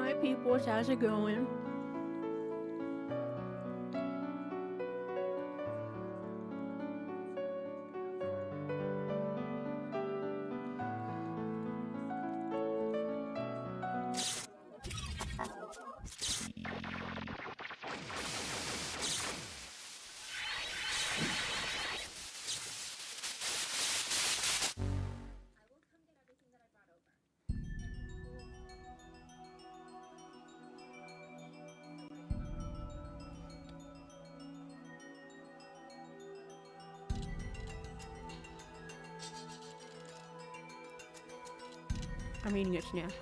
Hi peoples, how's it going? I'm eating a snack.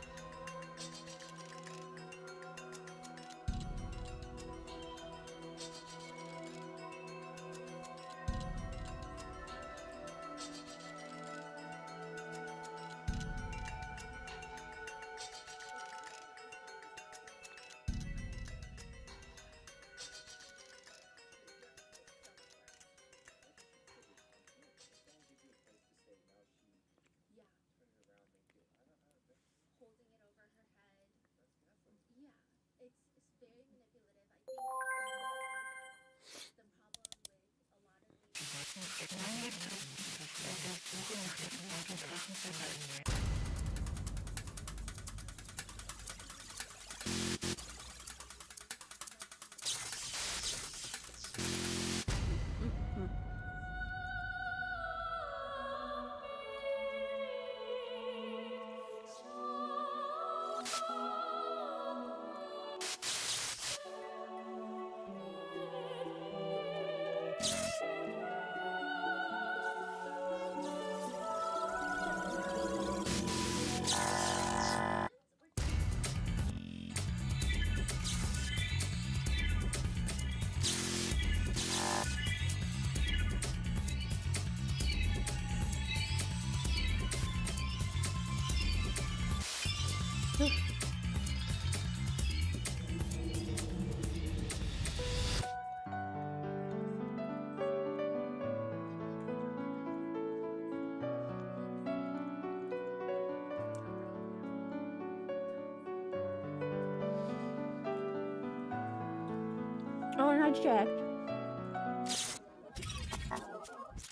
Oh, and I checked.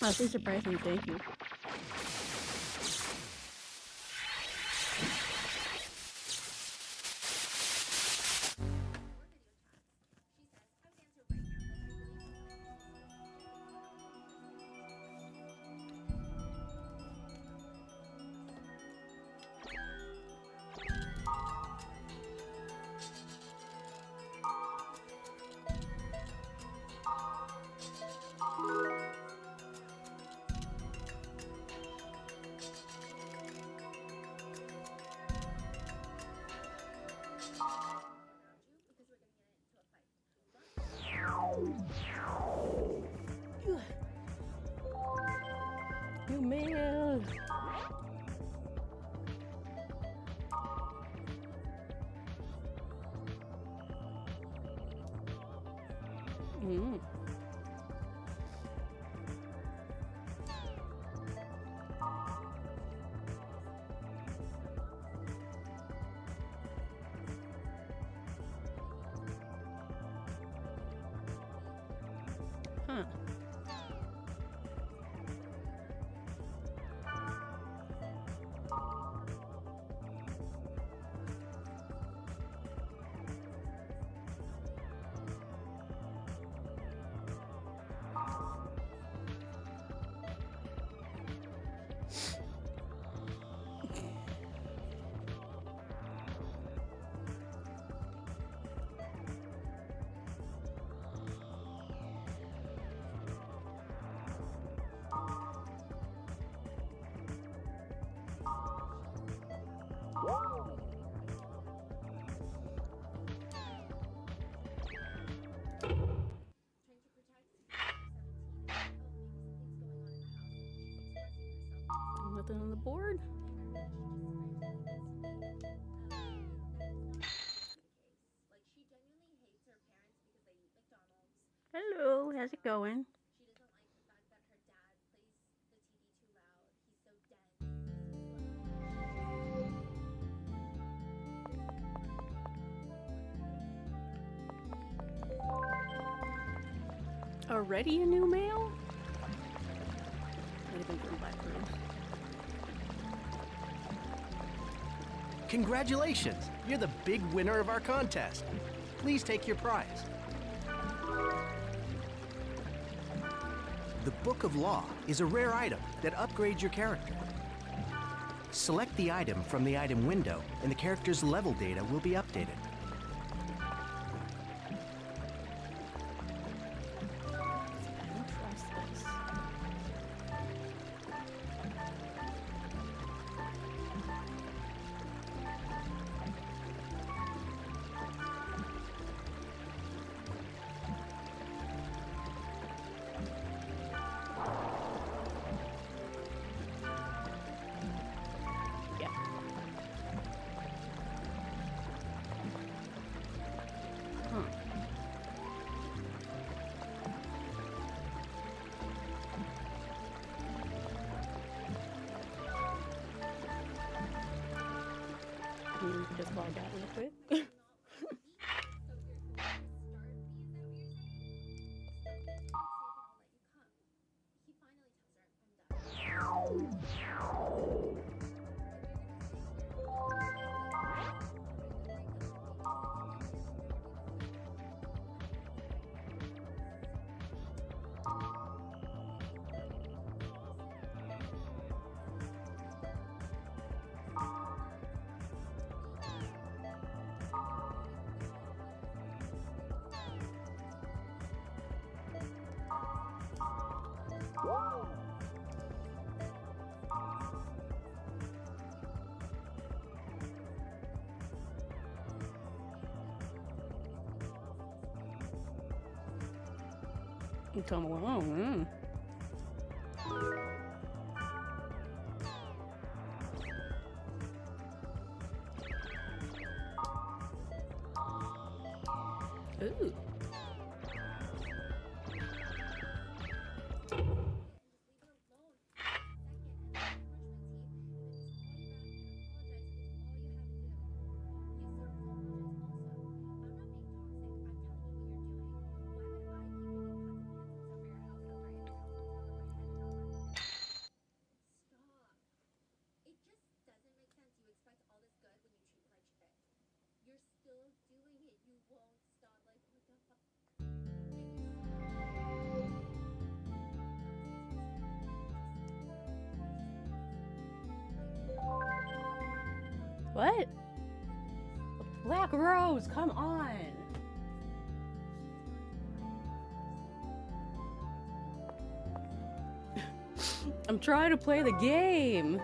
Oh, please surprise me, thank you. You man. Mm. Huh. board? Hello, how's it going? Already a new male? Might have been from Black Rose. Congratulations! You're the big winner of our contest. Please take your prize. The Book of Law is a rare item that upgrades your character. Select the item from the item window, and the character's level data will be updated. I don't trust this. Yeah. Huh. You can just log out real quick. You come along. Ooh. What? Black Rose, come on. I'm trying to play the game.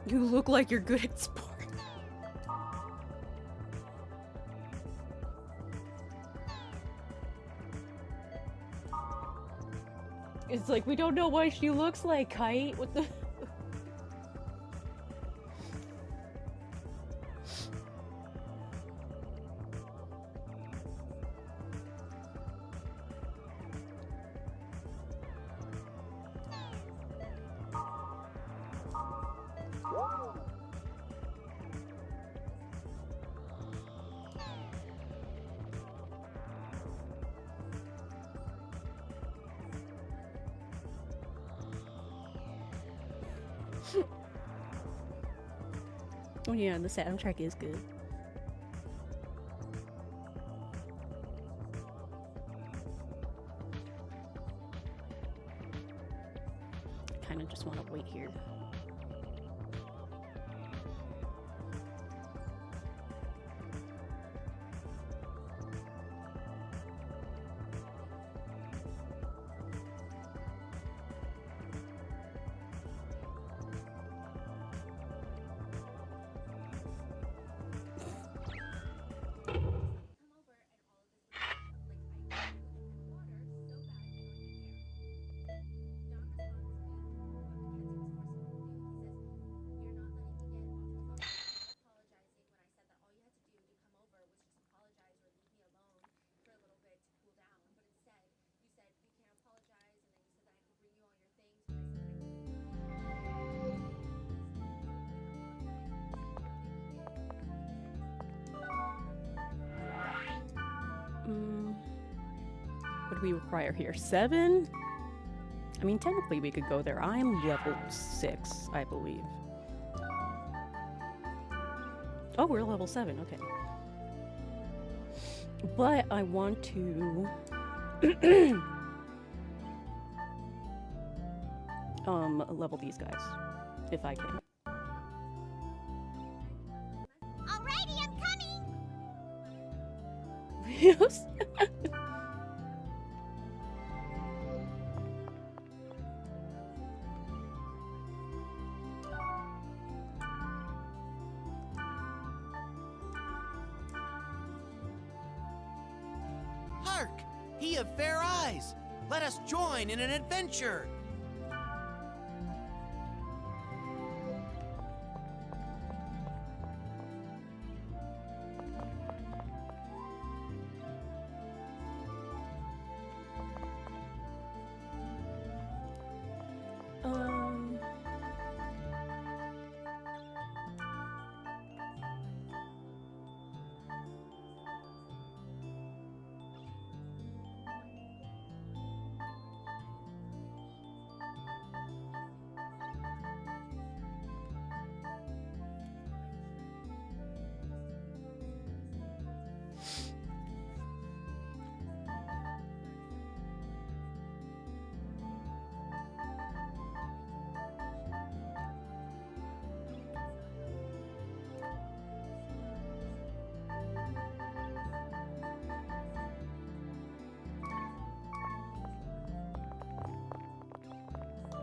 You look like you're good at sport. It's like we don't know what she looks like, Kite. What the? Oh yeah, the soundtrack is good. here. What do we require here? 7? I mean, technically we could go there. I'm level 6, I believe. Oh, we're level 7, okay. But I want to... level these guys, if I can. Alrighty, I'm coming! Yes. Hark! He of fair eyes! Let us join in an adventure!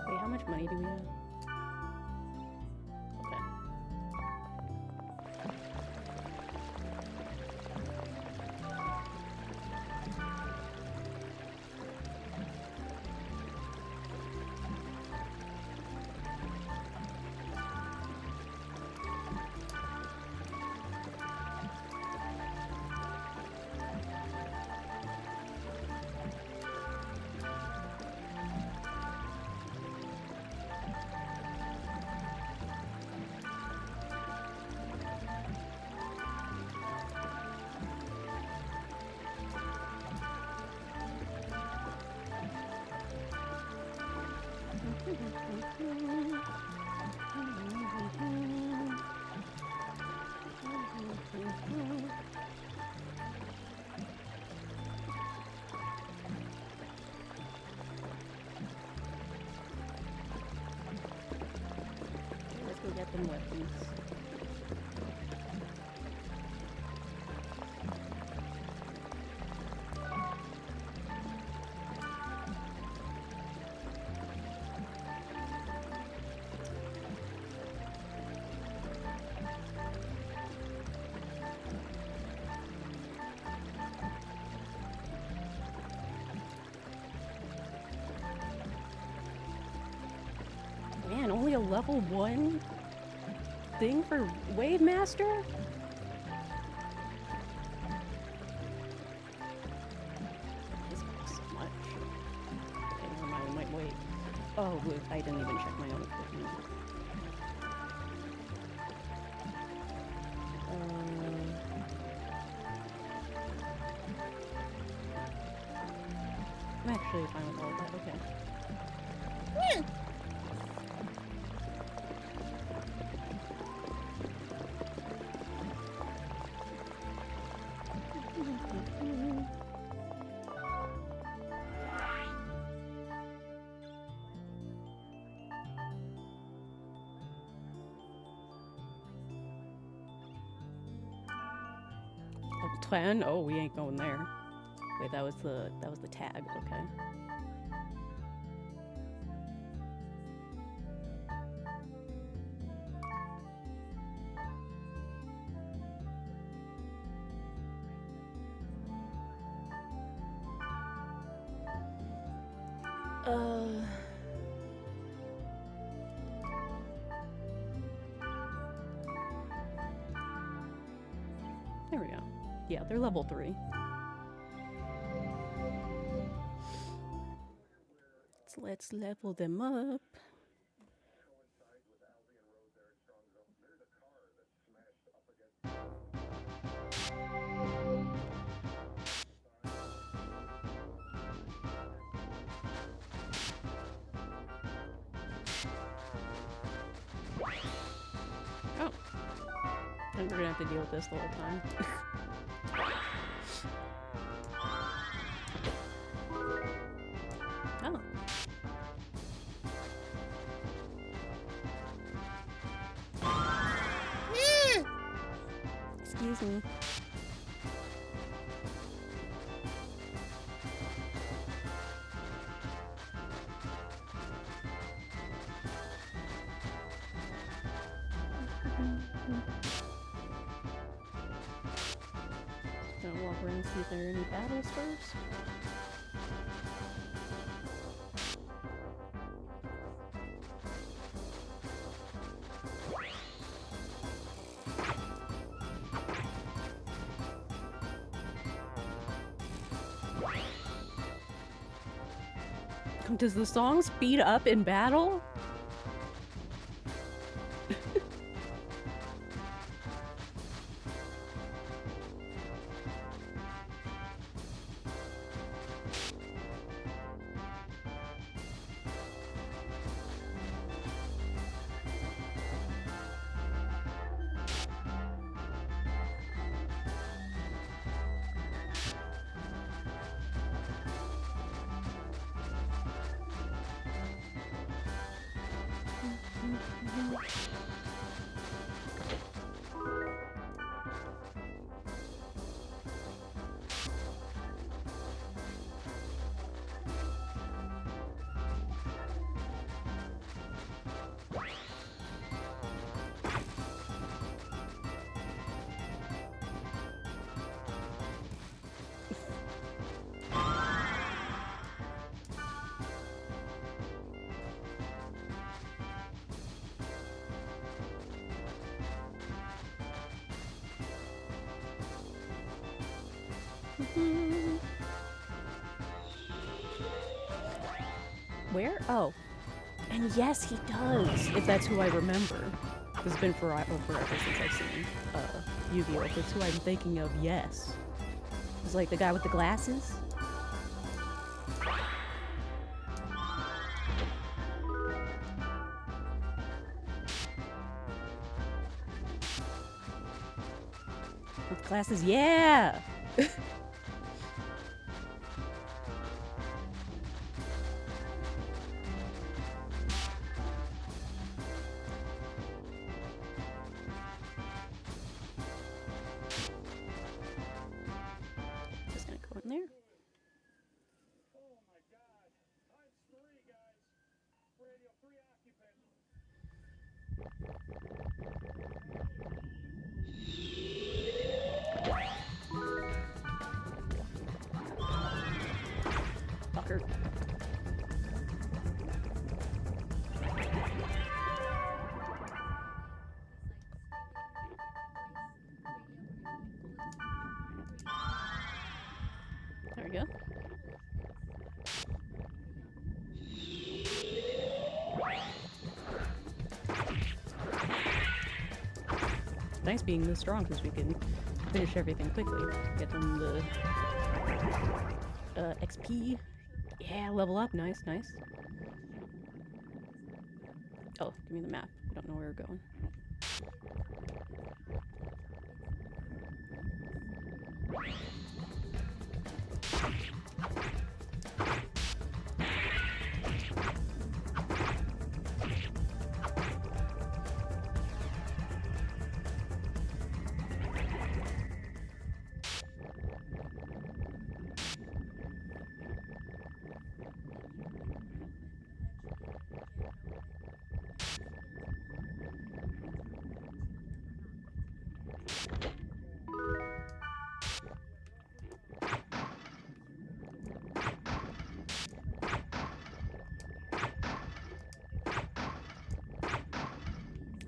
Wait, how much money do we have? Okay. Let's go get them weapons. Man, only a level 1 thing for Wave Master? This costs so much. Okay, never mind, we might wait. Oh, wait, I didn't even check my own equipment. I'm actually fine with all of that, okay. 10? Oh, we ain't going there. Wait, that was the tag. Okay. There we go. Yeah, they're level 3. So let's level them up. Oh. And we're gonna have to deal with this the whole time. Oh. Excuse me. Gonna walk around and see if there are any battles first. Does the song speed up in battle? Where? Oh. And yes, he does, if that's who I remember. It's been forever since I've seen Yu-Gi-Oh! If it's who I'm thinking of, yes. It's like the guy with the glasses. With glasses, yeah! Just gonna go in there. Fucker. There we go. Nice being this strong because we can finish everything quickly. Get them the XP. Yeah, level up. Nice, nice. Oh, give me the map. I don't know where we're going.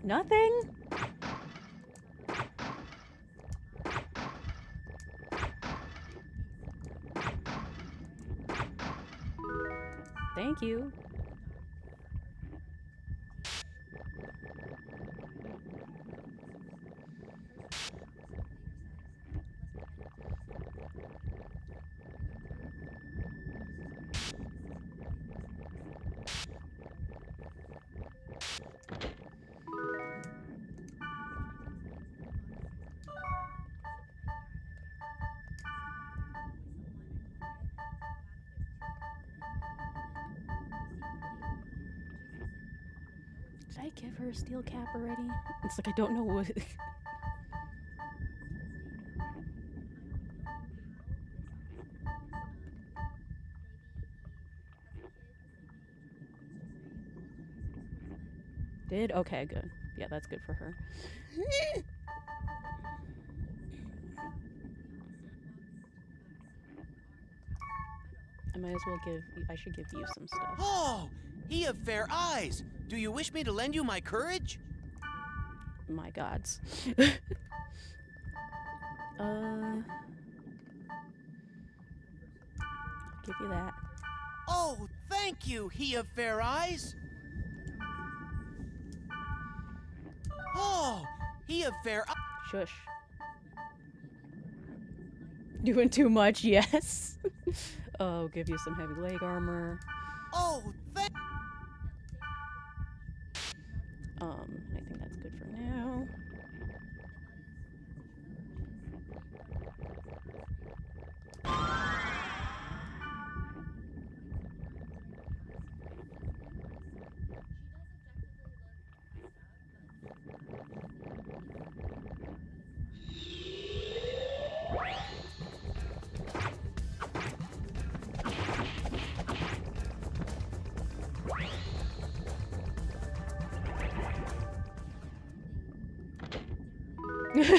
Nothing? Thank you. Did I give her a steel cap already? It's like I don't know what. Did? Okay, good. Yeah, that's good for her. I might as well give. I should give you some stuff. Oh, he of fair eyes. Do you wish me to lend you my courage? My gods. Give you that. Oh, thank you, he of fair eyes. Oh, he of fair eyes. Shush. Doing too much, yes. Oh, give you some heavy leg armor. Oh, thank. I think that's good for now.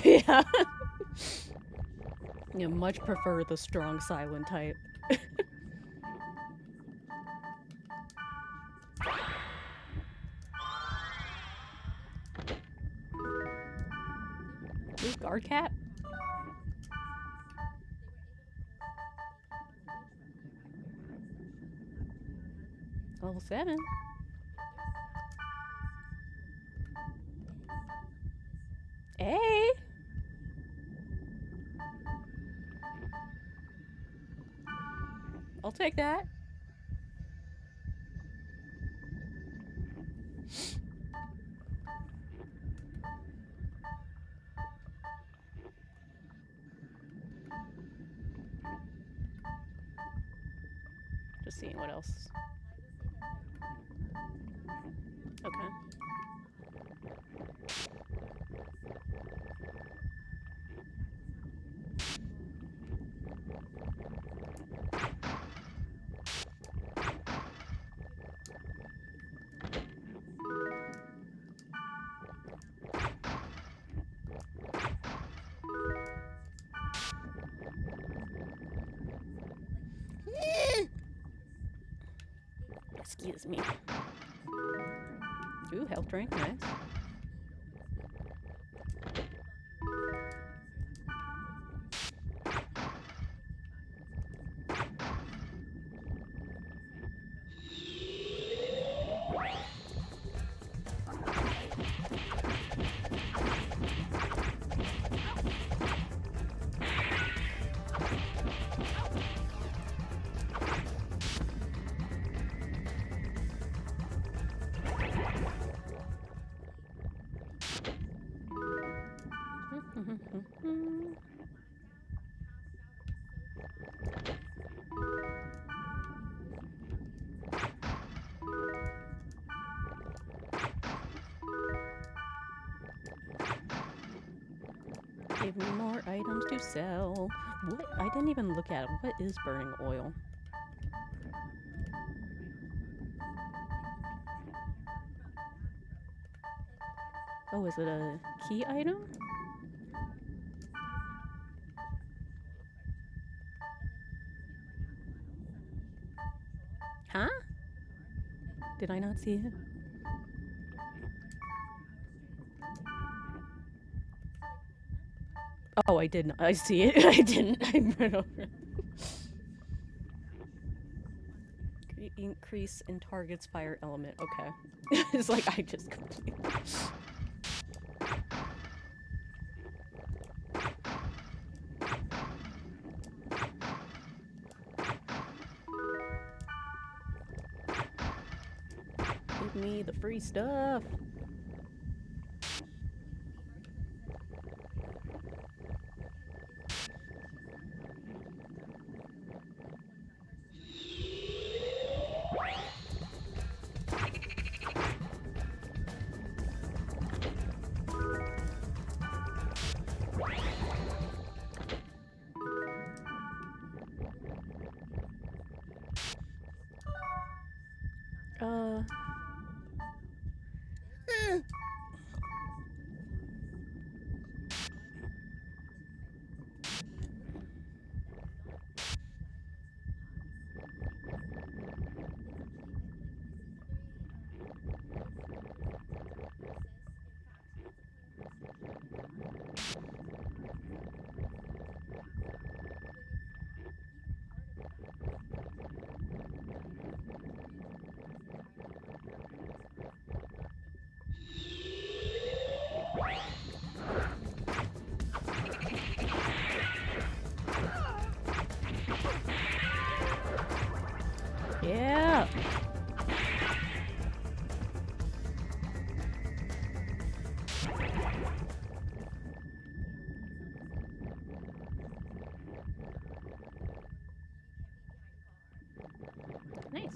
Yeah. Yeah, much prefer the strong silent type. Ooh, guard cat? Level 7. Hey! I'll take that. Just seeing what else. Okay. Excuse me. Ooh, health drink, nice. Give me more items to sell. What? I didn't even look at it. What is burning oil? Oh, is it a key item? Huh? Did I not see it? Oh, I didn't. I see it. I didn't. I read over it. Increase in target's fire element. Okay. It's like I just completely... Give me the free stuff. Yeah. Nice.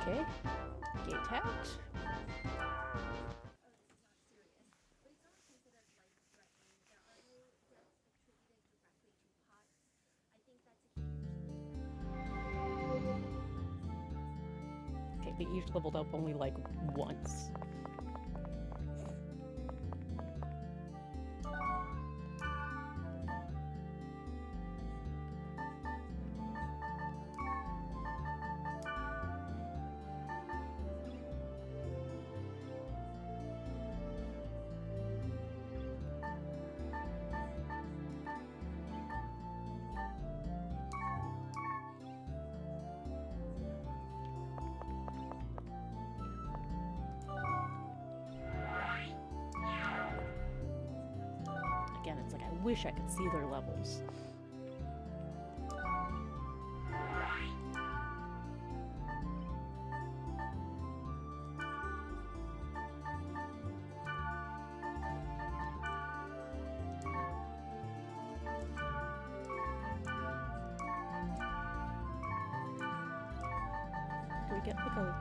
Okay. Gate out. Okay, but you've leveled up only like once. Again, it's like I wish I could see their levels. Do we get like a...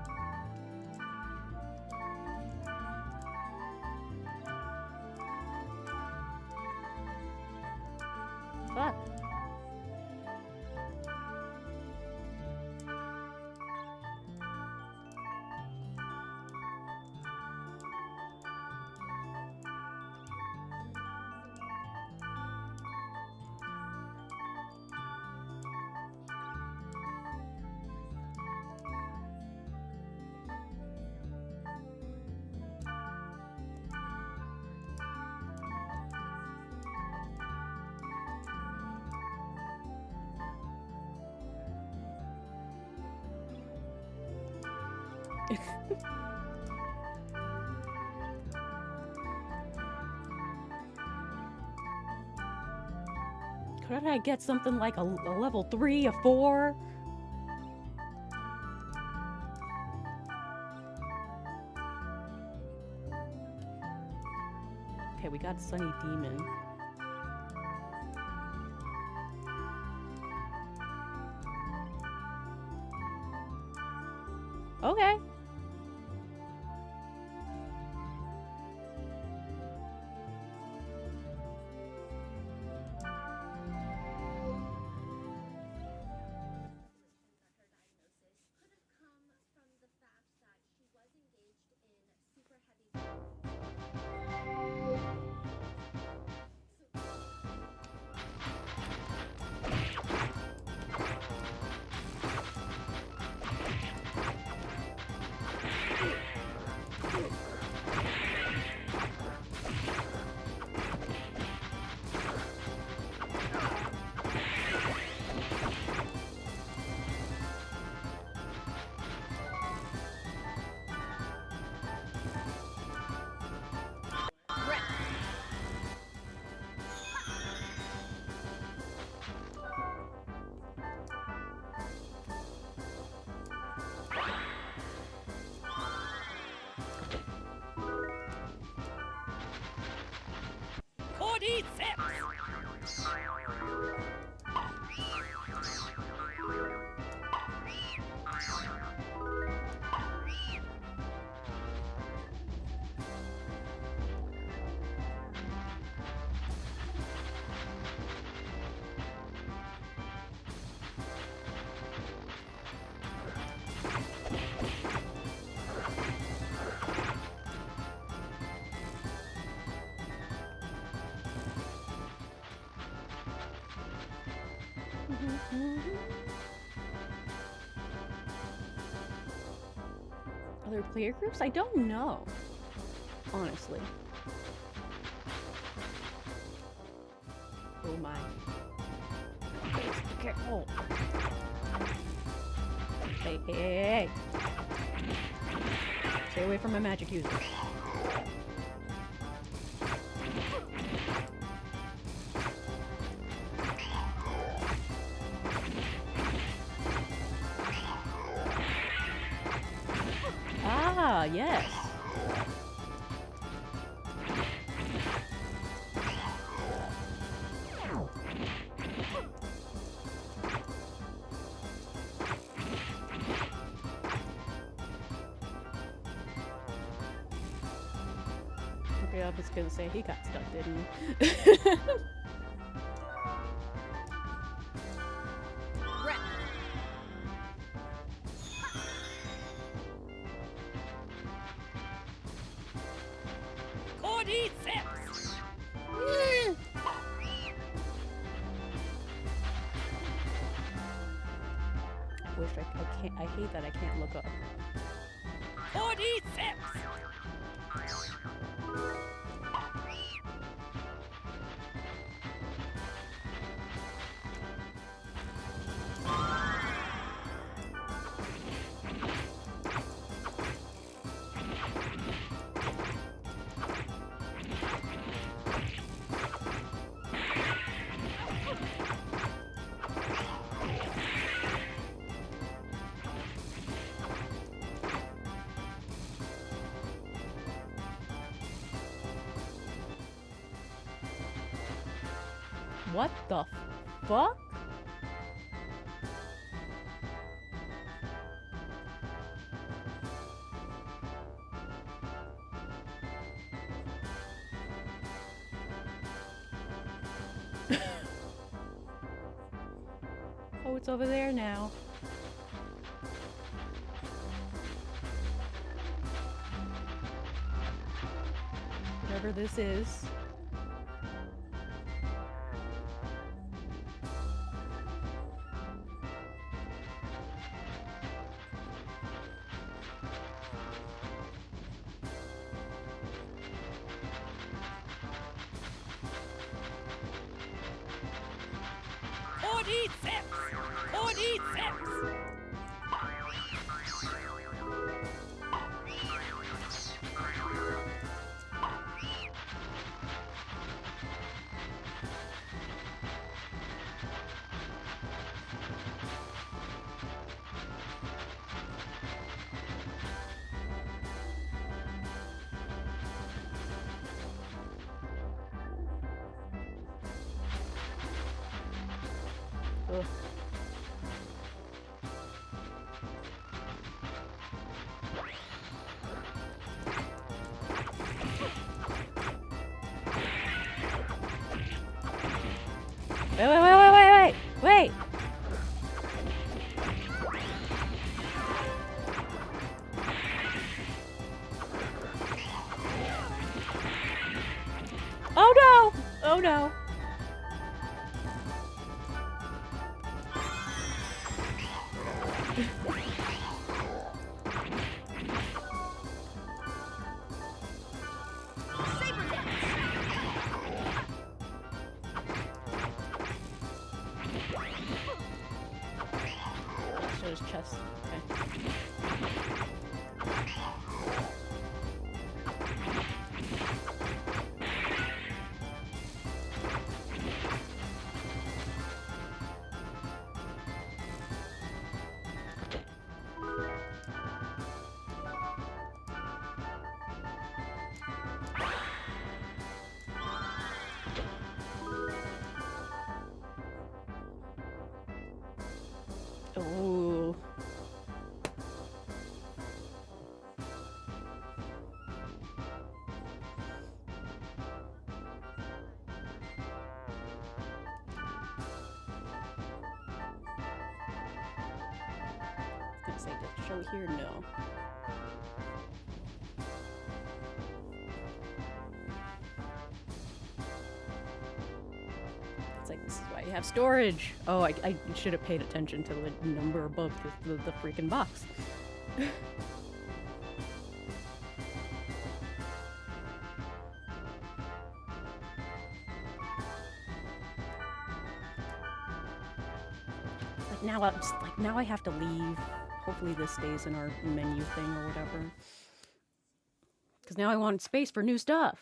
Fuck. Couldn't I get something like a level 3, a 4? Okay, we got Sunny Demon. Okay. Other player groups? I don't know. Honestly. Oh my. Okay. Oh. Hey, hey, hey, hey. Stay away from my magic user. Ah, yes. Okay, I was gonna say he got stuck, didn't he? Wish I can't. I hate that I can't look up. What the fuck? Oh, it's over there now. Whatever this is. Ugh. Wait! Oh no! Oh no! Show his chest. Okay. Ooh. I was gonna say, did it show here? No. It's like, this is why you have storage. Oh, I should have paid attention to the number above the freaking box. Now I have to leave. Hopefully this stays in our menu thing or whatever. Because now I want space for new stuff.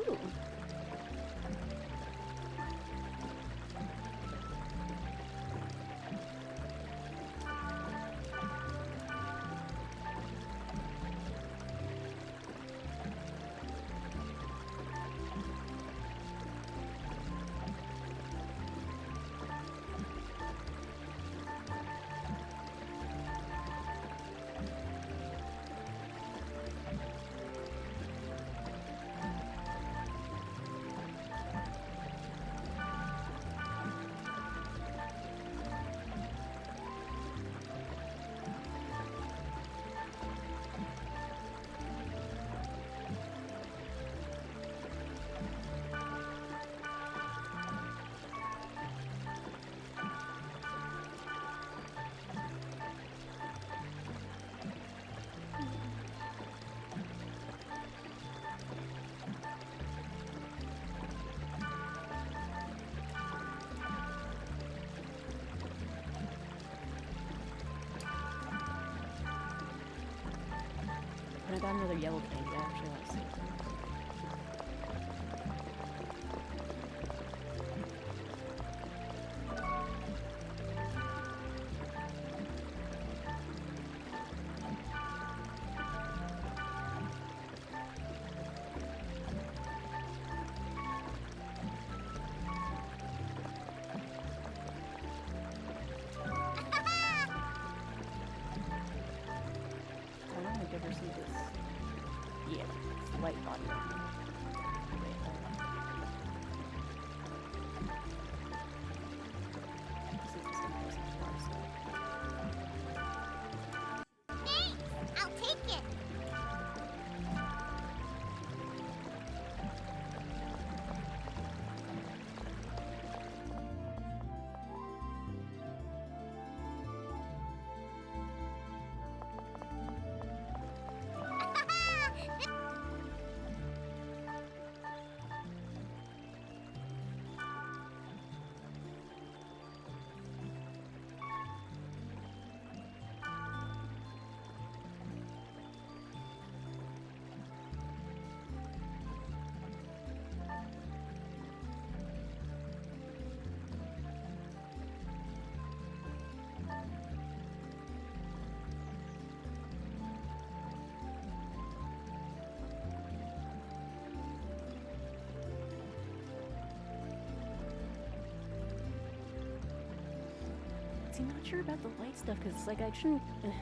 Ooh. And I got another yellow candy. I actually want to see it. I want to give her some of this. Yeah, it's light body armor. This is just gonna go some far stuff. Thanks! I'll take it! See, I'm not sure about the light stuff because it's like I shouldn't. There we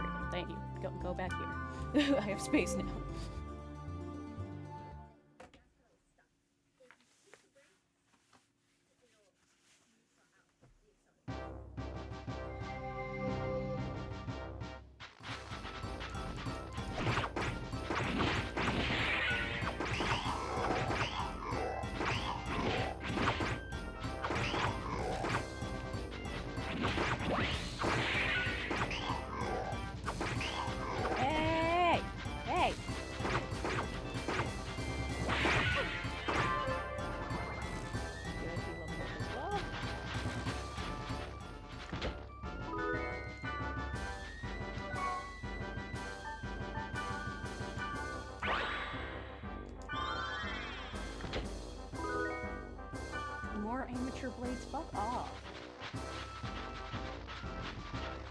go. Thank you. Go back here. I have space now. Hey! Hey! Good, he leveled up as well. More amateur blades, fuck off.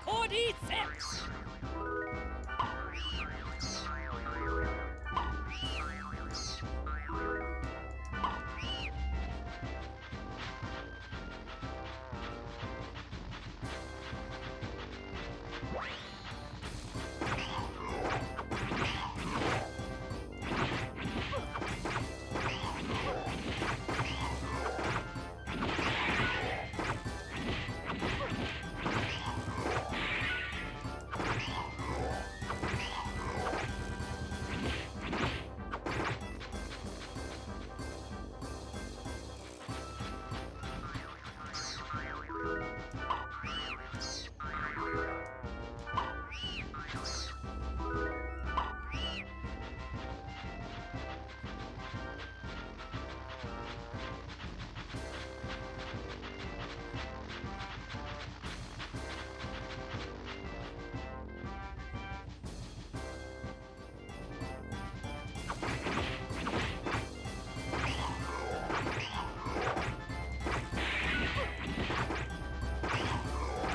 Cordyceps!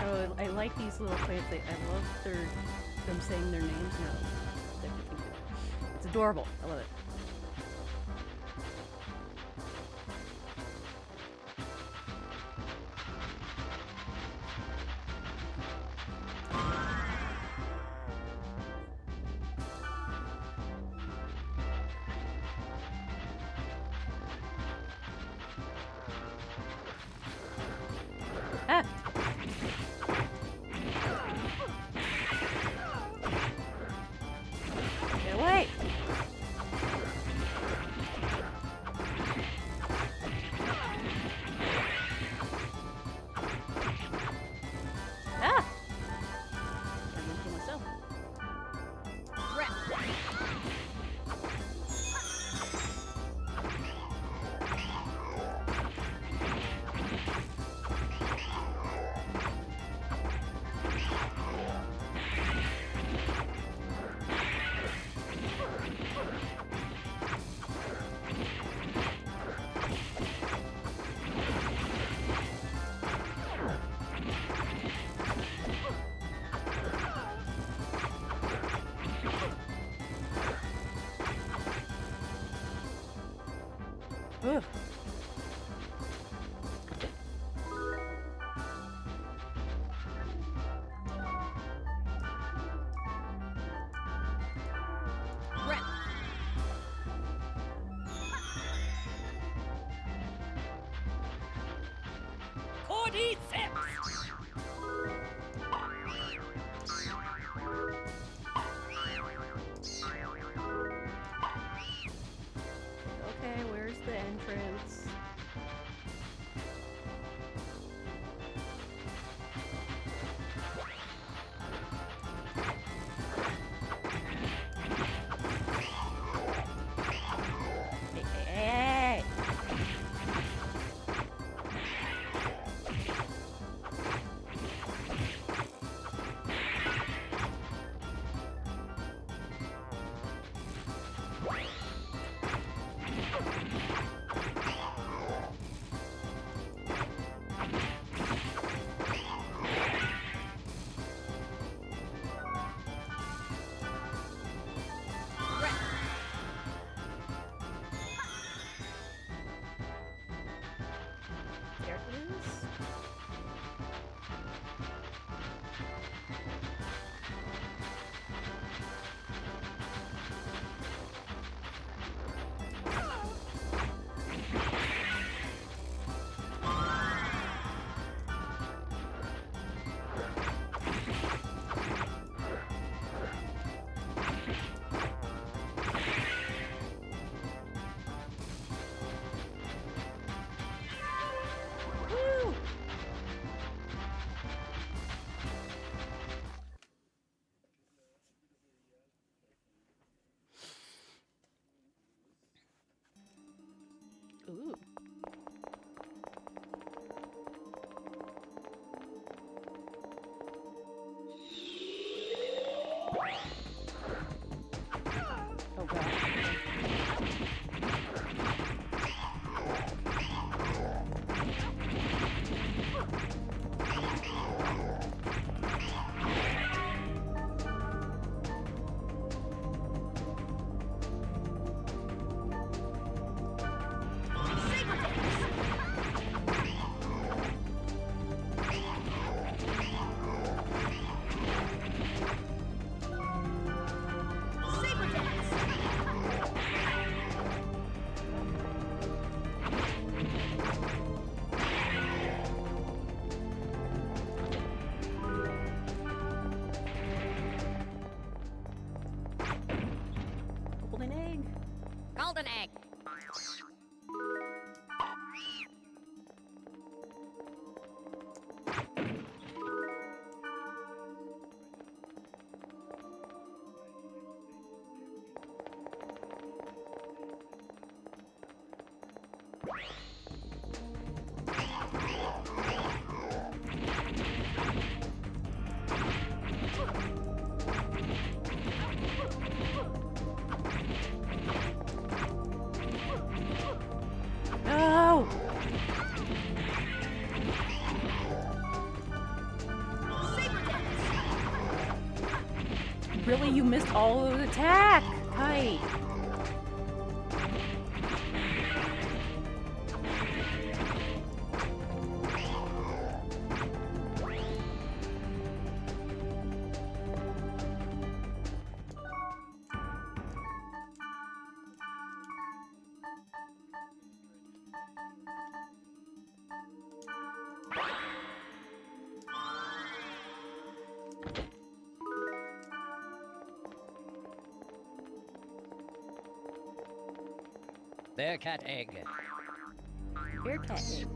Oh, I like these little plants. I love them saying their names. No, it's adorable. I love it. Ah! Get away! Ah! I'm gonna kill myself. Ugh. Cordyceps! Okay, where's the entrance? Hey! Oh god. Golden egg. Golden egg. No! Really, you missed all of the attack, Kite. Bearcat egg. Bearcat egg.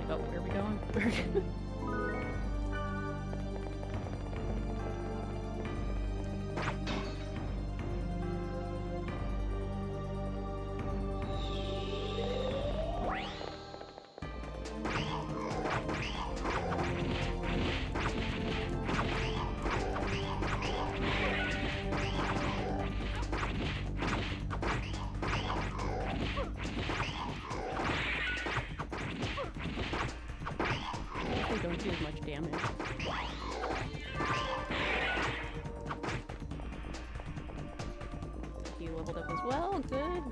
Oh, where are we going? They don't do as much damage. You leveled up as well, good.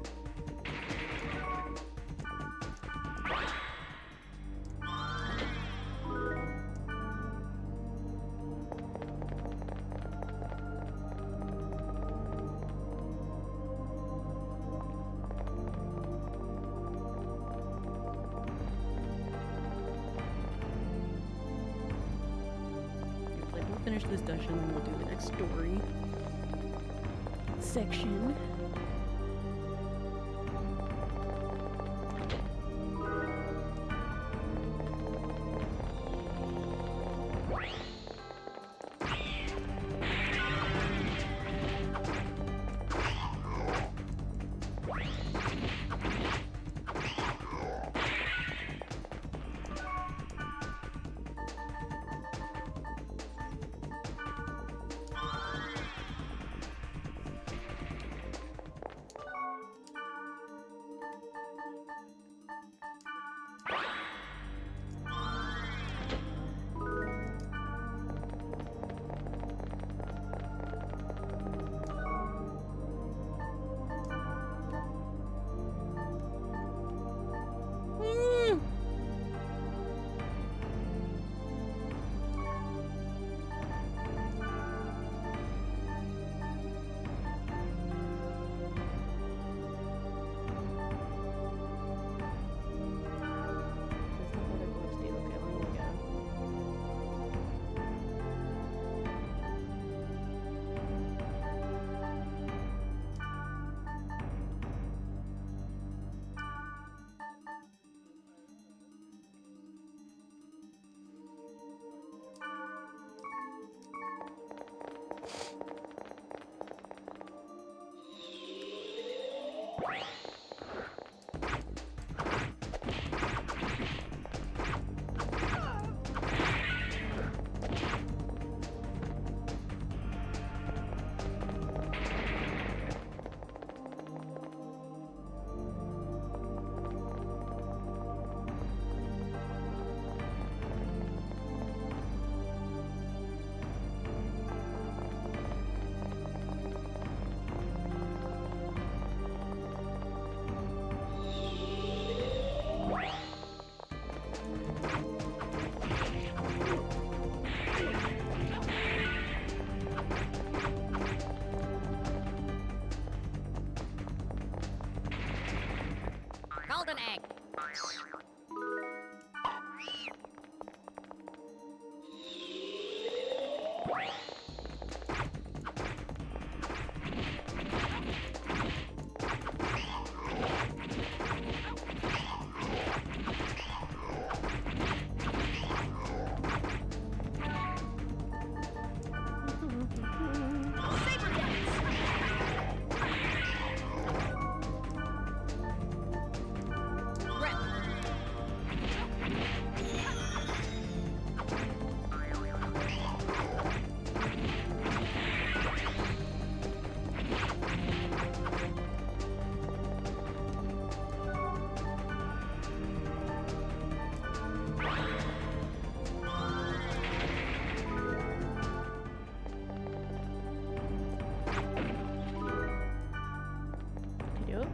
Like, we'll finish this dungeon and we'll do the next story section.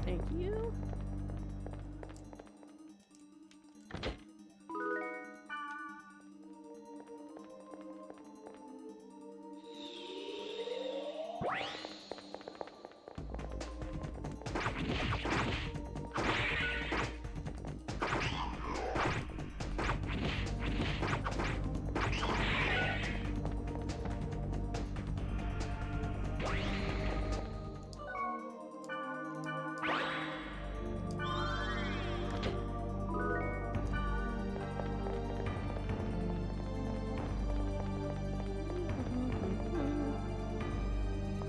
Thank you.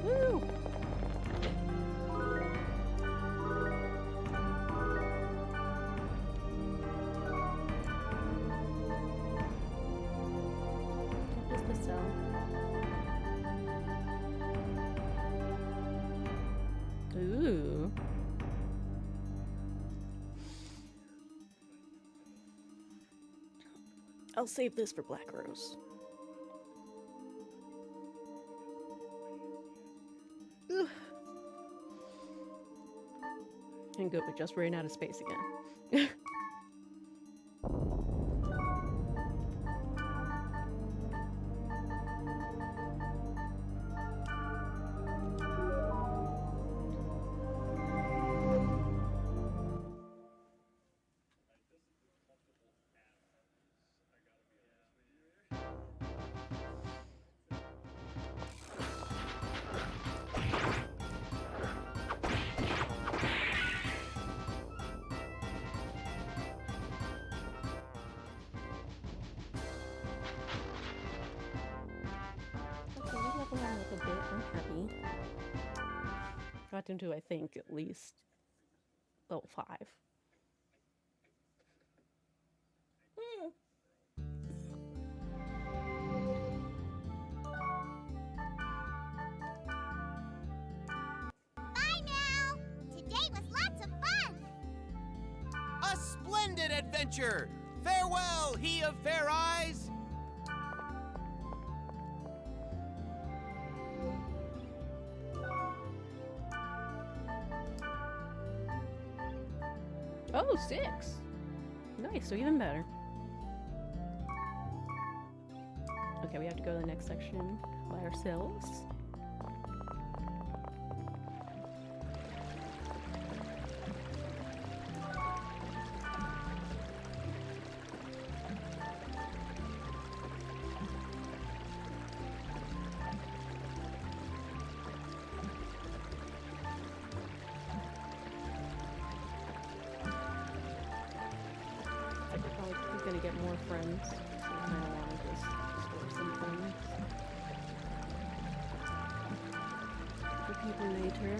Woo! What is the cell? Ooh. I'll save this for Black Rose. Ugh. And good, we just ran out of space again. Okay, we leveled on up a bit. I'm happy. Got into, I think, at least level 5. Bye now. Today was lots of fun. A splendid adventure! Farewell, he of fair eyes! Oh, 6. Nice, so even better. Okay, we have to go to the next section by ourselves. I could probably gonna get more friends, so I don't want to just store some things for people later.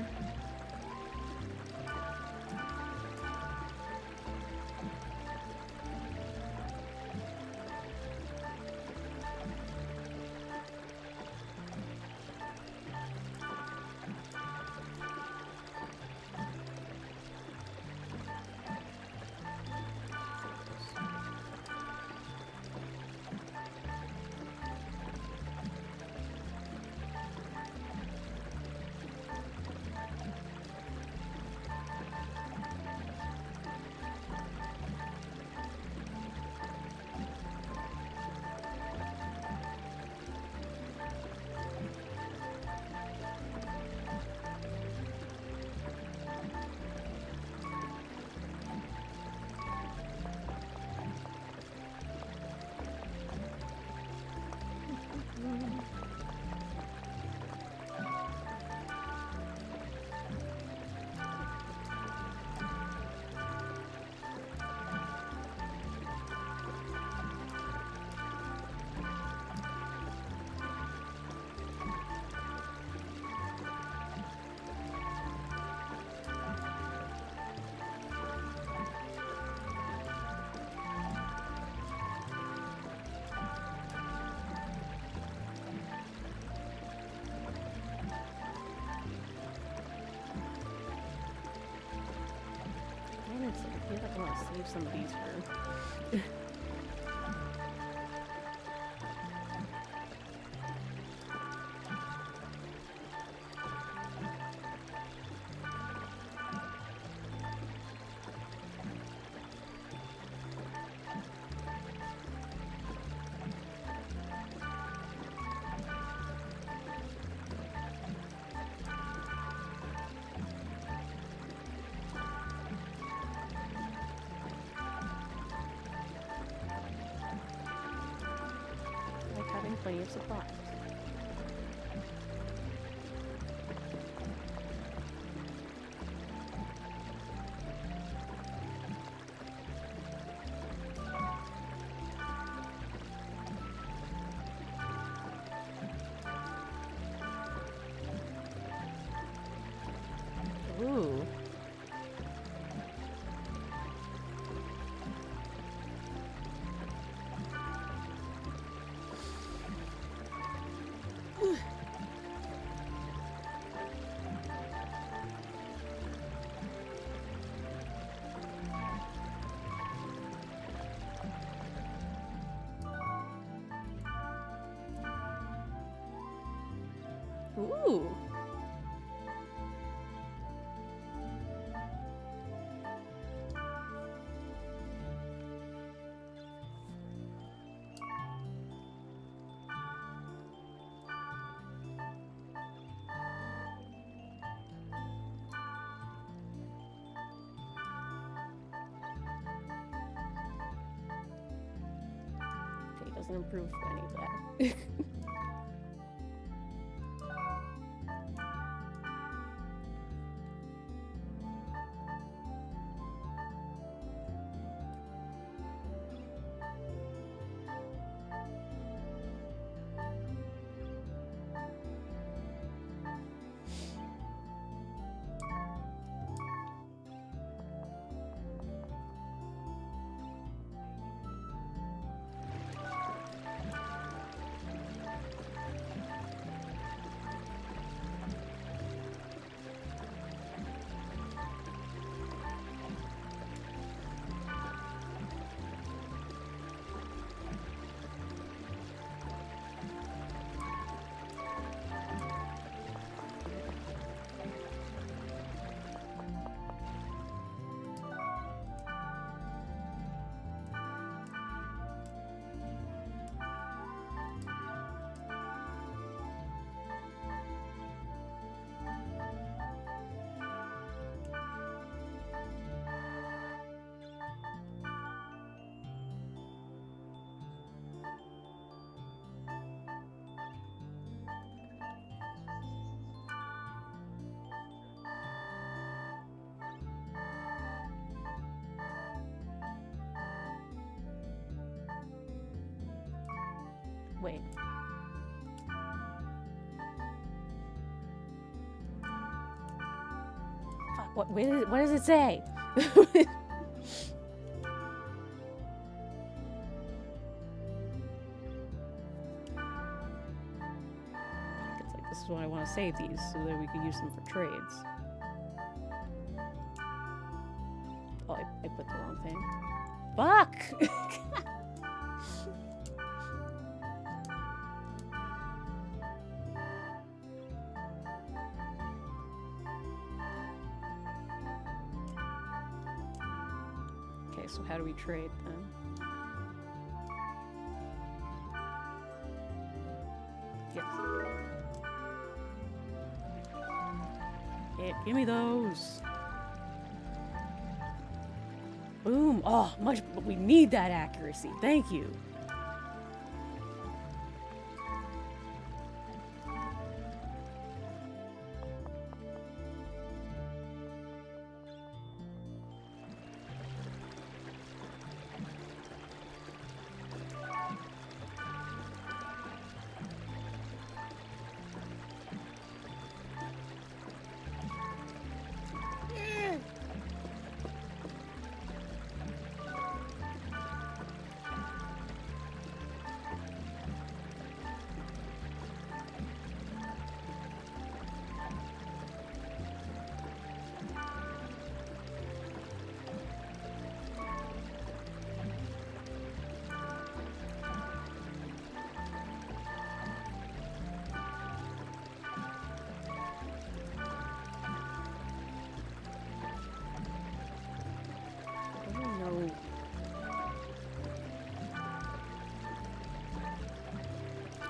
I feel like I want to save some of these for. plenty of supplies. Ooh. Ooh. Okay, doesn't improve any of that. Wait. Fuck, what does it say? It's like, this is why I want to save these, so that we can use them for trades. Oh, I put the wrong thing. Fuck! Okay, so how do we trade then? Yes. Yeah, give me those. Boom. Oh, much. We need that accuracy. Thank you.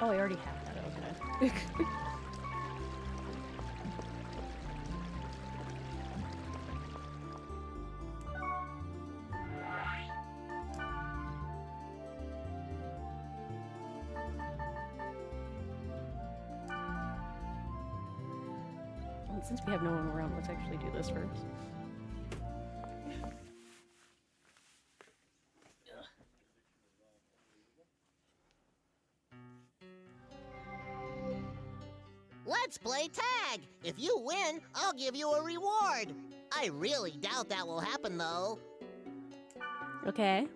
Oh, I already have that, okay. since we have no one around, let's actually do this first. Let's play tag! If you win, I'll give you a reward. I really doubt that will happen, though. Okay.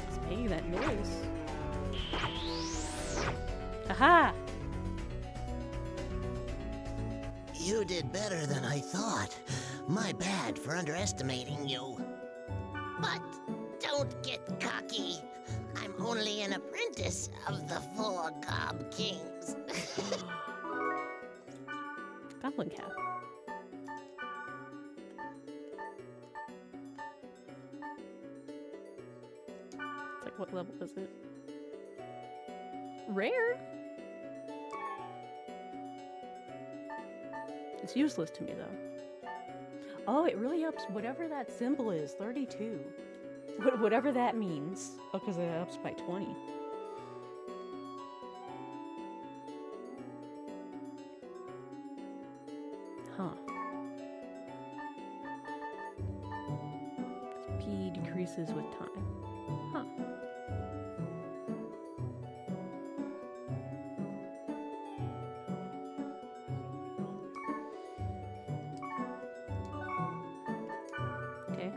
It's making that noise. Aha! You did better than I thought. My bad for underestimating you. But don't get cocky. I'm only an apprentice of the 4 Gob Kings. Goblin cap. It's like, what level is it? Rare? It's useless to me, though. Oh, it really ups whatever that symbol is, 32. Whatever that means. Oh, because it ups by 20. Huh. P decreases with time. Huh. Okay.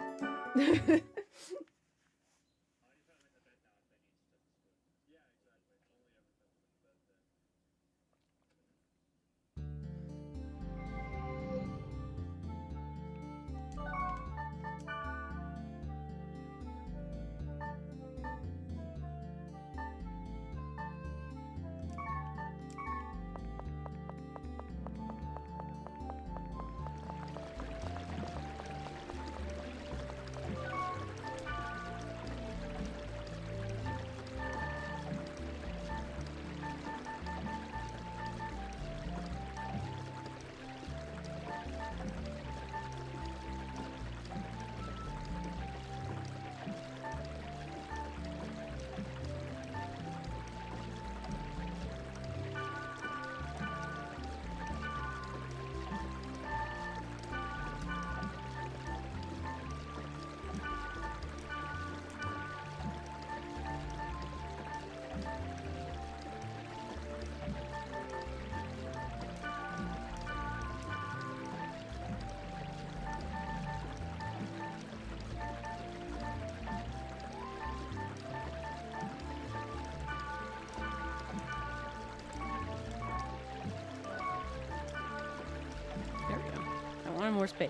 There we go. I wanted more space.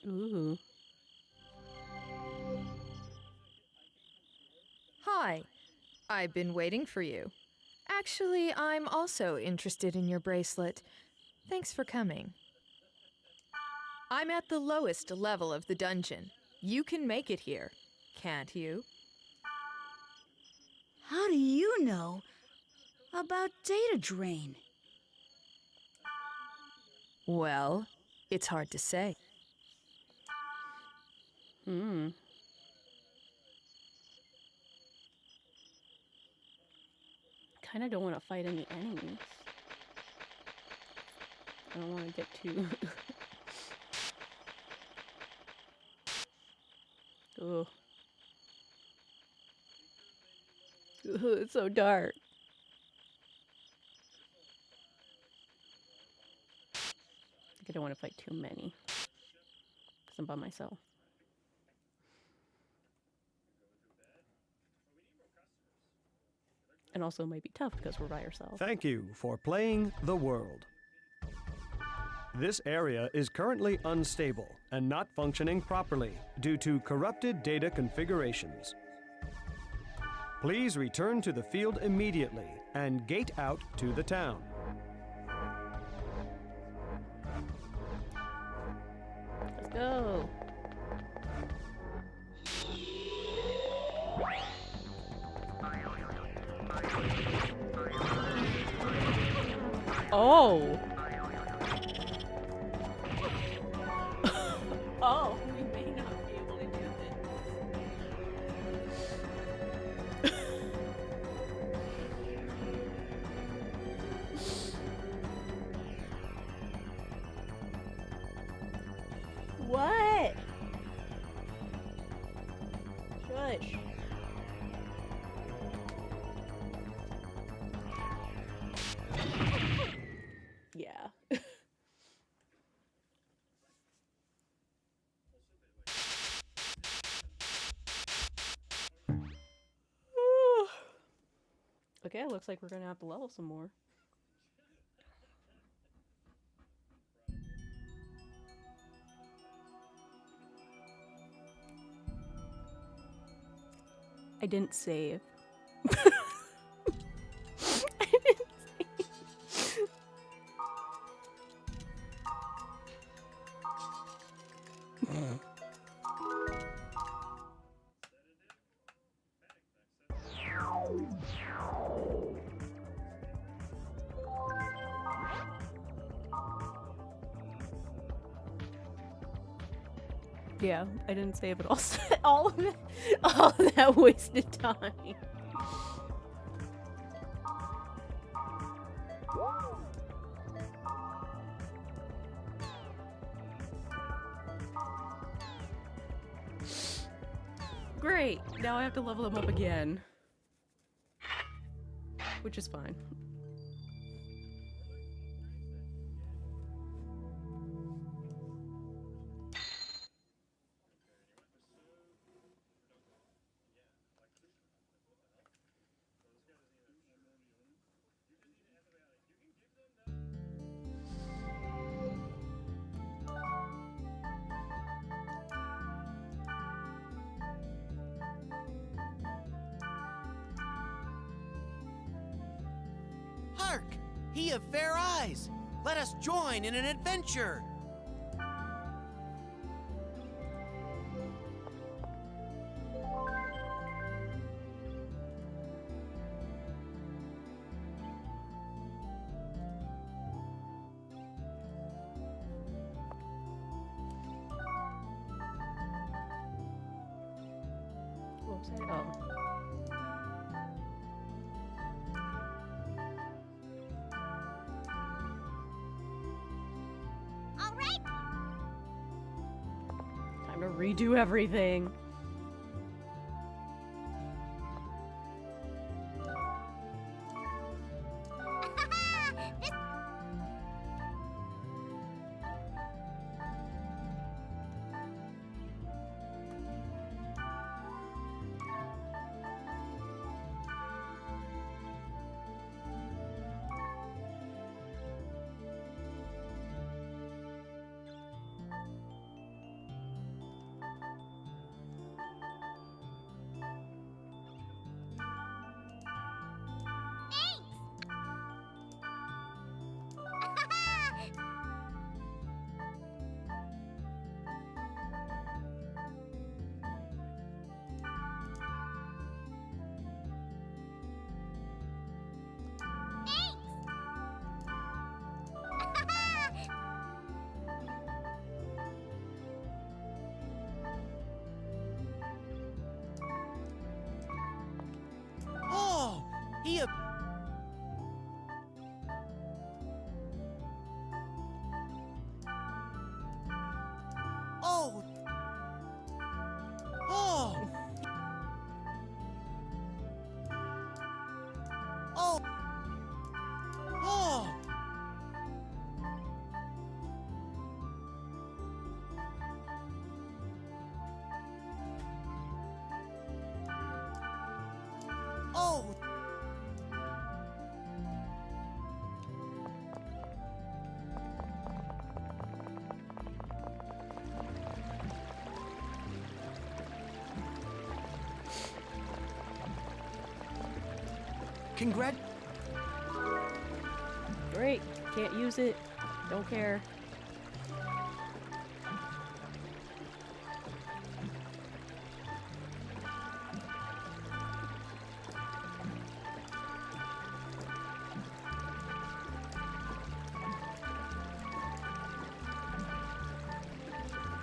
Ooh. Hi. I've been waiting for you. Actually, I'm also interested in your bracelet. Thanks for coming. I'm at the lowest level of the dungeon. You can make it here, can't you? How do you know about data drain? Well, it's hard to say. Hmm. Kind of don't want to fight any enemies. I don't want to get too. Ugh. Ugh, it's so dark. I don't want to fight too many. Because I'm by myself. And also it might be tough because we're by ourselves. Thank you for playing the world. This area is currently unstable and not functioning properly due to corrupted data configurations. Please return to the field immediately and gate out to the town. Let's go. Oh. Oh, we may not be able to do this. What? Shush. Yeah. Okay, looks like we're gonna have to level some more. I didn't save. I didn't save. Yeah, I didn't save it all. All of it. All of that wasted time. Great. Now I have to level them up again. Which is fine. Hark! He of fair eyes! Let us join in an adventure! What was I? Oh. All right. Time to redo everything. This Oh! He of... Oh! Oh! Oh! Oh! Congrat. Great. Can't use it. Don't care.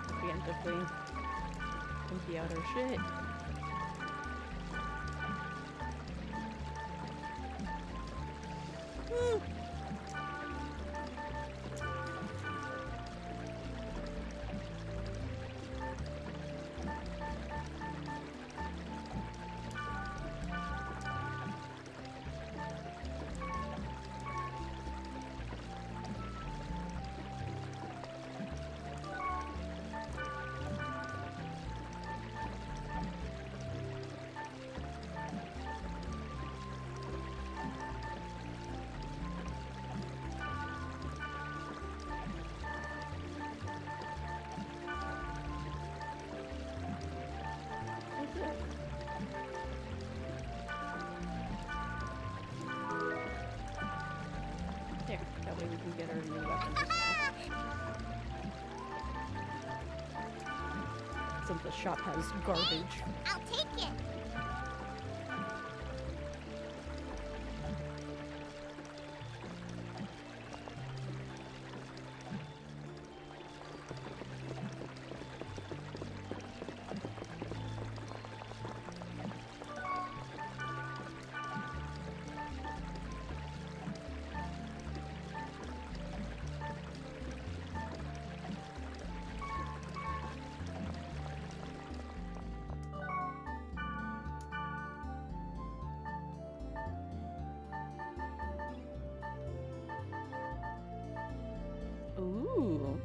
Preemptively empty out our shit. Woo. There, that way we can get our new weapons as well. Since the shop has garbage. I'll take it. Ooh.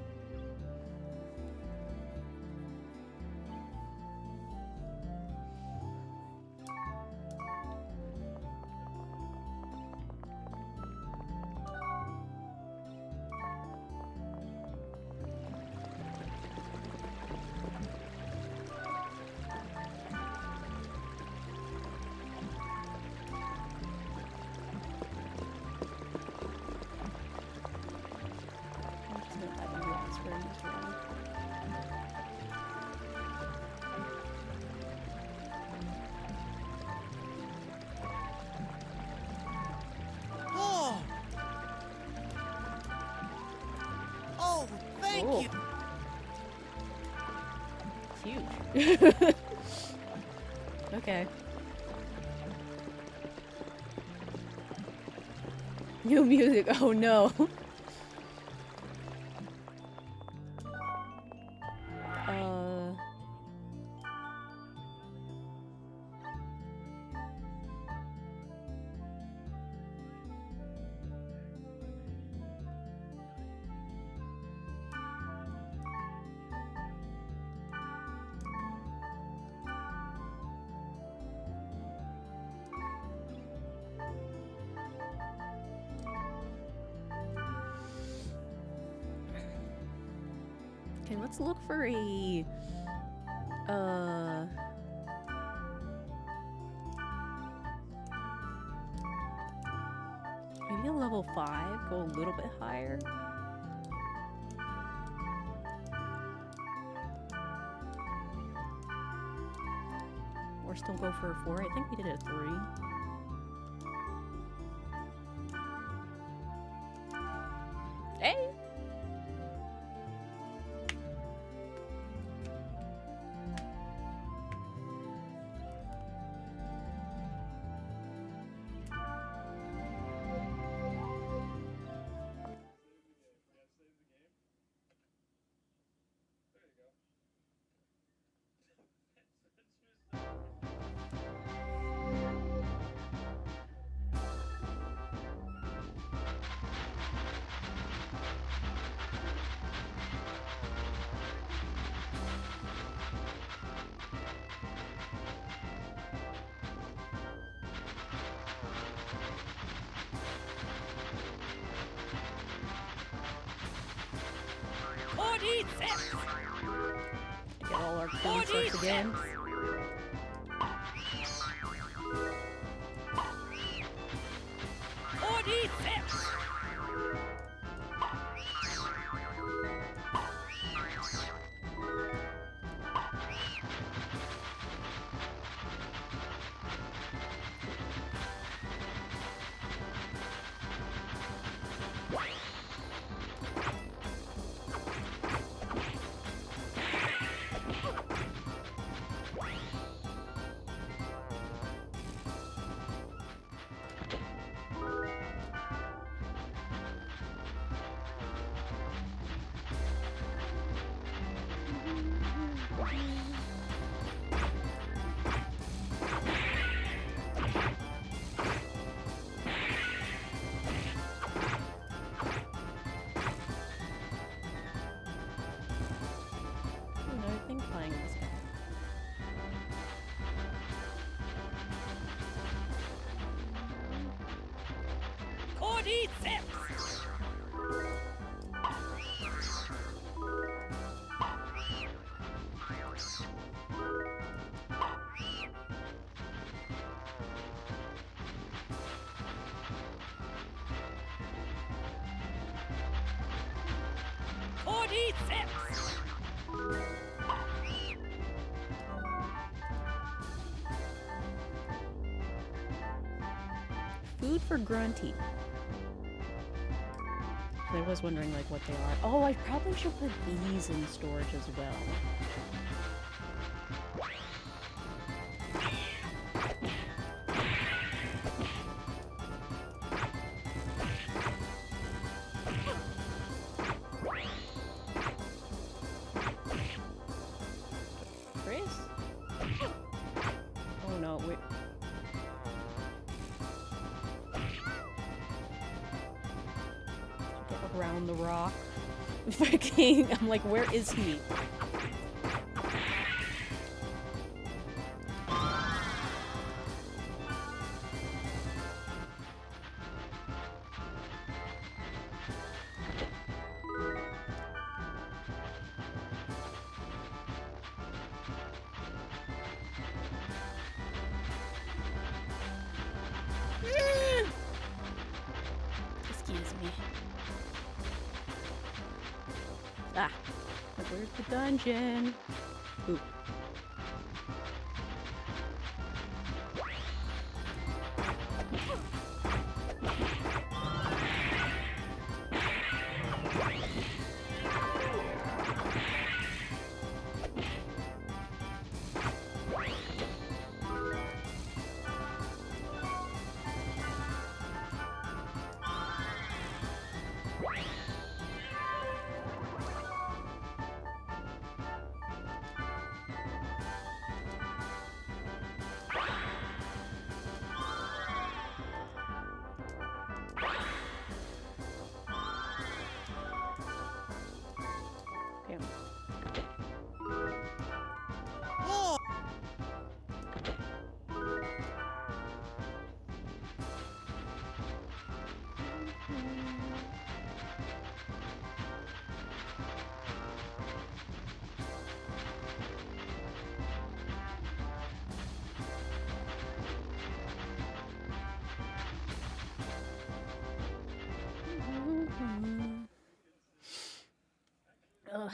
I'm just gonna add a last room as well. Oh! Oh, thank Cool. you! It's huge. Okay. New music. Oh no. uh. Okay, let's look for a maybe a level 5, go a little bit higher. Or still go for a 4. I think we did a 3. Hey! Get all our cool stuff again. Food for Grunty. I was wondering like what they are. Oh, I probably should put these in storage as well. Chris? Oh no, wait. Get around the rock. Freaking, I'm like, where is he? Excuse me. Ah, but where's the dungeon? Ooh. Damn. Oh, Ugh.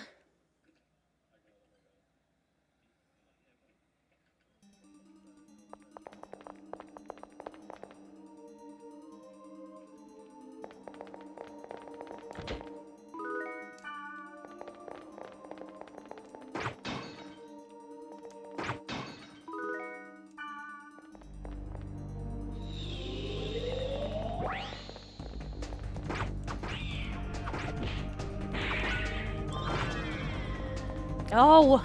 Oh!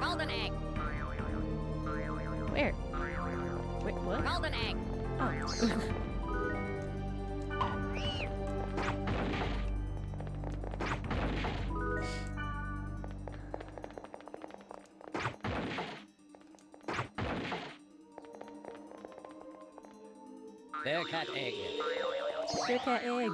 Golden egg. Where? Wait, what? Golden egg. Oh. Bearcat egg. Bearcat egg.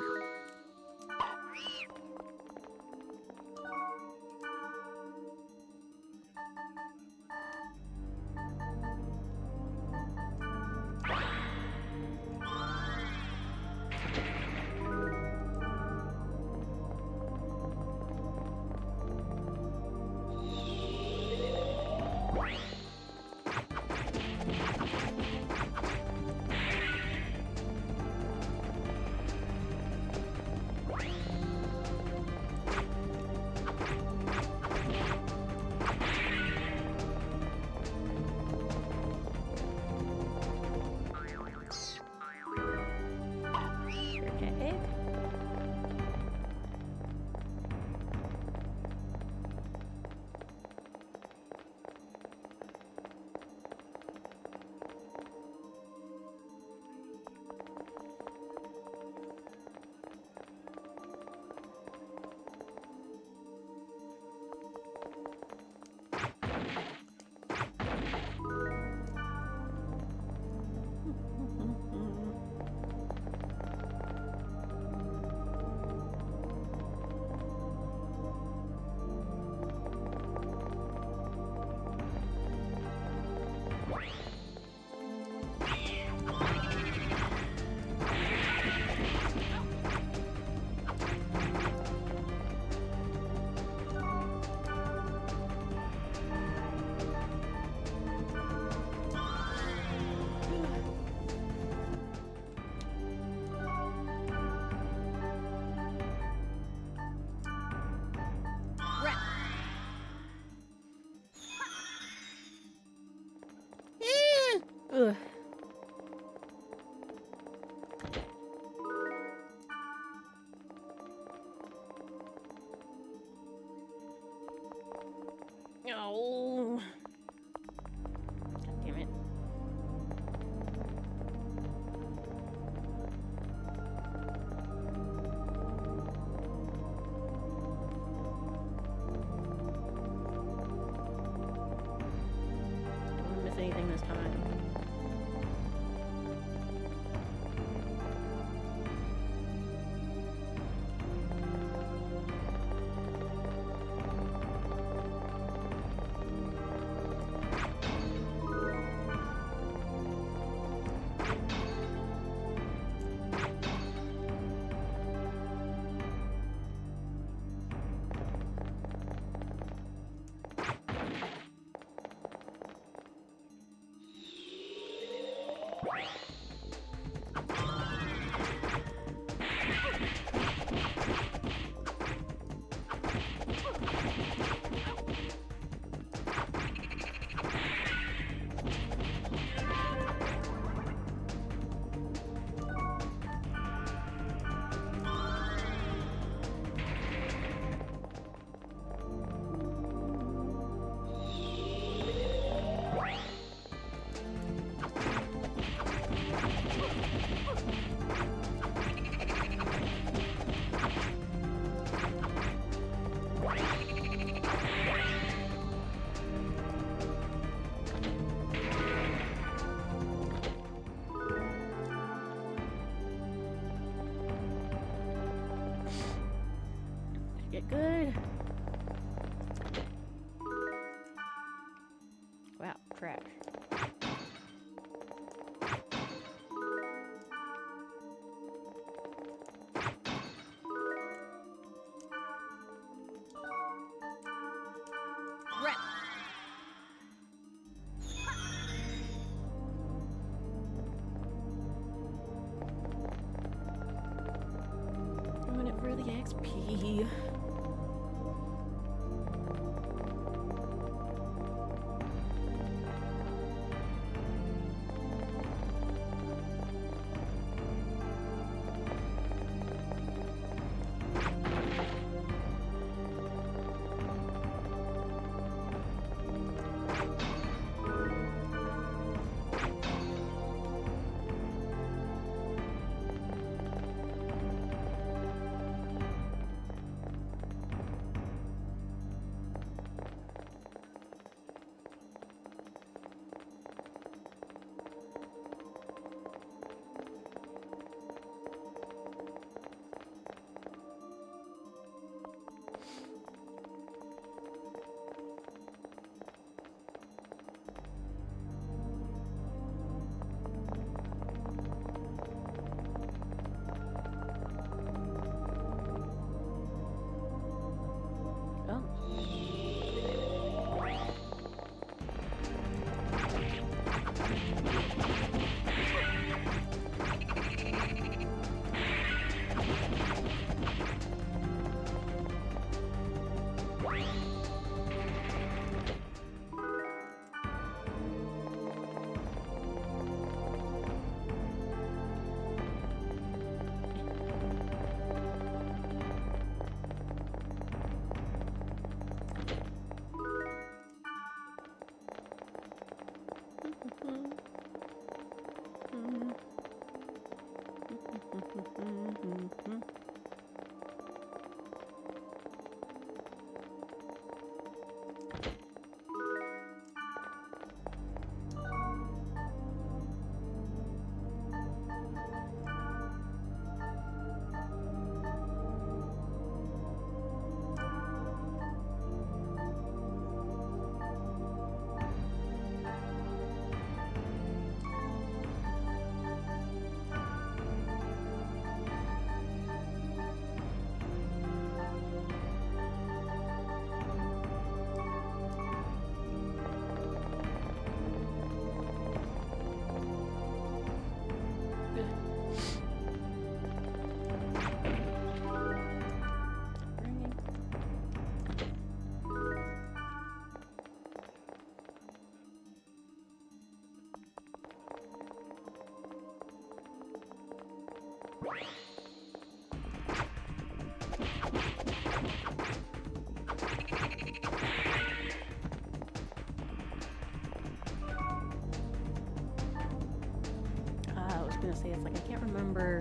time. Get good. Wow, trash. Rep. Doing it for the XP. I was gonna say, it's like I can't remember.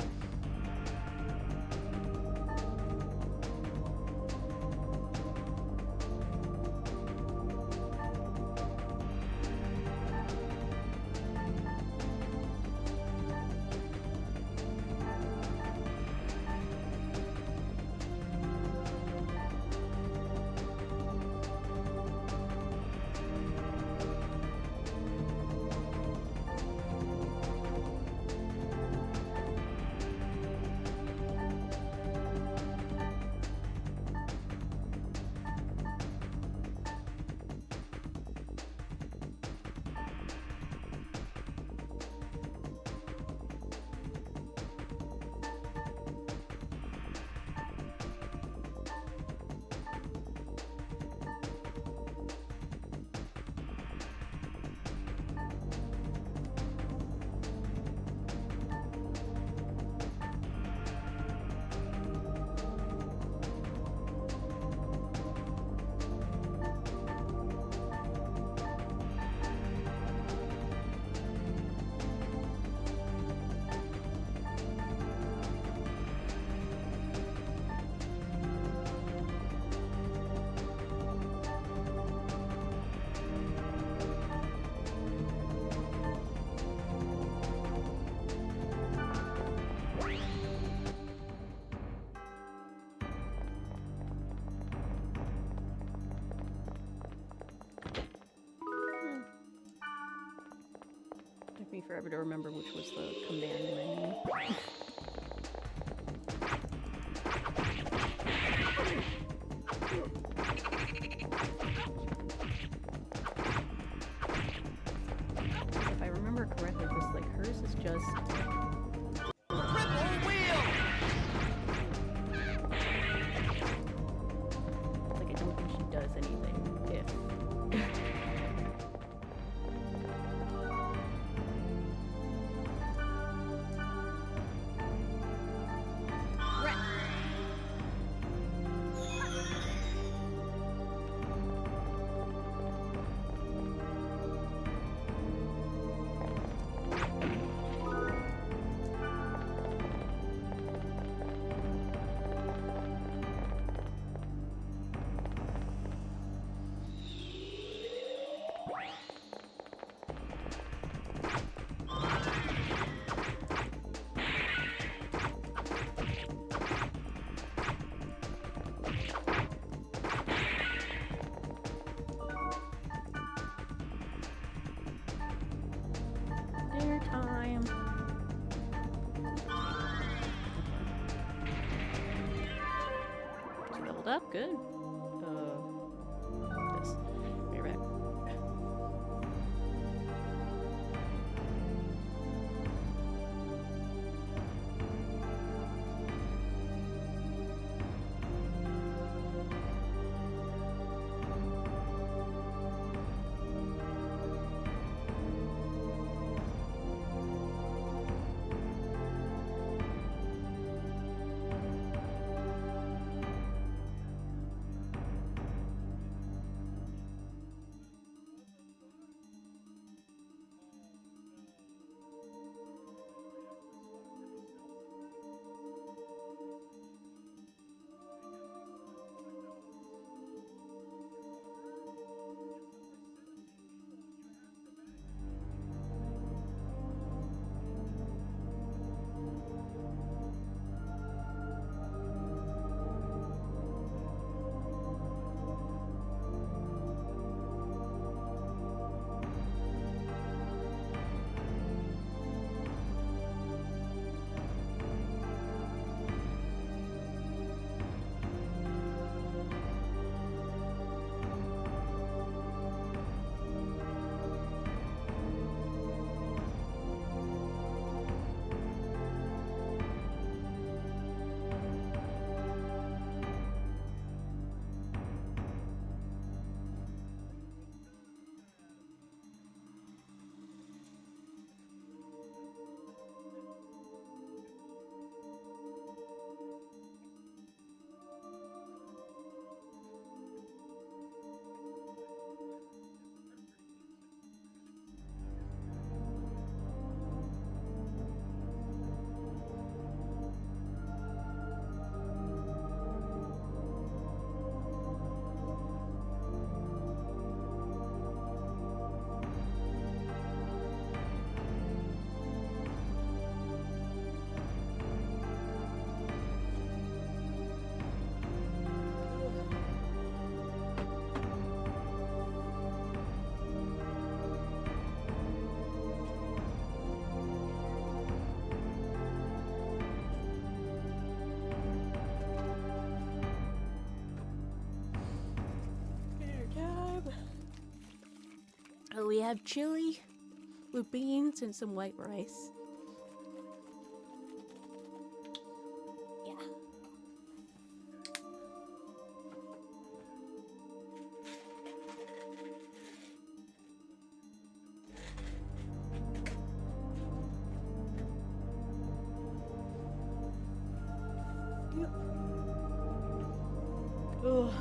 forever to remember which was the command menu. If I remember correctly, this like hers is just Triple wheel! like I don't think she does anything if dinner time. She leveled up, good. This. Be right back. Oh, we have chili with beans and some white rice. Yeah. Ugh.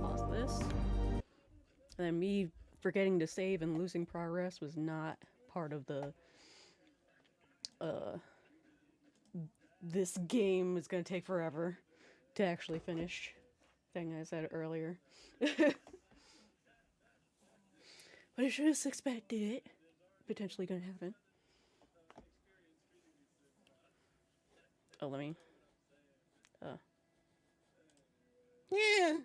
Pause this. And then me forgetting to save and losing progress was not part of the this game is gonna take forever to actually finish thing I said earlier. But I should have expected it. Potentially gonna happen. Oh, let me. Yeah.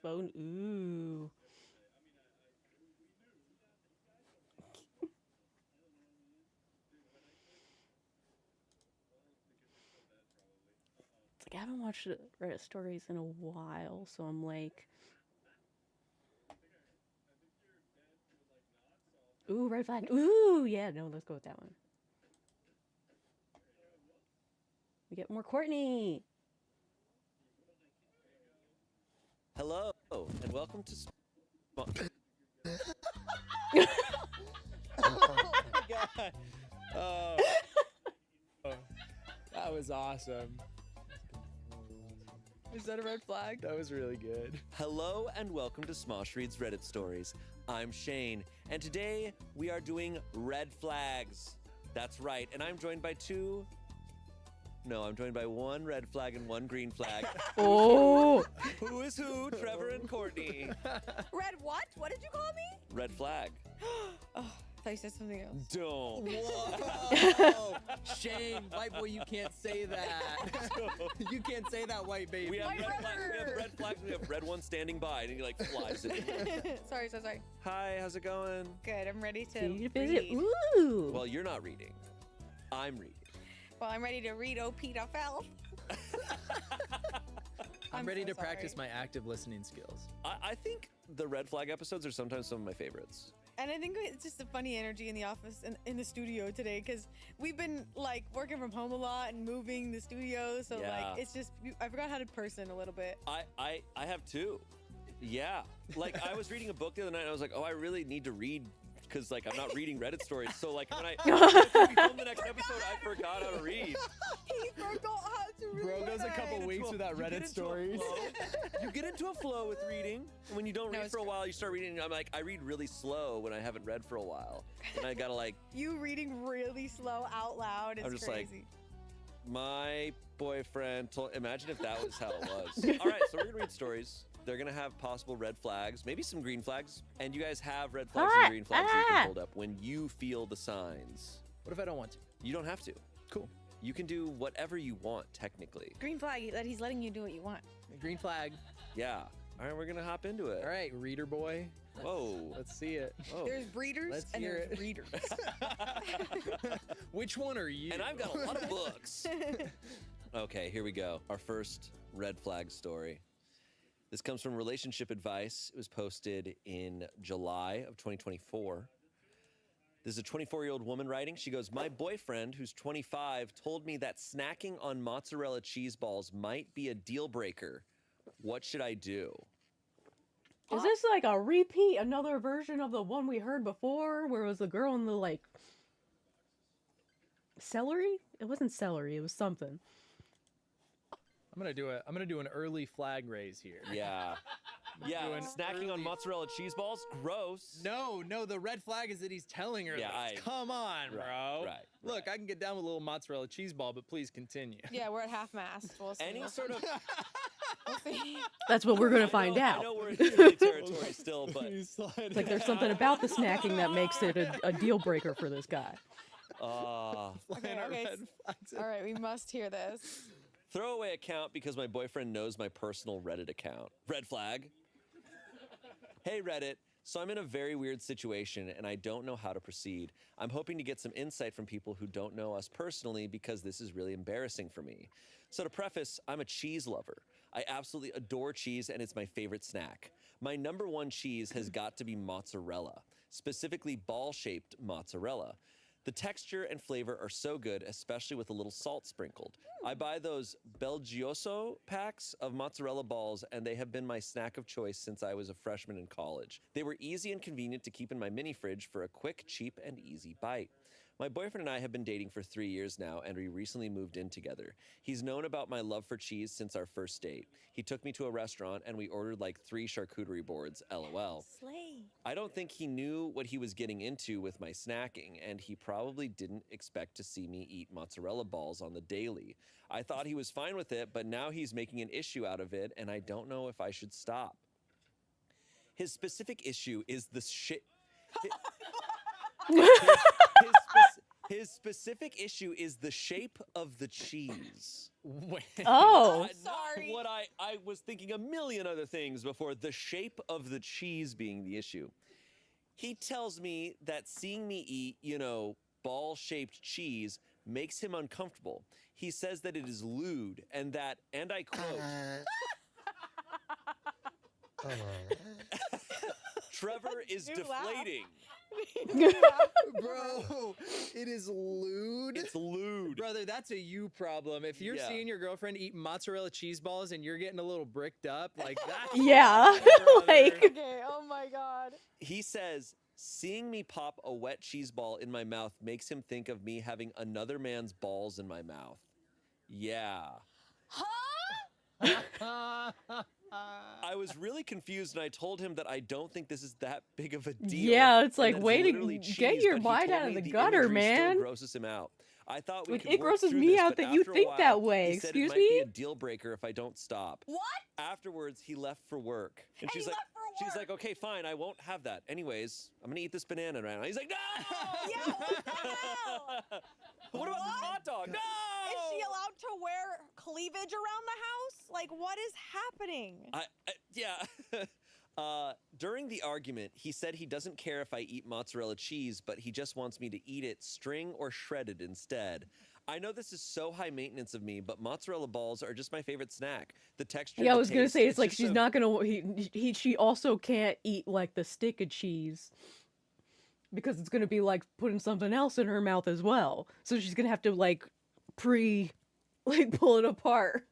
phone. Ooh. It's like I haven't watched Reddit stories in a while, so I'm like, ooh, red flag. Ooh, yeah, no, let's go with that one. We get more Courtney. Hello, and welcome to. Oh my god! Oh, that was awesome. Is that a red flag? That was really good. Hello, and welcome to Smosh Reads Reddit Stories. I'm Shane, and today we are doing red flags. That's right, and I'm joined by two. No, I'm joined by one red flag and one green flag. Oh. Who is who? Trevor and Courtney. Red what? What did you call me? Red flag. Oh, I thought you said something else. Don't. Whoa! Shane, white boy, you can't say that. You can't say that, white baby. We have red flags. We have red one standing by, and he like flies in. Sorry, so sorry. Hi, how's it going? Good, I'm ready to See you visit. read. Ooh. Well, you're not reading. I'm reading. Well, I'm ready to read O. Peter Fell. I'm ready so to practice sorry. my active listening skills. I think the red flag episodes are sometimes some of my favorites. And I think it's just a funny energy in the office and in the studio today because we've been like working from home a lot and moving the studio. So Yeah. like it's just I forgot how to person a little bit. I have two. Yeah. Like I was reading a book the other night and I was like, oh, I really need to read because like I'm not reading Reddit stories. So like when we film the next episode, I forgot how to read. He forgot how to read. Bro goes a couple weeks without Reddit stories. You get into a flow with reading. And when you don't No, read it's for a while, you start reading. I'm like, I read really slow when I haven't read for a while. And I gotta like, You reading really slow out loud is I'm just like, crazy. my boyfriend told, imagine if that was how it was. All right, so we're gonna read stories. They're gonna have possible red flags, maybe some green flags. And you guys have red flags and green flags that you can hold up when you feel the signs. What if I don't want to? You don't have to. Cool. You can do whatever you want, technically. Green flag that he's letting you do what you want. Green flag. Yeah. All right, we're gonna hop into it. All right, reader boy. Whoa. Let's see it. Oh. There's breeders Let's and hear there's it. readers. Which one are you? And I've got a lot of books. Okay, here we go. Our first red flag story. This comes from Relationship Advice. It was posted in July of 2024. This is a 24-year-old woman writing. She goes, my boyfriend, who's 25, told me that snacking on mozzarella cheese balls might be a deal breaker. What should I do? Is this like a repeat, another version of the one we heard before, where it was the girl in the like celery? It wasn't celery. It was something. I'm gonna do an early flag raise here. Yeah. Yeah, doing snacking on early- mozzarella cheese balls? Gross. No, the red flag is that he's telling her. Yeah, this. Come on, bro. right, Look, I can get down with a little mozzarella cheese ball, but please continue. Yeah, we're at half mast. We'll see. Any sort of... We'll see. That's what we're gonna find I out. know we're in silly territory still, but... It's like there's something about the snacking that makes it a deal breaker for this guy. Okay, all right, we must hear this. Throwaway account because my boyfriend knows my personal Reddit account. Red flag. Hey Reddit, so I'm in a very weird situation and I don't know how to proceed. I'm hoping to get some insight from people who don't know us personally because this is really embarrassing for me. So to preface, I'm a cheese lover. I absolutely adore cheese and it's my favorite snack. My number one cheese has got to be mozzarella, specifically ball-shaped mozzarella. The texture and flavor are so good, especially with a little salt sprinkled. I buy those Belgioso packs of mozzarella balls, and they have been my snack of choice since I was a freshman in college. They were easy and convenient to keep in my mini fridge for a quick, cheap, and easy bite. My boyfriend and I have been dating for 3 years now, and we recently moved in together. He's known about my love for cheese since our first date. He took me to a restaurant, and we ordered like 3 charcuterie boards, LOL. Slay. I don't think he knew what he was getting into with my snacking, and he probably didn't expect to see me eat mozzarella balls on the daily. I thought he was fine with it, but now he's making an issue out of it, and I don't know if I should stop. His specific issue is the shit. His specific issue is the shape of the cheese. Wait. Oh. Not what I was thinking a million other things before the shape of the cheese being the issue. He tells me that seeing me eat, ball-shaped cheese makes him uncomfortable. He says that it is lewd and that, and I quote, Trevor is deflating. Bro, it is lewd. It's lewd. Brother, that's a you problem. If you're seeing your girlfriend eat mozzarella cheese balls and you're getting a little bricked up, like that's Yeah. Like, Okay, oh my god. He says, seeing me pop a wet cheese ball in my mouth makes him think of me having another man's balls in my mouth. Yeah. I was really confused and I told him that I don't think this is that big of a deal. yeah, it's and like, that way to literally get cheese, your but he mind told out of me the gutter, imagery still man. grosses him out. I thought we Like, could it work grosses through me this, out but that you after a think while, that way. he said Excuse it might be me? a deal breaker if I don't stop. What? Afterwards, he left for work. And she's like, she's like, okay, fine, I won't have that. Anyways, I'm gonna eat this banana right now. He's like, no! Yeah, what the hell? What about this hot dog? No! Is she allowed to wear cleavage around the house? Like, what is happening? Yeah. During the argument, he said he doesn't care if I eat mozzarella cheese, but he just wants me to eat it string or shredded instead. I know this is so high maintenance of me, but mozzarella balls are just my favorite snack. The texture. Yeah, I the was gonna taste, say, it's like just she's so- not gonna. She also can't eat like the stick of cheese because it's gonna be like putting something else in her mouth as well. So she's gonna have to like pull it apart.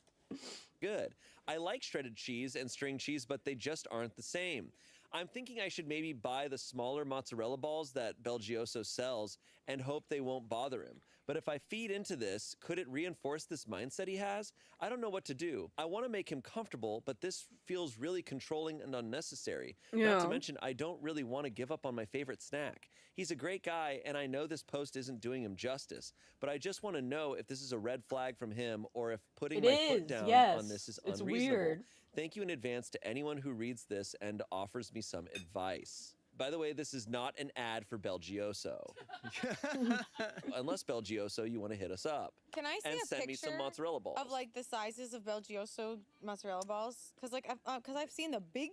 Good. I like shredded cheese and string cheese, but they just aren't the same. I'm thinking I should maybe buy the smaller mozzarella balls that Belgioso sells and hope they won't bother him. But if I feed into this, could it reinforce this mindset he has? I don't know what to do. I want to make him comfortable, but this feels really controlling and unnecessary. Not Yeah. to mention, I don't really want to give up on my favorite snack. He's a great guy, and I know this post isn't doing him justice, but I just want to know if this is a red flag from him or if putting It my is, foot down yes. on this is It's unreasonable. weird. Thank you in advance to anyone who reads this and offers me some advice. By the way, this is not an ad for Belgioso. Unless Belgioso, you want to hit us up. Can I see and a send me some picture mozzarella balls. of like the sizes of Belgioso mozzarella balls? Because I've seen the big.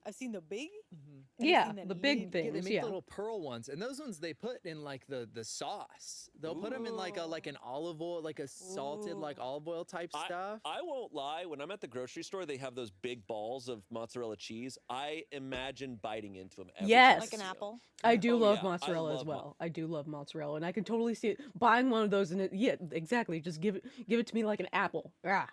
I've seen the big. and I've Yeah, seen the the big little. They things. make Yeah. little pearl ones, and those ones they put in like the sauce. They'll put them in like an olive oil, like a salted like olive oil type stuff. I won't lie. When I'm at the grocery store, they have those big balls of mozzarella cheese. I imagine biting into them. Every Yes. time Like an I see 'em. apple. I do Oh, love yeah, I mozzarella as love well. I do love mozzarella, and I can totally see it buying one of those. And yeah, exactly. Just give it to me like an apple. Ah.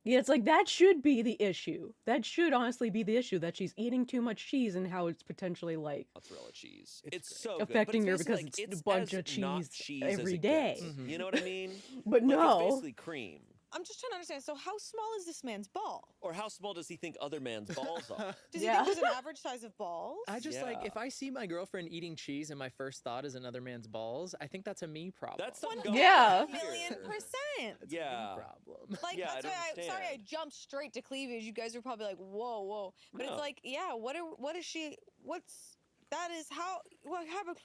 Yeah, it's like that should be the issue. That should honestly be the issue, that she's eating too much cheese and how it's potentially like Mozzarella cheese. It's It's so affecting good. her But because basically, it's a bunch as of not cheese cheese as every it gets. day. You know what I mean? But Like, no. it's basically cream. I'm just trying to understand. So, how small is this man's ball? Or how small does he think other man's balls are? Does Yeah. he think there's an average size of balls? I just like Yeah. if I see my girlfriend eating cheese and my first thought is another man's balls, I think that's a me problem. That's something 1 going Yeah. on here. million percent. That's Yeah. a me problem. Like Yeah, I that's don't why sorry I understand. jumped straight to cleavage. You guys were probably like, whoa. But No. it's like, yeah, what is she that is how what happened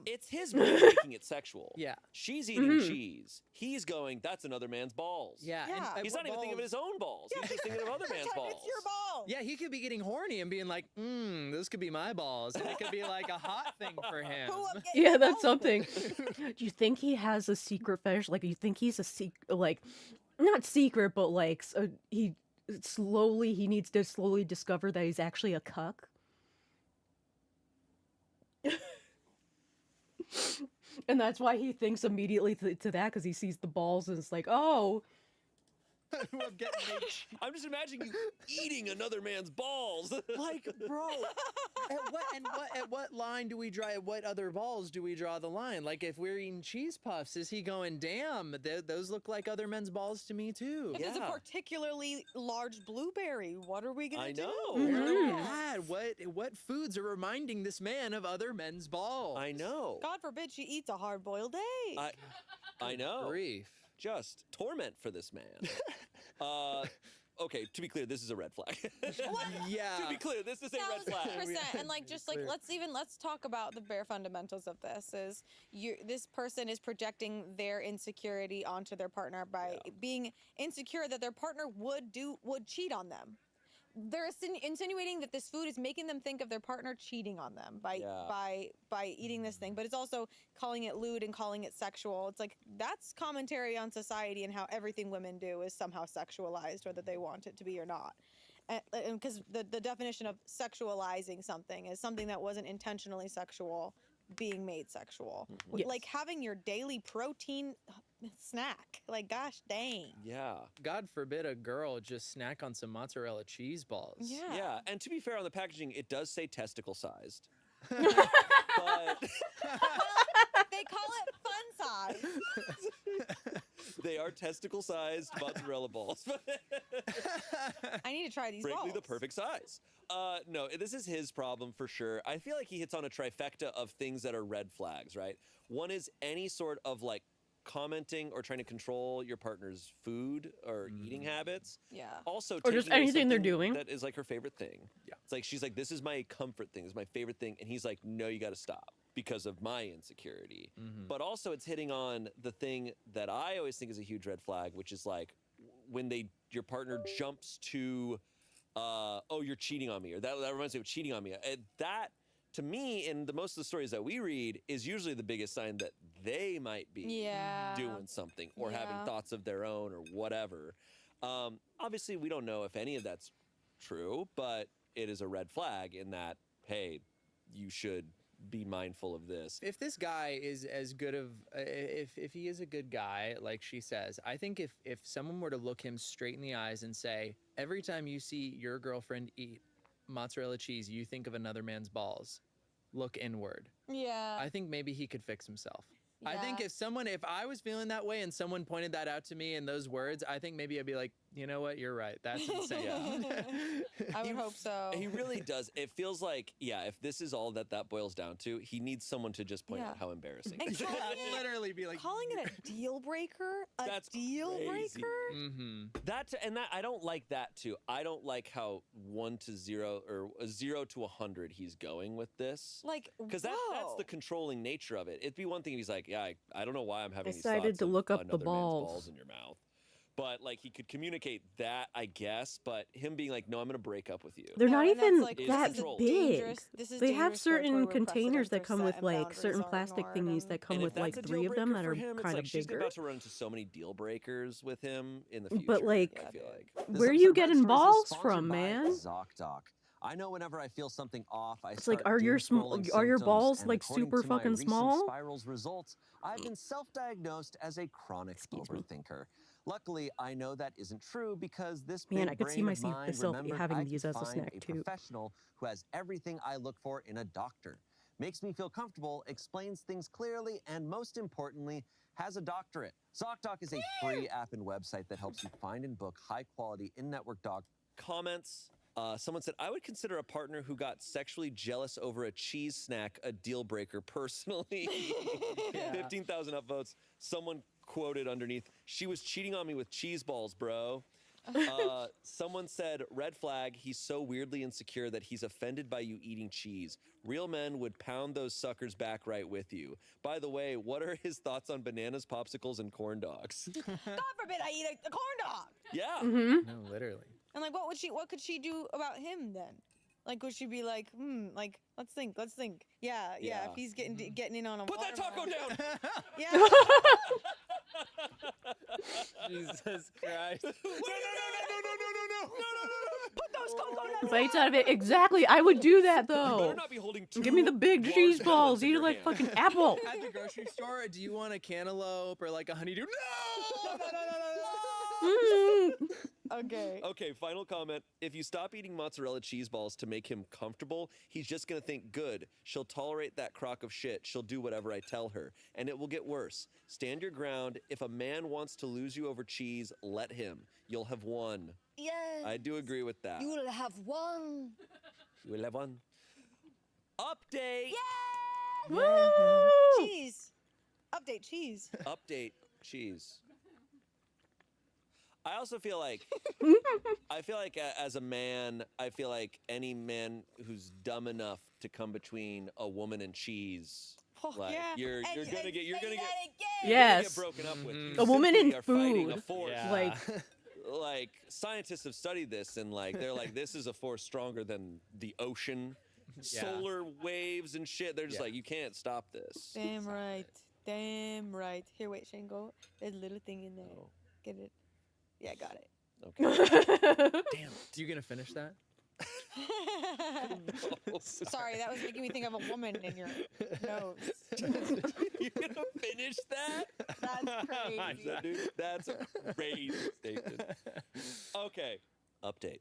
It's his way of making it sexual. Yeah. She's eating Mhm. cheese. He's going, that's another man's balls. Yeah. Yeah. He's not even thinking of his own balls. He's just thinking of other man's balls. It's your ball. Yeah, he could be getting horny and being like, this could be my balls. And it could be like a hot thing for him. Who up getting Yeah, your that's balls? something. Do you think he has a secret fetish? Like, you think he's like, not secret, but like, he needs to slowly discover that he's actually a cuck? And that's why he thinks immediately to that, because he sees the balls and it's like, oh, Who up getting made cheese. I'm just imagining you eating another man's balls. Like, bro, at what line do we draw? At what other balls do we draw the line? Like, if we're eating cheese puffs, is he going, damn, those look like other men's balls to me too? If it's a Yeah. particularly large blueberry, what are we gonna I do? know. Where are we Mhm. at? What foods are reminding this man of other men's balls? I know. God forbid she eats a hard-boiled egg. I know. Grief. Just torment for this man. okay, to be clear, this is a red flag. Yeah. To be clear, this is a red flag. 100%. And like, just like, let's talk about the bare fundamentals of this. Is this person is projecting their insecurity onto their partner by being insecure that their partner would cheat on them. They're insinuating that this food is making them think of their partner cheating on them by eating this thing, but it's also calling it lewd and calling it sexual. It's like, that's commentary on society and how everything women do is somehow sexualized, whether they want it to be or not. Because the definition of sexualizing something is something that wasn't intentionally sexual being made sexual. Yes. Like having your daily protein snack. Like, gosh dang. Yeah. God forbid a girl just snack on some mozzarella cheese balls. Yeah, and to be fair on the packaging, it does say testicle sized. But they call it fun size. they are testicle sized mozzarella balls. I need to try these Frankly, balls. the perfect size. No, this is his problem for sure. I feel like he hits on a trifecta of things that are red flags, right? One is any sort of like commenting or trying to control your partner's food or eating habits. Yeah. Also, Or just taking away anything they're something doing. that is like her favorite thing. Yeah. It's like she's like, this is my comfort thing, this is my favorite thing, and he's like, no, you got to stop because of my insecurity. But also, it's hitting on the thing that I always think is a huge red flag, which is like when your partner jumps to, oh, you're cheating on me, or that reminds me of cheating on me. And that, to me, in most of the stories that we read, is usually the biggest sign that they might be doing something or having thoughts of their own or whatever. Obviously, we don't know if any of that's true, but it is a red flag in that, hey, you should be mindful of this. If this guy is as good of, if he is a good guy, like she says, I think if someone were to look him straight in the eyes and say, every time you see your girlfriend eat mozzarella cheese, you think of another man's balls, look inward. Yeah. I think maybe he could fix himself. I think Yeah. if I was feeling that way and someone pointed that out to me in those words, I think maybe I'd be like, you know what, you're right. That's insane. I would hope so. He really does. It feels like, if this is all that boils down to, he needs someone to just point out how embarrassing And it is. Literally be like, calling it a deal breaker? That's deal crazy. breaker? That I don't like that too. I don't like how 1 to 0 or 0 to 100 he's going with this. Like, because that's the controlling nature of it. It'd be one thing if he's like, I don't know why I'm having these decided thoughts to of look up the another man's balls. balls in your mouth. But like he could communicate that, I guess. But him being like, no, I'm gonna break up with you. They're not and that's even like, this that is a big. dangerous- this is They have dangerous territory certain where containers that precedents are come set with and like boundaries certain are plastic ignored, thingies that come And with if that's like a 3 deal of them breaker that for are him, it's kind like of she's bigger. about to run into so many deal breakers with him in the future. But like, I feel like where are you getting balls from, man? ZocDoc. I know whenever I feel something off, I It's like, start are your doom-scrolling are your symptoms, balls and like according super to my fucking recent small? Spiral's results, I've been self-diagnosed as a chronic overthinker. Luckily, I know that isn't true because this Man, big I could see brain of myself mine myself remembered having I these could as a find snack a too. professional who has everything I look for in a doctor. Makes me feel comfortable, explains things clearly, and most importantly, has a doctorate. ZocDoc is a free app and website that helps you find and book high-quality in-network doc. Comments. Someone said, I would consider a partner who got sexually jealous over a cheese snack a deal breaker personally. 15,000 upvotes. Someone quoted underneath, she was cheating on me with cheese balls, bro. Someone said, red flag, he's so weirdly insecure that he's offended by you eating cheese. Real men would pound those suckers back right with you. By the way, what are his thoughts on bananas, popsicles, and corn dogs? God forbid I eat a corn dog. Yeah. No, literally. And like, what could she do about him then? Like, would she be like, like, let's think. Yeah. If he's getting in on a Put that taco down. Yeah. Jesus Christ. No. Put those cocoa nuts. Bites out of it. Exactly. I would do that You though. better not be holding two Give me the big large cheese melons balls. in Eat it your like hand. fucking apple. At the grocery store, do you want a cantaloupe or like a honeydew? No! Okay. Okay, final comment. If you stop eating mozzarella cheese balls to make him comfortable, he's just gonna think, good, she'll tolerate that crock of shit. She'll do whatever I tell her. And it will get worse. Stand your ground. If a man wants to lose you over cheese, let him. You'll have won. Yes. I do agree with that. You will have one. You will have one. Update! Woo! Cheese. Update cheese. Update cheese. I also feel like as a man, I feel like any man who's dumb enough to come between a woman and cheese, like yeah. you're And gonna get Yes. broken up with. You A woman simply in are fighting a food. force. Like, Like scientists have studied this, and like they're like, this is a force stronger than the ocean, solar waves and shit. They're just like, you can't stop this. Damn right. Damn right. Here, wait, Shane, go. There's a little thing in there. Get it? Yeah, got it. Okay. Damn. You gonna finish that? Sorry, that was making me think of a woman in your nose. You're gonna finish that? That's crazy. Dude, that's a crazy statement. Okay. Update.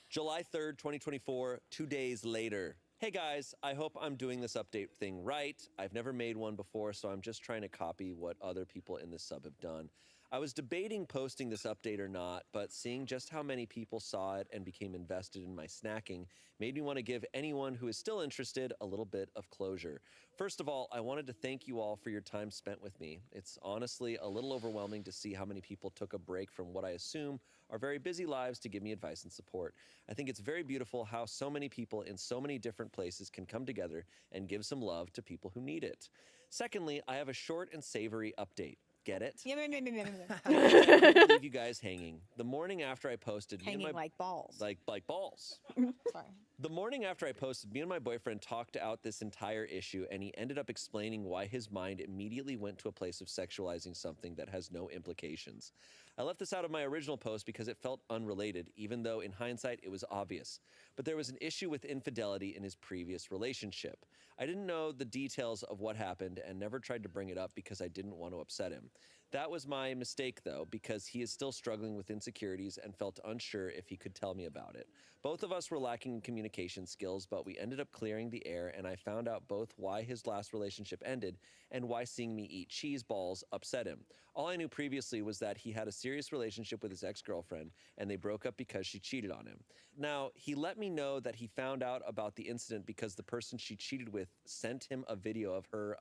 July 3rd, 2024, 2 days later. Hey guys, I hope I'm doing this update thing right. I've never made one before, so I'm just trying to copy what other people in this sub have done. I was debating posting this update or not, but seeing just how many people saw it and became invested in my snacking made me want to give anyone who is still interested a little bit of closure. First of all, I wanted to thank you all for your time spent with me. It's honestly a little overwhelming to see how many people took a break from what I assume are very busy lives to give me advice and support. I think it's very beautiful how so many people in so many different places can come together and give some love to people who need it. Secondly, I have a short and savory update. Get it? Yeah. I didn't leave you guys hanging. The morning after I posted, Hanging like balls. like balls. Sorry. The morning after I posted, me and my boyfriend talked out this entire issue, and he ended up explaining why his mind immediately went to a place of sexualizing something that has no implications. I left this out of my original post because it felt unrelated, even though in hindsight it was obvious. But there was an issue with infidelity in his previous relationship. I didn't know the details of what happened and never tried to bring it up because I didn't want to upset him. That was my mistake, though, because he is still struggling with insecurities and felt unsure if he could tell me about it. Both of us were lacking in communication skills, but we ended up clearing the air, and I found out both why his last relationship ended and why seeing me eat cheese balls upset him. All I knew previously was that he had a serious relationship with his ex-girlfriend, and they broke up because she cheated on him. Now, he let me know that he found out about the incident because the person she cheated with sent him a video of her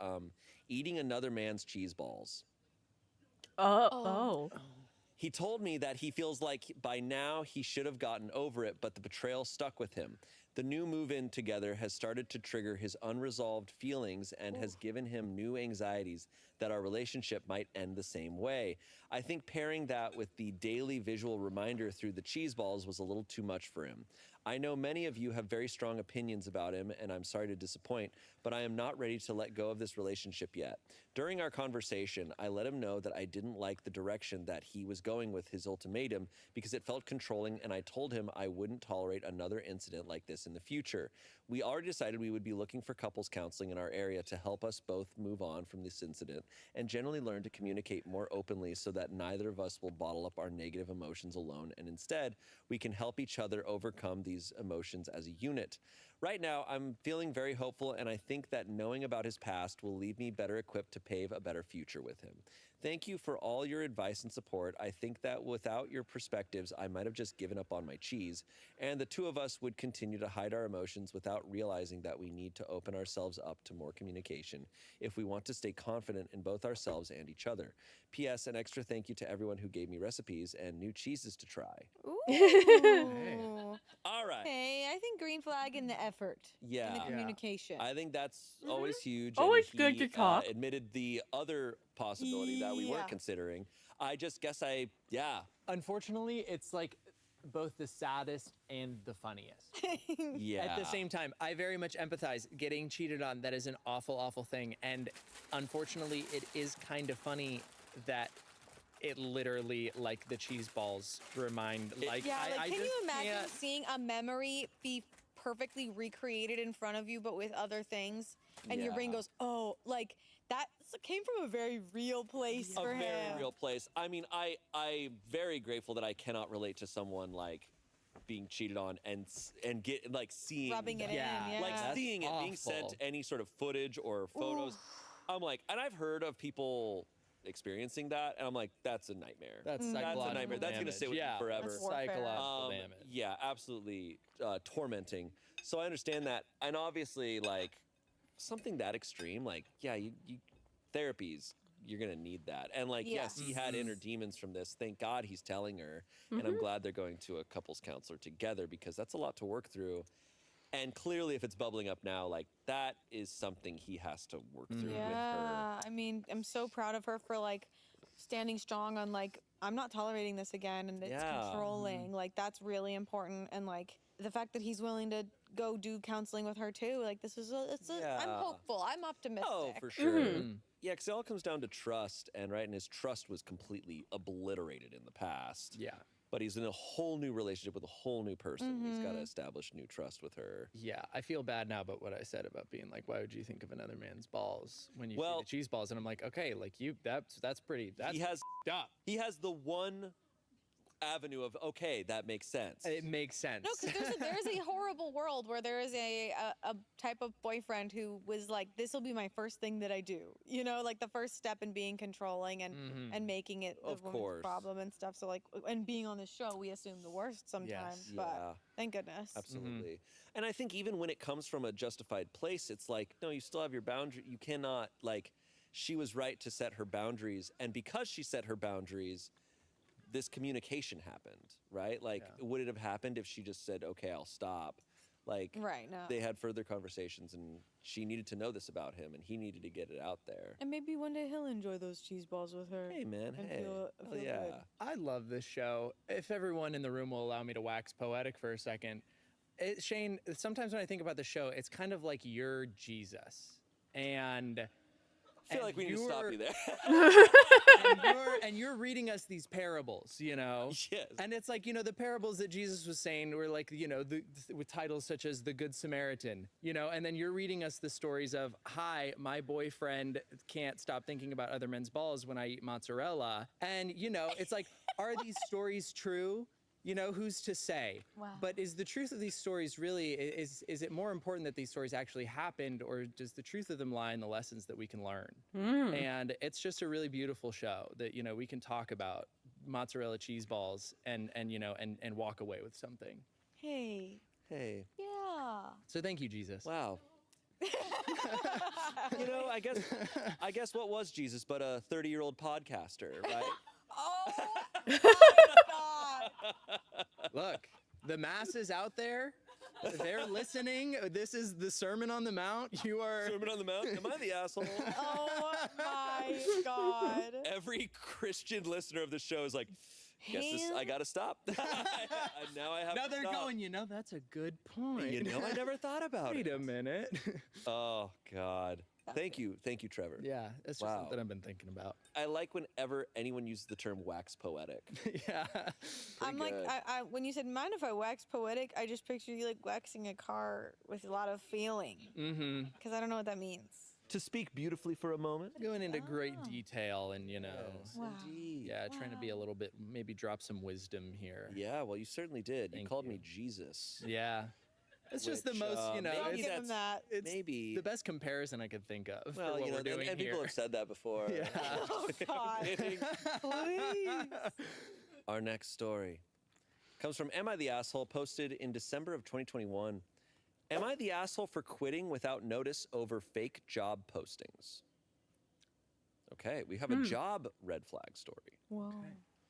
eating another man's cheese balls. He told me that he feels like by now he should have gotten over it, but the betrayal stuck with him. The new move-in together has started to trigger his unresolved feelings and has given him new anxieties that our relationship might end the same way. I think pairing that with the daily visual reminder through the cheese balls was a little too much for him. I know many of you have very strong opinions about him, and I'm sorry to disappoint, but I am not ready to let go of this relationship yet. During our conversation, I let him know that I didn't like the direction that he was going with his ultimatum because it felt controlling, and I told him I wouldn't tolerate another incident like this in the future. We already decided we would be looking for couples counseling in our area to help us both move on from this incident and generally learn to communicate more openly so that neither of us will bottle up our negative emotions alone, and instead, we can help each other overcome these emotions as a unit. Right now, I'm feeling very hopeful, and I think that knowing about his past will leave me better equipped to pave a better future with him. Thank you for all your advice and support. I think that without your perspectives, I might have just given up on my cheese, and the two of us would continue to hide our emotions without realizing that we need to open ourselves up to more communication if we want to stay confident in both ourselves and each other. P.S. An extra thank you to everyone who gave me recipes and new cheeses to try. Ooh. All right. Hey, I think green flag in the effort. Yeah. In the communication. I think that's always huge. Always and good he, to talk. Admitted the other possibility that we weren't considering. I just guess Unfortunately, it's like both the saddest and the funniest. Yeah. At the same time, I very much empathize. Getting cheated on, that is an awful, awful thing. And unfortunately, it is kind of funny that it literally, like the cheese balls, remind, like, yeah, like, can just you imagine can't- seeing a memory be perfectly recreated in front of you, but with other things? And your brain Yeah. goes, oh, like, that came from a very real place for a him. very real place. I mean, I'm very grateful that I cannot relate to someone like being cheated on and get like seeing Rubbing it in, yeah. like That's seeing it being sent awful. any sort of footage or photos. I'm like, and I've heard of people experiencing that, and I'm like, that's a nightmare. That's a psychological nightmare. That's gonna stay with damage. you forever. That's warfare. Psychological damage. Yeah, absolutely tormenting. So I understand that, and obviously, like something that extreme, like you therapies you're gonna need that. And like, yes, he had inner demons from this. Thank God he's telling her. And I'm glad they're going to a couples counselor together because that's a lot to work through. And clearly, if it's bubbling up now, like that is something he has to work through with her. Yeah, I mean, I'm so proud of her for like standing strong on like, I'm not tolerating this again, and it's controlling. Like that's really important, and like the fact that he's willing to go do counseling with her too. Like this is I'm hopeful. I'm optimistic. Oh, for sure. Yeah, because it all comes down to trust, and his trust was completely obliterated in the past. Yeah. But he's in a whole new relationship with a whole new person. He's got to establish new trust with her. Yeah, I feel bad now about what I said about being like, why would you think of another man's balls when you see the cheese balls? And I'm like, okay, like that's pretty. That's up. He has the one avenue of okay, that makes sense. It makes sense. No, because there's a horrible world where there is a type of boyfriend who was like, this will be my first thing that I do. You know, like the first step in being controlling and making it the woman's problem and stuff. So like, and being on this show, we assume the worst sometimes. But thank goodness. Absolutely. And I think even when it comes from a justified place, it's like, no, you still have your boundary. You cannot, like, she was right to set her boundaries. And because she set her boundaries, this communication happened, right? Like, would it have happened if she just said, okay, I'll stop? Like, no. They had further conversations, and she needed to know this about him, and he needed to get it out there. And maybe one day he'll enjoy those cheese balls with her. Hey, man, and hey. feel yeah. good. I love this show. If everyone in the room will allow me to wax poetic for a second. Shane, sometimes when I think about the show, it's kind of like you're Jesus. And I feel like we need to stop you there. and you're reading us these parables, you know? Yes. And it's like, you know, the parables that Jesus was saying were like, you know, with titles such as The Good Samaritan, you know? And then you're reading us the stories of, hi, my boyfriend can't stop thinking about other men's balls when I eat mozzarella. And, you know, it's like, are these stories true? You know, who's to say? Wow. But is the truth of these stories really, is it more important that these stories actually happened, or does the truth of them lie in the lessons that we can learn? And it's just a really beautiful show that, you know, we can talk about mozzarella cheese balls and you know, and walk away with something. Hey. Hey. Yeah. So thank you, Jesus. Wow. You know, I guess what was Jesus but a 30-year-old podcaster, right? Oh my God. Look, the masses out there, they're listening. This is the Sermon on the Mount. You are... Sermon on the Mount? Am I the asshole? Oh my God. Every Christian listener of the show is like, I gotta stop. Now I have Now to they're stop. going, you know, that's a good point. You know, I never thought about Wait it. a minute. Oh, God. Thank you, Trevor. Yeah, it's just something I've been thinking about. I like whenever anyone uses the term wax poetic. Yeah. I'm like, I when you said, mind if I wax poetic, I just picture you like waxing a car with a lot of feeling. Mm-hmm. Because I don't know what that means. To speak beautifully for a moment. Going into great detail and, you know. Yes, Wow. indeed. Yeah, trying to be a little bit, maybe drop some wisdom here. Yeah, well, you certainly did. You Thank called you. me Jesus. Yeah. It's just the Which, most, you know, Don't maybe give him that. it's maybe the best comparison I could think of well, for what you know, we're doing and here. people have said that before. Yeah. Oh God. Please. Our next story comes from Am I the Asshole, posted in December of 2021. Am I the asshole for quitting without notice over fake job postings? Okay, we have a job red flag story. Whoa.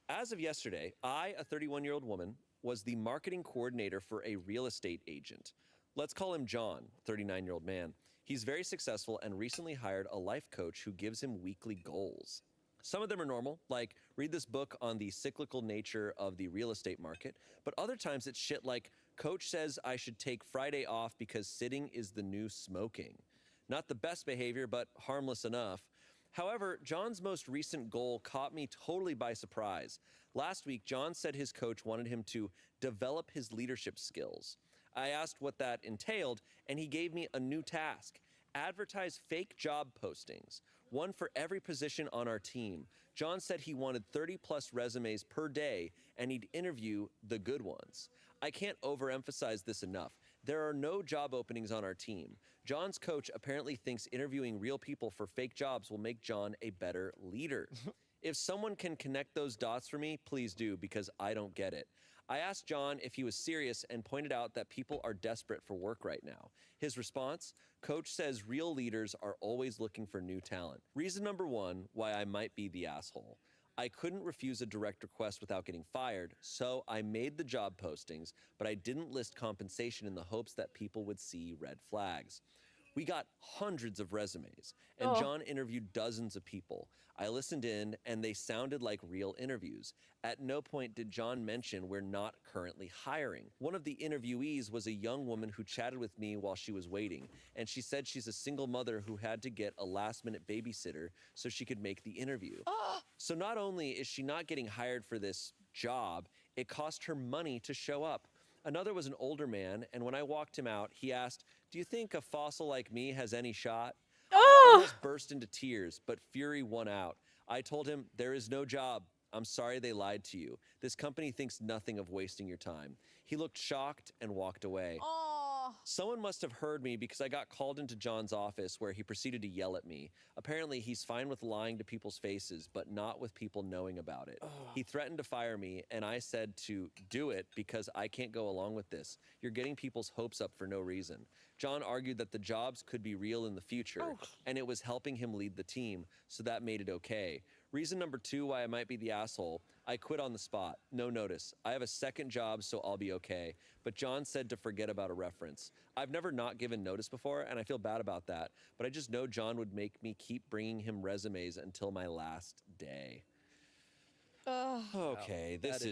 As of yesterday, I, a 31-year-old woman, was the marketing coordinator for a real estate agent. Let's call him John, 39-year-old man. He's very successful and recently hired a life coach who gives him weekly goals. Some of them are normal, like read this book on the cyclical nature of the real estate market, but other times it's shit like, coach says I should take Friday off because sitting is the new smoking. Not the best behavior, but harmless enough. However, John's most recent goal caught me totally by surprise. Last week, John said his coach wanted him to develop his leadership skills. I asked what that entailed, and he gave me a new task. Advertise fake job postings, one for every position on our team. John said he wanted 30-plus resumes per day, and he'd interview the good ones. I can't overemphasize this enough. There are no job openings on our team. John's coach apparently thinks interviewing real people for fake jobs will make John a better leader. If someone can connect those dots for me, please do, because I don't get it. I asked John if he was serious and pointed out that people are desperate for work right now. His response, Coach says real leaders are always looking for new talent. Reason number one why I might be the asshole. I couldn't refuse a direct request without getting fired, so I made the job postings, but I didn't list compensation in the hopes that people would see red flags. We got hundreds of resumes, and John interviewed dozens of people. I listened in, and they sounded like real interviews. At no point did John mention we're not currently hiring. One of the interviewees was a young woman who chatted with me while she was waiting, and she said she's a single mother who had to get a last-minute babysitter so she could make the interview. So not only is she not getting hired for this job, it cost her money to show up. Another was an older man, and when I walked him out, he asked, "Do you think a fossil like me has any shot?" I almost burst into tears, but fury won out. I told him, "There is no job. I'm sorry they lied to you. This company thinks nothing of wasting your time." He looked shocked and walked away. Someone must have heard me because I got called into John's office where he proceeded to yell at me. Apparently, he's fine with lying to people's faces, but not with people knowing about it. He threatened to fire me, and I said to do it because I can't go along with this. You're getting people's hopes up for no reason. John argued that the jobs could be real in the future, and it was helping him lead the team, so that made it okay. Reason number two why I might be the asshole, I quit on the spot. No notice. I have a second job, so I'll be okay. But John said to forget about a reference. I've never not given notice before, and I feel bad about that. But I just know John would make me keep bringing him resumes until my last day. Okay, this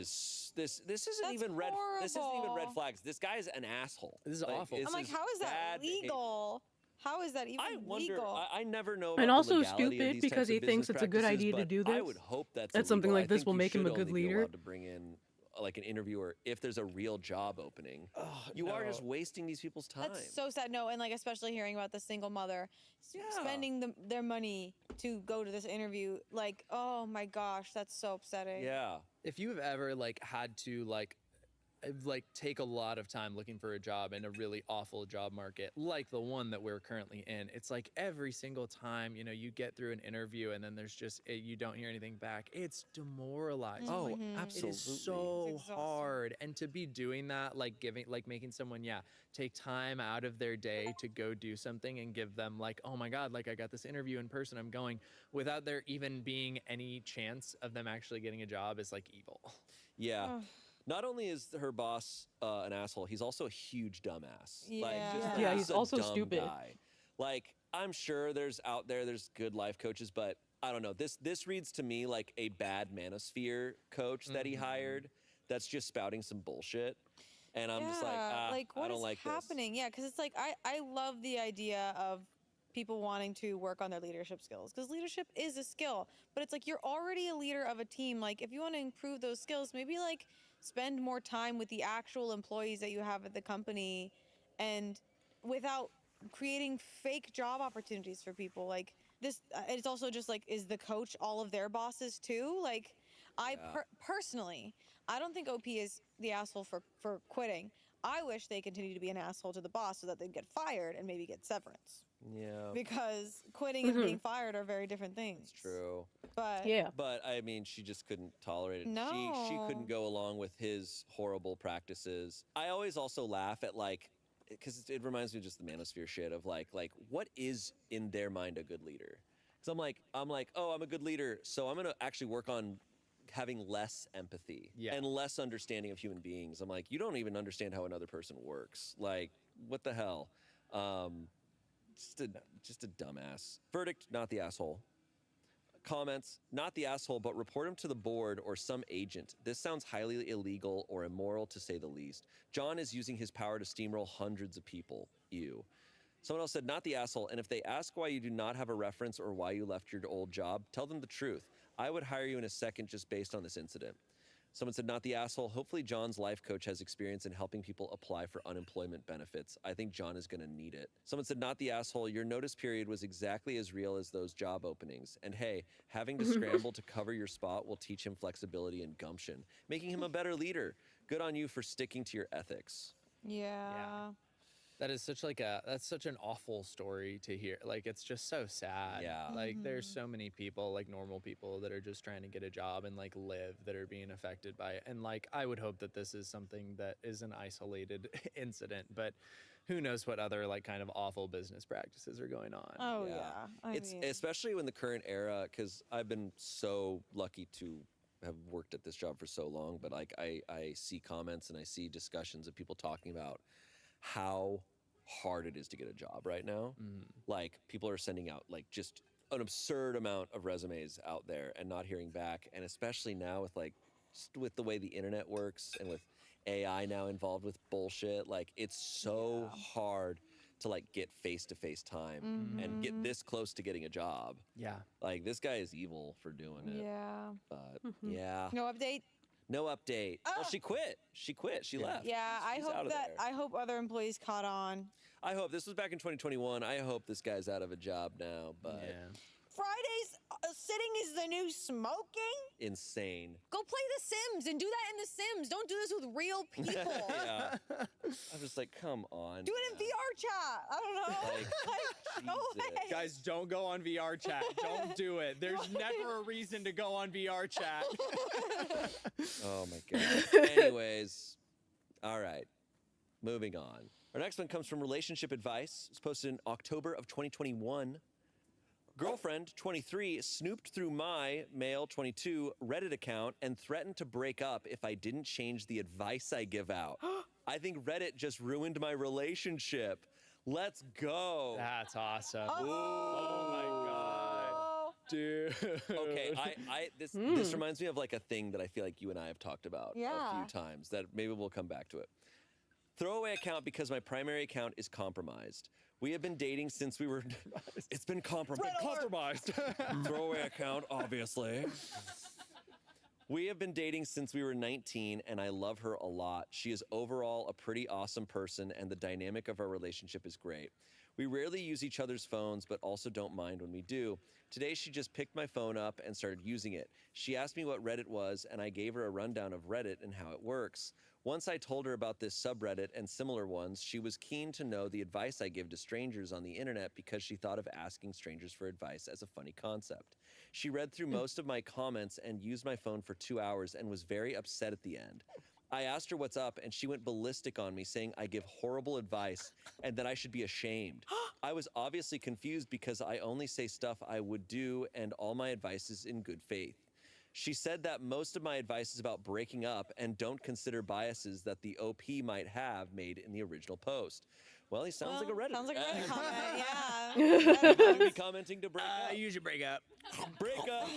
isn't even red. This isn't even red flags. This guy's an asshole. This is awful. I'm like, how is that legal? How is that even legal? I never know. About And also the legality of stupid these because types he of thinks business it's a good practices, idea to but do this. I would hope that's something illegal. like I this think will you make him should a good only be leader. allowed to bring in like an interviewer if there's a real job opening. You are just wasting these people's time. That's so sad. No, and like especially hearing about the single mother spending their money to go to this interview. Like, oh my gosh, that's so upsetting. Yeah. If you have ever had to take a lot of time looking for a job in a really awful job market like the one that we're currently in, it's like every single time you get through an interview and then there's just you don't hear anything back. It's demoralizing. Absolutely. It is so hard, and to be doing that, making someone take time out of their day to go do something and give them oh my god, I got this interview in person, I'm going, without there even being any chance of them actually getting a job is evil. Yeah. Not only is her boss an asshole, he's also a huge dumbass. Yeah, he's a also dumb stupid. Guy. I'm sure there's good life coaches, but I don't know. This reads to me like a bad manosphere coach that he hired that's just spouting some bullshit. And I'm just I don't like this. Happening? Yeah, because it's I love the idea of people wanting to work on their leadership skills, because leadership is a skill, but it's you're already a leader of a team. If you want to improve those skills, maybe spend more time with the actual employees that you have at the company, and without creating fake job opportunities for people. This it's also just is the coach all of their bosses too? Personally, I don't think OP is the asshole for quitting. I wish they continue to be an asshole to the boss so that they'd get fired and maybe get severance. Yeah. Because quitting and being fired are very different things. It's true. But But I mean, she just couldn't tolerate it. No. She couldn't go along with his horrible practices. I always also laugh at because it reminds me of just the manosphere shit of what is in their mind a good leader? Because I'm like, oh, I'm a good leader, so I'm gonna actually work on having less empathy and less understanding of human beings. I'm like, you don't even understand how another person works. What the hell? Just a dumbass. Verdict, not the asshole. Comments, not the asshole, but report him to the board or some agent. This sounds highly illegal or immoral, to say the least. John is using his power to steamroll hundreds of people. Ew. Someone else said, not the asshole, and if they ask why you do not have a reference or why you left your old job, tell them the truth. I would hire you in a second just based on this incident. Someone said, not the asshole. Hopefully John's life coach has experience in helping people apply for unemployment benefits. I think John is going to need it. Someone said, not the asshole. Your notice period was exactly as real as those job openings. And hey, having to scramble to cover your spot will teach him flexibility and gumption, making him a better leader. Good on you for sticking to your ethics. Yeah. That is such that's such an awful story to hear. Like, it's just so sad. Yeah. Like, there's so many people, like normal people, that are just trying to get a job and like live, that are being affected by it. And like, I would hope that this is something that is an isolated incident, but who knows what other like kind of awful business practices are going on. Oh yeah. It's especially in the current era, because I've been so lucky to have worked at this job for so long, but like I see comments and I see discussions of people talking about how hard it is to get a job right now. Like, people are sending out like just an absurd amount of resumes out there and not hearing back. And especially now with like just with the way the internet works and with AI now involved with bullshit, like it's so hard to like get face-to-face time and get this close to getting a job. Yeah. Like, this guy is evil for doing it. Yeah. But yeah. No update? No update. Well, she quit. She quit. She left. Yeah, She's out of there. I hope other employees caught on. I hope this was back in 2021. I hope this guy's out of a job now, but Fridays sitting is the new smoking? insane. Go play The Sims and do that in The Sims. Don't do this with real people. Yeah. I'm just like, come on. Do it in VR chat. I don't know. Like, no way. Guys, don't go on VR chat. Don't do it. There's never a reason to go on VR chat. Oh my God. Anyways, all right. Moving on. Our next one comes from Relationship Advice. It's posted in October of 2021. Girlfriend, 23, snooped through my, male, 22, Reddit account and threatened to break up if I didn't change the advice I give out. I think Reddit just ruined my relationship. Let's go. That's awesome. Oh my God. Dude. Okay, this reminds me of like a thing that I feel like you and I have talked about a Yeah. few times that maybe we'll come back to it. Throwaway account because my primary account is compromised. We have been dating since we were... It's been compromised. Throwaway account, obviously. We have been dating since we were 19, and I love her a lot. She is overall a pretty awesome person, and the dynamic of our relationship is great. We rarely use each other's phones, but also don't mind when we do. Today, she just picked my phone up and started using it. She asked me what Reddit was, and I gave her a rundown of Reddit and how it works. Once I told her about this subreddit and similar ones, she was keen to know the advice I give to strangers on the internet because she thought of asking strangers for advice as a funny concept. She read through most of my comments and used my phone for 2 hours and was very upset at the end. I asked her what's up, and she went ballistic on me, saying I give horrible advice and that I should be ashamed. I was obviously confused because I only say stuff I would do, and all my advice is in good faith. She said that most of my advice is about breaking up and don't consider biases that the OP might have made in the original post. Well, he sounds like a Reddit. Sounds like a Reddit comment, yeah. You be commenting to break up. You should break up. Break up.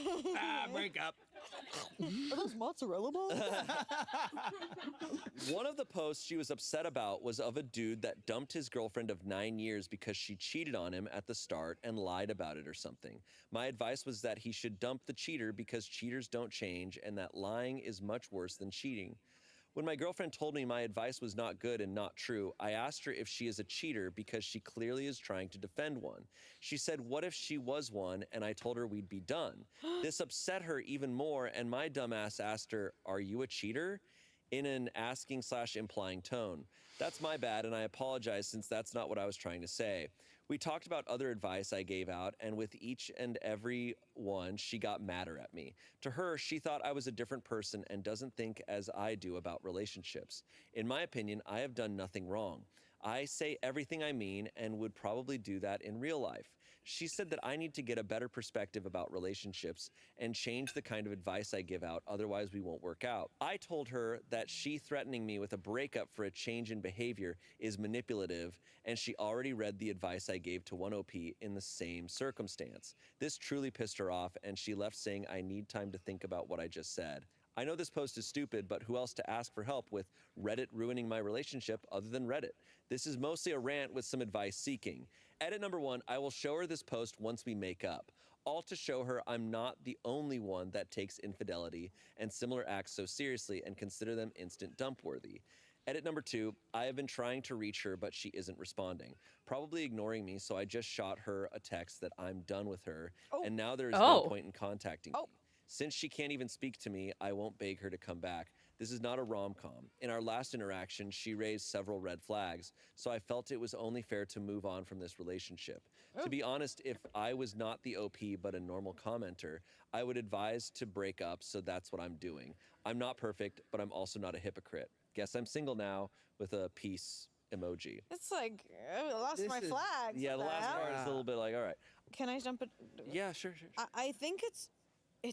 Break up. Are those mozzarella balls? One of the posts she was upset about was of a dude that dumped his girlfriend of 9 years because she cheated on him at the start and lied about it or something. My advice was that he should dump the cheater because cheaters don't change and that lying is much worse than cheating. When my girlfriend told me my advice was not good and not true, I asked her if she is a cheater because she clearly is trying to defend one. She said, what if she was one? And I told her we'd be done. This upset her even more, and my dumbass asked her, are you a cheater? In an asking/implying tone. That's my bad, and I apologize since that's not what I was trying to say. We talked about other advice I gave out, and with each and every one, she got madder at me. To her, she thought I was a different person and doesn't think as I do about relationships. In my opinion, I have done nothing wrong. I say everything I mean and would probably do that in real life. She said that I need to get a better perspective about relationships and change the kind of advice I give out, otherwise we won't work out. I told her that she threatening me with a breakup for a change in behavior is manipulative, and she already read the advice I gave to one OP in the same circumstance. This truly pissed her off, and she left saying I need time to think about what I just said. I know this post is stupid, but who else to ask for help with Reddit ruining my relationship other than Reddit? This is mostly a rant with some advice seeking. Edit number 1, I will show her this post once we make up. All to show her I'm not the only one that takes infidelity and similar acts so seriously and consider them instant dump worthy. Edit number 2, I have been trying to reach her, but she isn't responding. Probably ignoring me, so I just shot her a text that I'm done with her, and now there is no point in contacting me. Since she can't even speak to me, I won't beg her to come back. This is not a rom-com. In our last interaction, she raised several red flags, so I felt it was only fair to move on from this relationship. To be honest, if I was not the OP but a normal commenter, I would advise to break up, so that's what I'm doing. I'm not perfect, but I'm also not a hypocrite. Guess I'm single now with a peace emoji. It's like, I lost my flags. Yeah, the What last hell? part is a little bit like, all right. Can I jump it? Yeah, sure. I think it's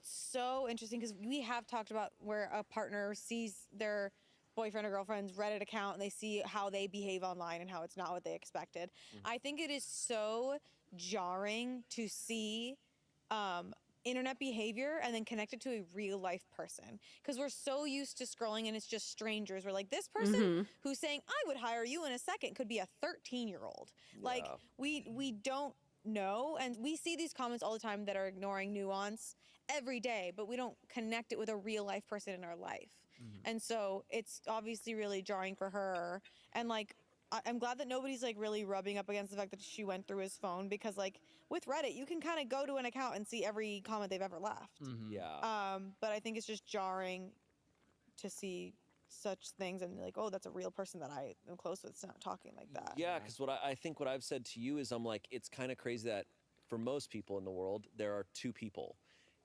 so interesting because we have talked about where a partner sees their boyfriend or girlfriend's Reddit account and they see how they behave online and how it's not what they expected. I think it is so jarring to see internet behavior and then connect it to a real life person, because we're so used to scrolling and it's just strangers. We're like, this person who's saying I would hire you in a second could be a 13-year-old. Like we don't know, and we see these comments all the time that are ignoring nuance every day, but we don't connect it with a real life person in our life. And so it's obviously really jarring for her. And like, I'm glad that nobody's like really rubbing up against the fact that she went through his phone, because like with Reddit, you can kind of go to an account and see every comment they've ever left. Yeah. But I think it's just jarring to see such things and like, oh, that's a real person that I am close with. It's not talking like that. Yeah, because I think what I've said to you is I'm like, it's kind of crazy that for most people in the world, there are two people.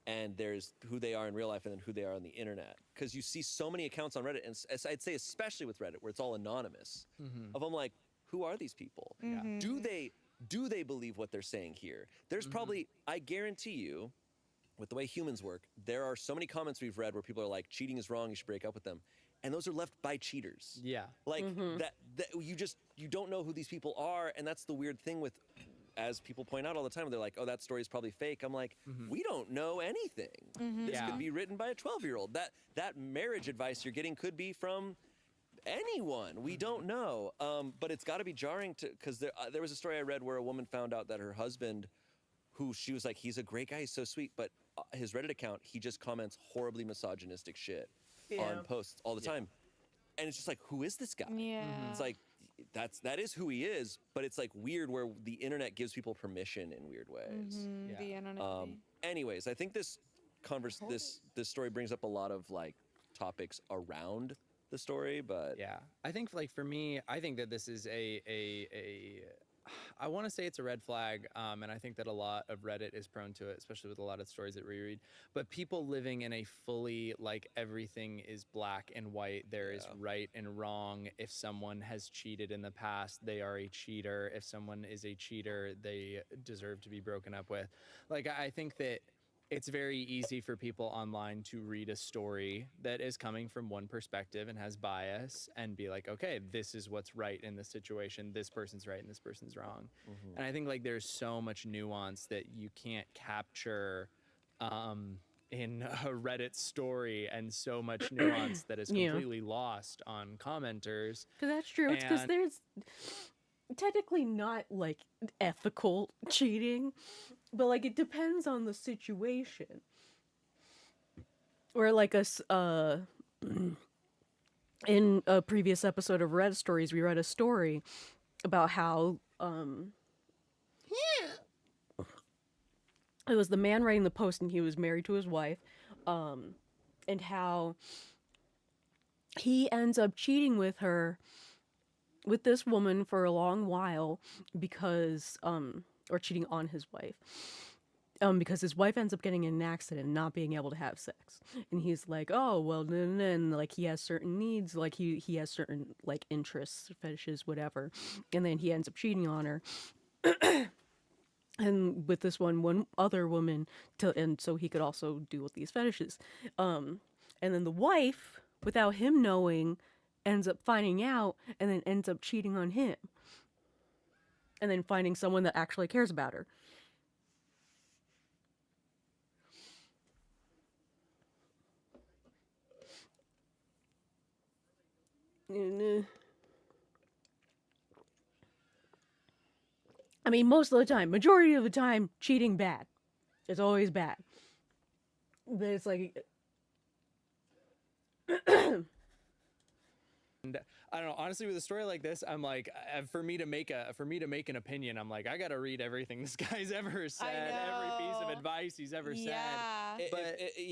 And there's who they are in real life and then who they are on the internet. Because you see so many accounts on Reddit, and I'd say especially with Reddit, where it's all anonymous, of I'm like, who are these people? Do they believe what they're saying here? There's probably, I guarantee you, with the way humans work, there are so many comments we've read where people are like, cheating is wrong, you should break up with them. And those are left by cheaters. Yeah. Like that you don't know who these people are, and that's the weird thing with, as people point out all the time, they're like, oh, that story is probably fake. I'm like, we don't know anything. This could be written by a 12-year-old. That marriage advice you're getting could be from anyone. We don't know. But it's got to be jarring because there was a story I read where a woman found out that her husband, who she was like, he's a great guy, he's so sweet, but his Reddit account, he just comments horribly misogynistic shit on posts all the time. And it's just like, who is this guy? Yeah. It's like, that is who he is, but it's like weird where the internet gives people permission in weird ways. The internet. Anyways, I think this story brings up a lot of like topics around the story, but yeah, I think like for me, I think that this is I want to say it's a red flag, and I think that a lot of Reddit is prone to it, especially with a lot of stories that we read. But people living in a fully, like, everything is black and white, there is right and wrong. If someone has cheated in the past, they are a cheater. If someone is a cheater, they deserve to be broken up with. Like, I think that it's very easy for people online to read a story that is coming from one perspective and has bias and be like, okay, this is what's right in this situation. This person's right and this person's wrong. And I think like there's so much nuance that you can't capture in a Reddit story, and so much nuance that is completely lost on commenters. Because that's true. It's because there's technically not like ethical cheating, but like it depends on the situation. Or like in a previous episode of Reddit Stories, we read a story about how it was the man writing the post, and he was married to his wife, and how he ends up cheating with this woman for a long while because or cheating on his wife, because his wife ends up getting in an accident and not being able to have sex. And he's like, oh, well, and like he has certain needs, like he has certain like interests, fetishes, whatever. And then he ends up cheating on her. And with this one other woman, and so he could also do with these fetishes. And then the wife, without him knowing, ends up finding out and then ends up cheating on him. And then finding someone that actually cares about her. I mean, most of the time, majority of the time, cheating bad. It's always bad. But it's like And I don't know, honestly, with a story like this, I'm like, for me to make an opinion, I'm like, I gotta read everything this guy's ever said, every piece of advice he's ever said. Yeah,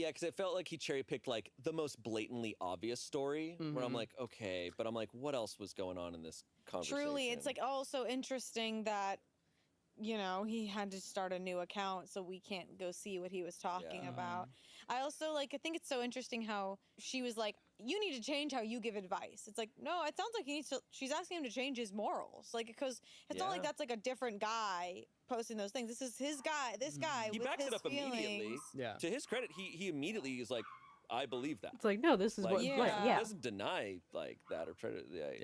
because it felt like he cherry picked like the most blatantly obvious story. Where I'm like, okay, but I'm like, what else was going on in this conversation? Truly, it's like also interesting that, you know, he had to start a new account, so we can't go see what he was talking about. I also I think it's so interesting how she was like, you need to change how you give advice. It's like, no, it sounds like he needs to, she's asking him to change his morals. Like, because it's not like that's like a different guy posting those things. This is his guy, this guy He with backs his it up feelings. immediately. Yeah. To his credit, he immediately is like, I believe that. It's like, no, this is like, what, he yeah. doesn't deny like that or try to,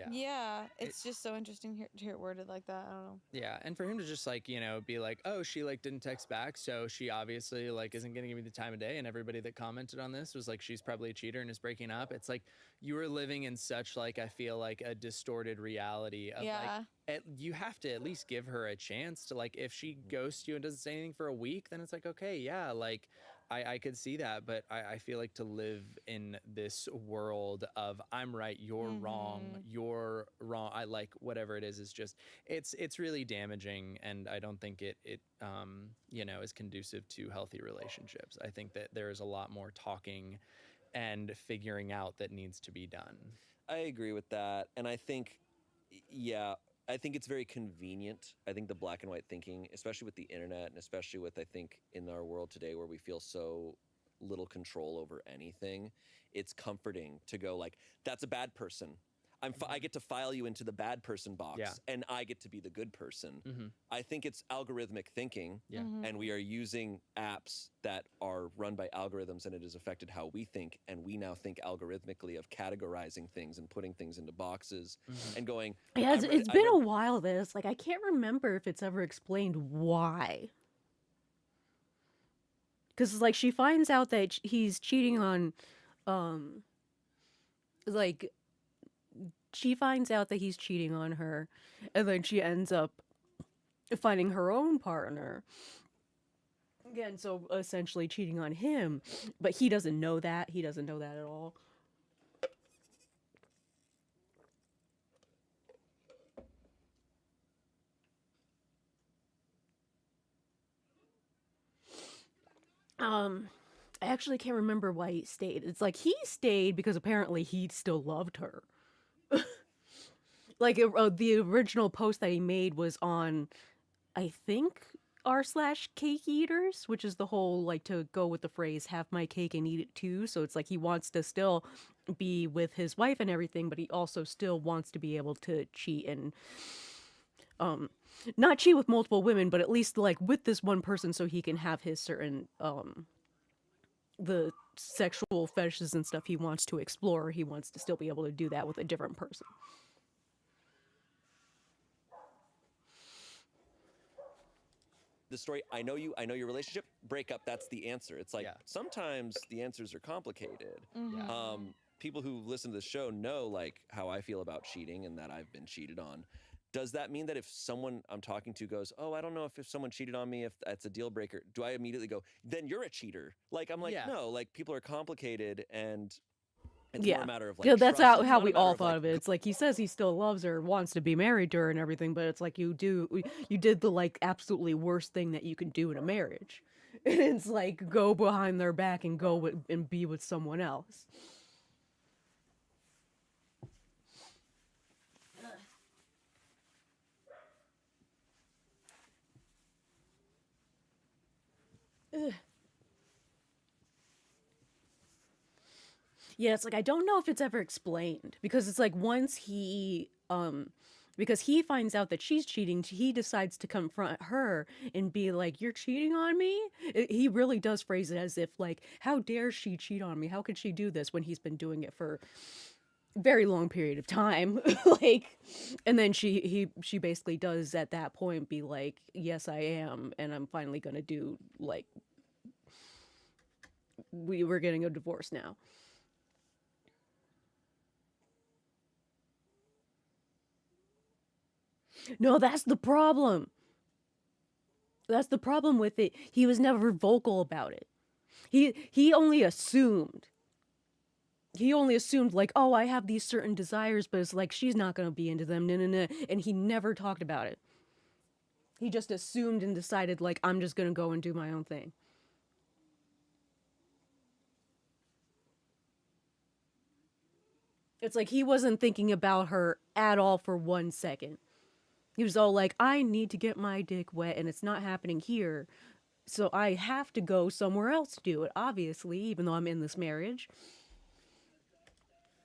Yeah, it's just so interesting to hear it worded like that. I don't know. Yeah, and for him to just like, you know, be like, oh, she like didn't text back, so she obviously like isn't gonna give me the time of day, and everybody that commented on this was like, she's probably a cheater and is breaking up. It's like you are living in such like, I feel like a distorted reality of like, you have to at least give her a chance to like, if she ghosts you and doesn't say anything for a week, then it's like, okay, yeah, like I could see that, but I feel like to live in this world of I'm right, you're wrong, I like whatever it is just, it's really damaging, and I don't think it you know, is conducive to healthy relationships. I think that there is a lot more talking and figuring out that needs to be done. I agree with that. And I think, I think it's very convenient. I think the black and white thinking, especially with the internet and especially with, I think, in our world today where we feel so little control over anything, it's comforting to go like, that's a bad person. I get to file you into the bad person box and I get to be the good person. I think it's algorithmic thinking and we are using apps that are run by algorithms and it has affected how we think, and we now think algorithmically of categorizing things and putting things into boxes and going, Yeah, it's been a while this. Like, I can't remember if it's ever explained why. Because, like, she finds out that he's cheating on, like, she finds out that he's cheating on her, and then she ends up finding her own partner. Again, so essentially cheating on him, but he doesn't know that. He doesn't know that at all. I actually can't remember why he stayed. It's like he stayed because apparently he still loved her. Like, the original post that he made was on, I think, r/cake eaters, which is the whole, like, to go with the phrase, have my cake and eat it too. So it's like he wants to still be with his wife and everything, but he also still wants to be able to cheat and, not cheat with multiple women, but at least, like, with this one person so he can have his certain, the sexual fetishes and stuff he wants to explore. He wants to still be able to do that with a different person. The story, I know you, I know your relationship, break up, that's the answer. It's like, sometimes the answers are complicated. People who listen to the show know like how I feel about cheating and that I've been cheated on. Does that mean that if someone I'm talking to goes, oh, I don't know if someone cheated on me, if that's a deal breaker, do I immediately go, then you're a cheater? Like, I'm like, no, like people are complicated and it's more a matter of like, that's trust. how It's we not a matter all of, thought like, of it. It's like he says he still loves her, wants to be married to her and everything, but it's like you did the like absolutely worst thing that you can do in a marriage. And it's like go behind their back and and be with someone else. Ugh. Yeah, it's like I don't know if it's ever explained because it's like once because he finds out that she's cheating, he decides to confront her and be like, "You're cheating on me?" He really does phrase it as if like, "How dare she cheat on me? How could she do this?" when he's been doing it for a very long period of time. Like, and then she basically does at that point be like, "Yes, I am, and I'm finally gonna do like we're getting a divorce now." No, that's the problem. That's the problem with it. He was never vocal about it. He only assumed. he only assumed like, oh, I have these certain desires, but it's like she's not gonna be into them, no, and he never talked about it. He just assumed and decided like, I'm just gonna go and do my own thing. It's like he wasn't thinking about her at all for 1 second. He was all like, I need to get my dick wet and it's not happening here. So I have to go somewhere else to do it, obviously, even though I'm in this marriage.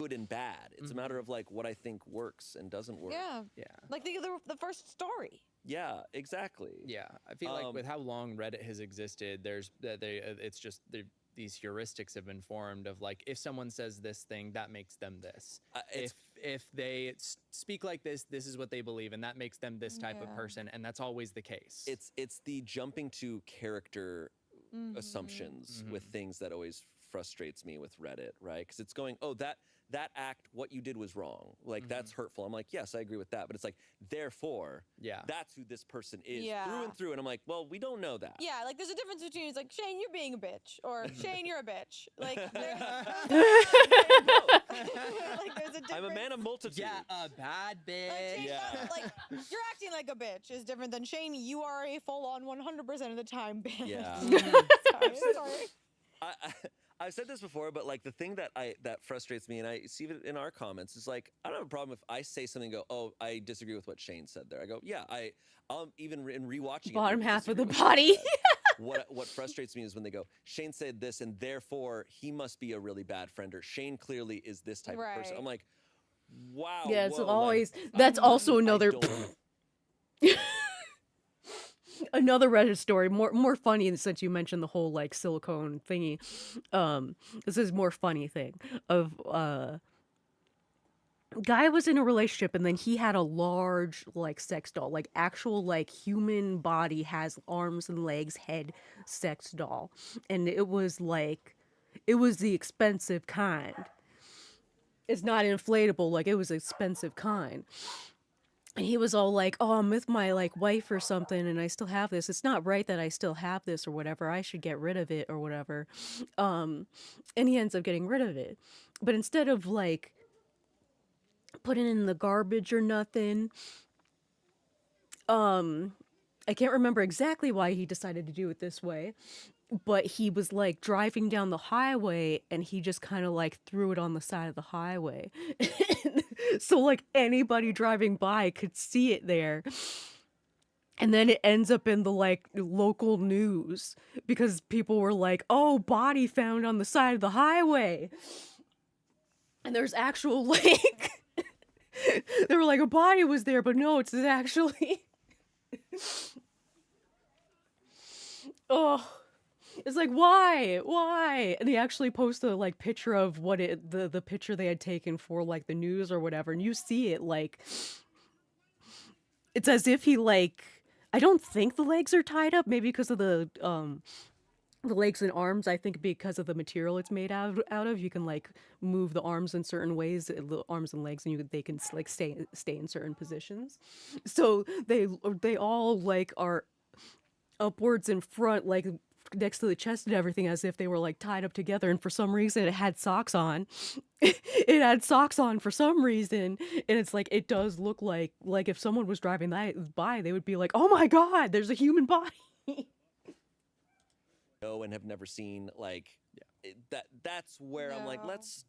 Good and bad. It's a matter of like what I think works and doesn't work. Yeah. Like the first story. Yeah, exactly. Yeah, I feel like with how long Reddit has existed, it's just these heuristics have been formed of like, if someone says this thing, that makes them this. If they speak like this, this is what they believe, and that makes them this type of person, and that's always the case. It's the jumping to character assumptions with things that always frustrates me with Reddit, right? Because it's going, oh, that act, what you did was wrong. Like, that's hurtful. I'm like, yes, I agree with that. But it's like, therefore, that's who this person is through and through. And I'm like, well, we don't know that. Yeah, like there's a difference between it's like, Shane, you're being a bitch, or Shane, you're a bitch. Like, there's a difference. I'm a man of multitude. Yeah, a bad bitch. Like, Shane, like, you're acting like a bitch is different than Shane, you are a full-on 100% of the time bitch. Yeah. Sorry. I've said this before, but like the thing that frustrates me, and I see it in our comments, is like, I don't have a problem if I say something and go, oh, I disagree with what Shane said there. I go, yeah, I'll even in rewatching Bottom it, half of the body. What frustrates me is when they go, Shane said this, and therefore he must be a really bad friend, or Shane clearly is this type of person. I'm like, wow. Yeah, it's whoa, always, like, that's also another... Another Reddit story, more funny, since you mentioned the whole like silicone thingy. This is more funny thing of guy was in a relationship and then he had a large like sex doll, like actual like human body, has arms and legs, head sex doll, and it was the expensive kind. It's not inflatable, like it was expensive kind. And he was all like, oh, I'm with my, like, wife or something, and I still have this. It's not right that I still have this or whatever. I should get rid of it or whatever. And he ends up getting rid of it. But instead of, like, putting it in the garbage or nothing, I can't remember exactly why he decided to do it this way. But he was, like, driving down the highway, and he just kind of, like, threw it on the side of the highway. So, like, anybody driving by could see it there. And then it ends up in the, like, local news. Because people were like, oh, body found on the side of the highway. And there's actual, like... they were like, a body was there, but no, it's actually... oh... It's like, why? And they actually post a like picture of what the picture they had taken for like the news or whatever, and you see it like it's as if he like, I don't think the legs are tied up, maybe because of the legs and arms. I think because of the material it's made out of, you can like move the arms in certain ways, the arms and legs, and they can like stay in certain positions. So they all like are upwards in front, like next to the chest and everything, as if they were like tied up together, and for some reason it had socks on. It had socks on for some reason, and it's like, it does look like if someone was driving by, they would be like, oh my god, there's a human body. And have never seen, like, that's where I'm like, let's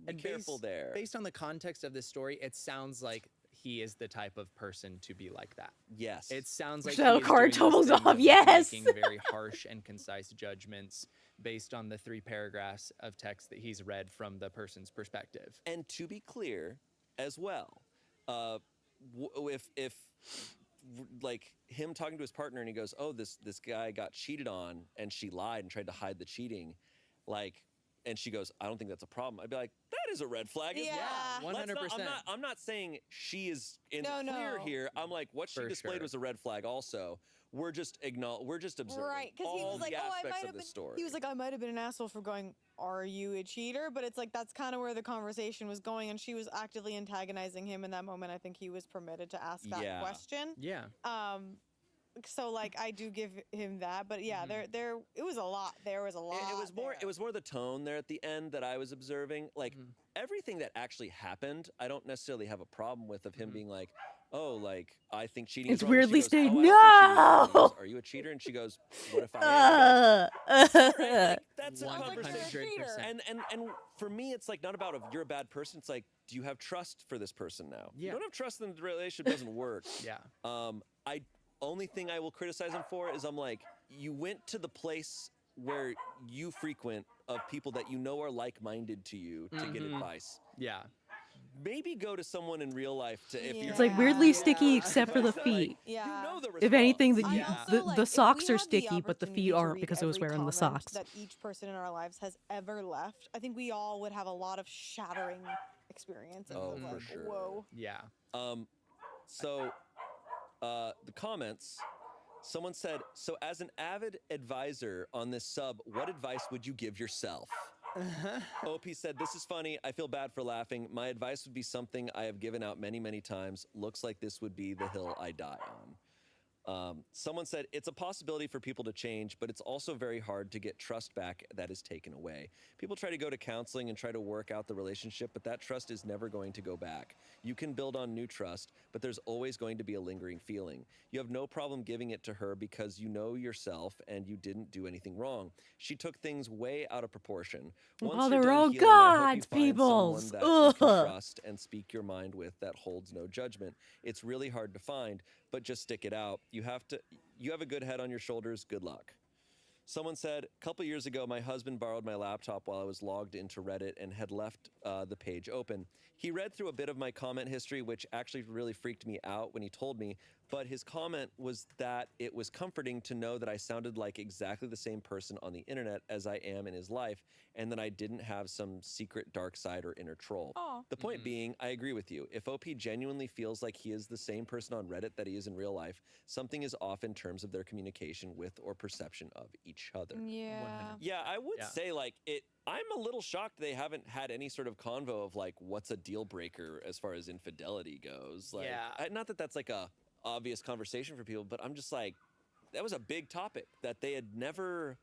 be careful there. Based on the context of this story, it sounds like he is the type of person to be like that. Yes. It sounds like so he is car doing this tumbles thing off, of yes. making very harsh and concise judgments based on the 3 paragraphs of text that he's read from the person's perspective. And to be clear, as well, if like him talking to his partner and he goes, oh, this guy got cheated on and she lied and tried to hide the cheating, like, and she goes, I don't think that's a problem. I'd be like, that is a red flag. Yeah, 100%. I'm not saying she is in the No. clear here. I'm like, what she displayed was a red flag also. We're just observing right, because he all was like, the oh, I aspects might of have this been. story. He was like, I might have been an asshole for going, are you a cheater? But it's like, that's kind of where the conversation was going, and she was actively antagonizing him in that moment. I think he was permitted to ask that question. Yeah. So like I do give him that, but yeah, there it was a lot. There was a lot. It was more the tone there at the end that I was observing. Like everything that actually happened, I don't necessarily have a problem with of him being like, "Oh, like I think cheating is It's wrong." And weirdly she goes, stated, "Oh, I don't think cheating is wrong." He goes, "Are you a cheater?" And she goes, "What if I am?" He goes, "Right, like, that's a conversation. 100%. And for me, it's like not about if you're a bad person. It's like, do you have trust for this person now? Yeah. You don't have trust, then the relationship doesn't work. Yeah. I only thing I will criticize him for is I'm like, you went to the place where you frequent of people that you know are like-minded to you to get advice. Yeah. Maybe go to someone in real life to if you're It's like weirdly sticky except for the feet. Yeah. You know the If anything, response. the socks are sticky, but the feet aren't because I was wearing the comment socks. that each person in our lives has ever left, I think we all would have a lot of shattering experiences. Oh, of for like, sure. Whoa. Yeah. So, the comments, someone said, so as an avid advisor on this sub, what advice would you give yourself? OP said, this is funny. I feel bad for laughing. My advice would be something I have given out many, many times. Looks like this would be the hill I die on. Someone said, it's a possibility for people to change, but it's also very hard to get trust back that is taken away. People try to go to counseling and try to work out the relationship, but that trust is never going to go back. You can build on new trust, but there's always going to be a lingering feeling. You have no problem giving it to her because you know yourself and you didn't do anything wrong. She took things way out of proportion. Once Oh, you're they're done all healing, I hope you gods, find peoples. someone that you can Ugh. trust and speak your mind with that holds no judgment. It's really hard to find, but just stick it out. You have a good head on your shoulders. Good luck. Someone said, a couple years ago, my husband borrowed my laptop while I was logged into Reddit and had left the page open. He read through a bit of my comment history, which actually really freaked me out when he told me, but his comment was that it was comforting to know that I sounded like exactly the same person on the internet as I am in his life, and that I didn't have some secret dark side or inner troll. Aw. The point being, I agree with you. If OP genuinely feels like he is the same person on Reddit that he is in real life, something is off in terms of their communication with or perception of each other. Yeah. Yeah, I would say like I'm a little shocked they haven't had any sort of convo of like what's a deal breaker as far as infidelity goes. Like, not that that's like a obvious conversation for people, but I'm just like, that was a big topic that they had never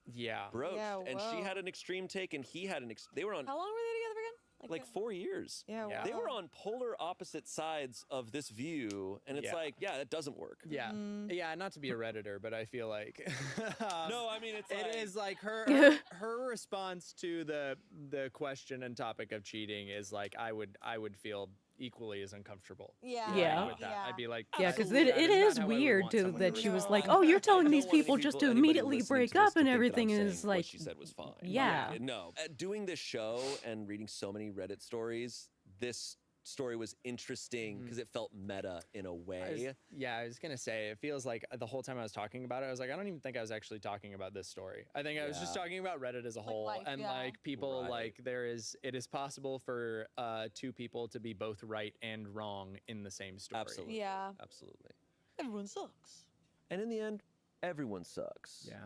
broached. Yeah, and she whoa. had an extreme take, and he had they were on How long were they together again? like 4 years. Yeah, They wow. were on polar opposite sides of this view, and it's like, that doesn't work. Yeah. Yeah, not to be a Redditor, but I feel like no, I mean it is like her response to the question and topic of cheating is like I would feel equally as uncomfortable. Yeah. With that. I'd be like, Yeah, because "Absolutely, it that is not how I would weird want to, someone that to she was respond." like, "Oh, you're telling I these don't want people any just to anybody immediately listening break to this up to and think that everything," I'm and it's saying what like, she said was fine. yeah. No, doing this show and reading so many Reddit stories, this story was interesting because it felt meta in a way. I was gonna say it feels like the whole time I was talking about it, I was like, I don't even think I was actually talking about this story. I think I was just talking about Reddit as a whole, life, and like people like it is possible for two people to be both right and wrong in the same story. Absolutely. Yeah. Absolutely. Everyone sucks. And in the end, everyone sucks. Yeah.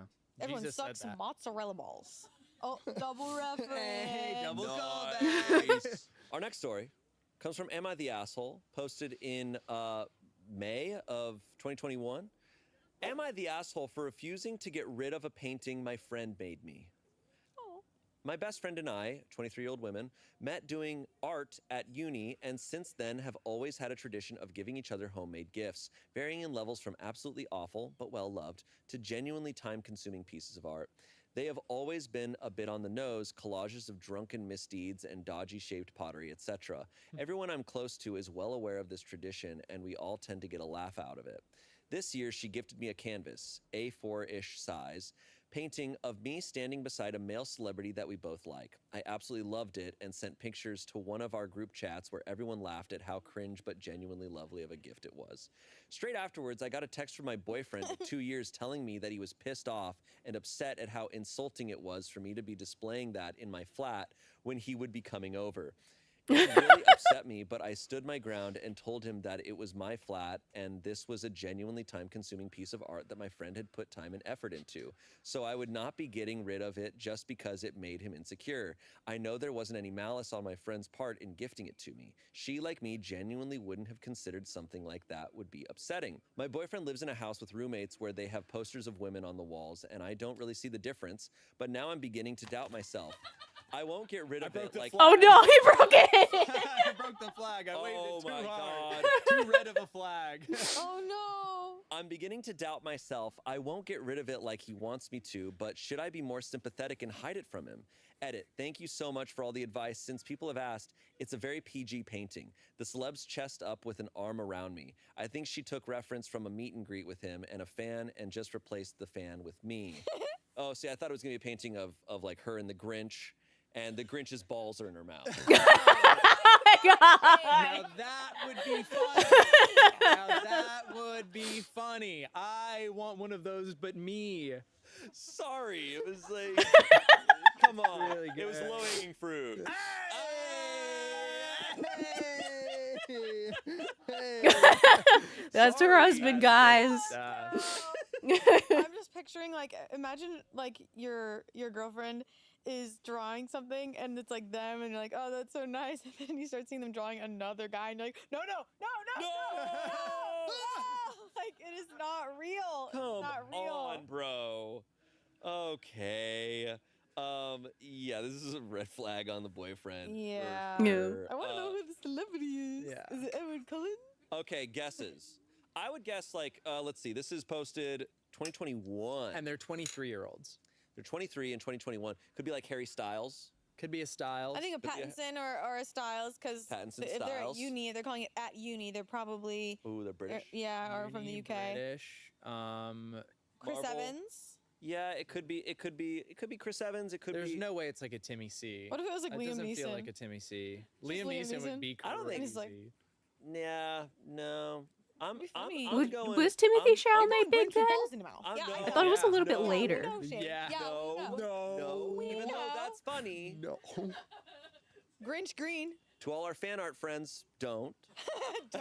Everyone Jesus said sucks that. mozzarella balls. Oh, double reference. Hey, double Nice. Our next story comes from Am I the Asshole? Posted in May of 2021. Am I the asshole for refusing to get rid of a painting my friend made me? My best friend and I, 23-year-old women, met doing art at uni and since then have always had a tradition of giving each other homemade gifts, varying in levels from absolutely awful but well-loved to genuinely time-consuming pieces of art. They have always been a bit on the nose, collages of drunken misdeeds and dodgy shaped pottery, etc. Everyone I'm close to is well aware of this tradition and we all tend to get a laugh out of it. This year, she gifted me a canvas, A4-ish size, painting of me standing beside a male celebrity that we both like. I absolutely loved it and sent pictures to one of our group chats where everyone laughed at how cringe but genuinely lovely of a gift it was. Straight afterwards, I got a text from my boyfriend of 2 years telling me that he was pissed off and upset at how insulting it was for me to be displaying that in my flat when he would be coming over. It really upset me, but I stood my ground and told him that it was my flat and this was a genuinely time-consuming piece of art that my friend had put time and effort into. So I would not be getting rid of it just because it made him insecure. I know there wasn't any malice on my friend's part in gifting it to me. She, like me, genuinely wouldn't have considered something like that would be upsetting. My boyfriend lives in a house with roommates where they have posters of women on the walls, and I don't really see the difference, but now I'm beginning to doubt myself. I won't get rid of it like... Oh no, he broke it! I broke the flag. I waved it too my hard. God. Too red of a flag. Oh no. I'm beginning to doubt myself. I won't get rid of it like he wants me to, but should I be more sympathetic and hide it from him? Edit. Thank you so much for all the advice. Since people have asked, it's a very PG painting. The celeb's chest up with an arm around me. I think she took reference from a meet and greet with him and a fan and just replaced the fan with me. Oh, see, I thought it was going to be a painting of like her and the Grinch, and the Grinch's balls are in her mouth. Now that would be funny. Now that would be funny. I want one of those, but me. Sorry, it was like, come on. Really It was good. low-hanging fruit. That's her husband, guys. I'm just picturing like imagine like your girlfriend is drawing something and it's like them and you're like, oh, that's so nice, and then you start seeing them drawing another guy and you're like, no, like it is not real. It's Come not real. on, bro. Okay. Yeah, this is a red flag on the boyfriend. Yeah. Yeah. I want to know who the celebrity is. Yeah. Is it Edward Cullen? Okay, guesses. I would guess like, let's see, this is posted 2021. And they're 23-year-olds. They're 23 and 2021. Could be like Harry Styles. Could be a Styles. I think a Could be a- Pattinson or a Styles, because Pattinson, if they're at Styles. uni, they're calling it at uni. They're probably Ooh, they're British. yeah, or from the Uni, UK. British. Chris Marvel. Evans. Yeah, it could be Chris Evans. It could There's be. no way it's like a Timmy C. What if it was like That Liam doesn't Neeson? feel like a Timmy C. Just Liam Liam Neeson Neeson? would be I don't think- crazy. He's like- Yeah, no. I'm Be funny. I'm going. Was Timothy I'm Chalamet big Grinch with then? balls in the mouth. I'm Yeah, no- I I know. thought it was a little no. bit later. We know, Shane. Yeah. we know. No, We even though know. that's funny. No. Grinch Green. To all our fan art friends, don't. Don't.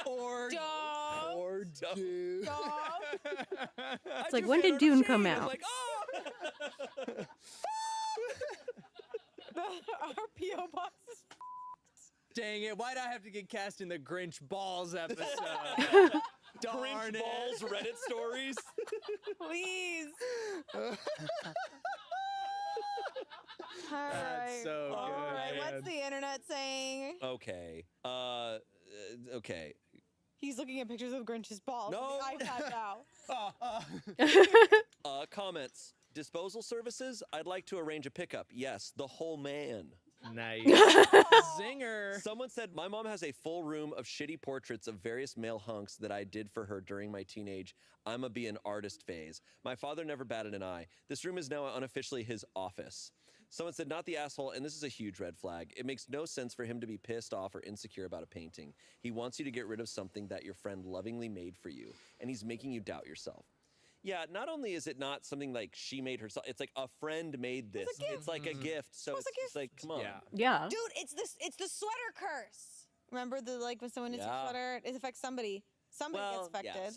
Or Don't. or Don't. do. Don't. It's like, when did Dune come I'm out? like, oh! Our P.O. box is Dang it! Why'd I have to get cast in the Grinch Balls episode? Darn Grinch it. balls Reddit stories. please. All That's right. so All good, right. man. What's the internet saying? Okay. Okay. He's looking at pictures of Grinch's balls No. on the iPad now. Comments. Disposal services? I'd like to arrange a pickup. Yes, the whole man. Nice. Zinger. Someone said, my mom has a full room of shitty portraits of various male hunks that I did for her during my teenage I'ma be an artist phase. My father never batted an eye. This room is now unofficially his office. Someone said, not the asshole, and this is a huge red flag. It makes no sense for him to be pissed off or insecure about a painting. He wants you to get rid of something that your friend lovingly made for you, and he's making you doubt yourself. Yeah, not only is it not something like she made herself, it's like a friend made this. It's like a gift, so it's like, come on. Yeah. Yeah. Dude, it's the sweater curse. Remember the like when someone knits your Yeah. sweater, it affects somebody. Somebody gets affected. yeah,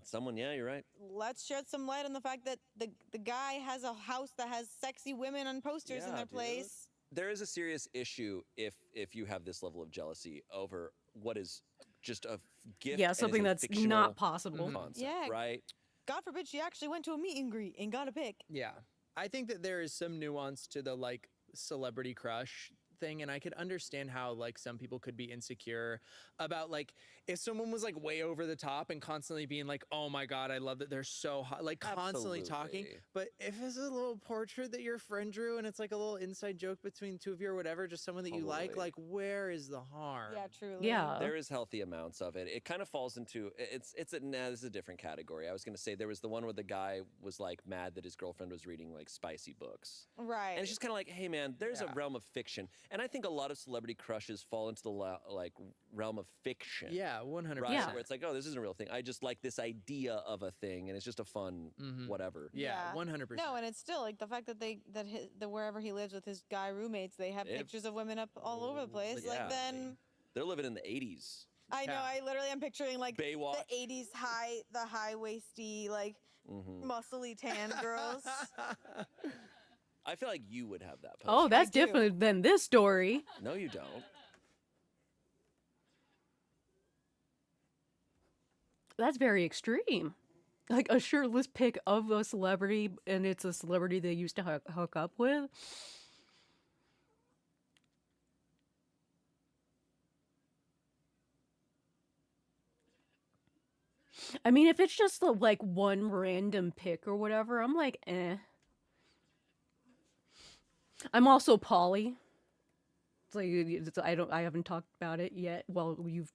someone, yeah, you're right. Let's shed some light on the fact that the guy has a house that has sexy women on posters in Yeah, their dude. place. There is a serious issue if you have this level of jealousy over what is just a gift. Yeah, and is something a that's fictional not possible. concept, Yeah. right? God forbid she actually went to a meet and greet and got a pic. Yeah. I think that there is some nuance to the like celebrity crush thing, and I could understand how like some people could be insecure about like if someone was like way over the top and constantly being like, oh my god, I love that they're so hot, like constantly talking. Absolutely. But if it's a little portrait that your friend drew and it's like a little inside joke between the two of you or whatever, just someone that you like where is the harm? Yeah, truly. Yeah. There is healthy amounts of it. It kind of falls into this is a different category. I was gonna say there was the one where the guy was like mad that his girlfriend was reading like spicy books. Right. And it's just kind of like, hey man, there's a realm of fiction. And I think a lot of celebrity crushes fall into the like realm of fiction. Yeah, 100%. Right? Yeah. Where it's like, oh, this isn't a real thing. I just like this idea of a thing, and it's just a fun whatever. Yeah, 100%. No, and it's still like the fact that the wherever he lives with his guy roommates, they have pictures of women up all over the place. Yeah. Like then They're living in the 80s. I know, I literally am picturing like Baywatch. the 80s the high waisty, like muscly tan girls. I feel like you would have that poster. Oh, that's different than this story. No, you don't. That's very extreme. Like a shirtless pic of a celebrity, and it's a celebrity they used to hook up with. I mean, if it's just like one random pic or whatever, I'm like, eh. I'm also poly. It's like I haven't talked about it yet. Well, you've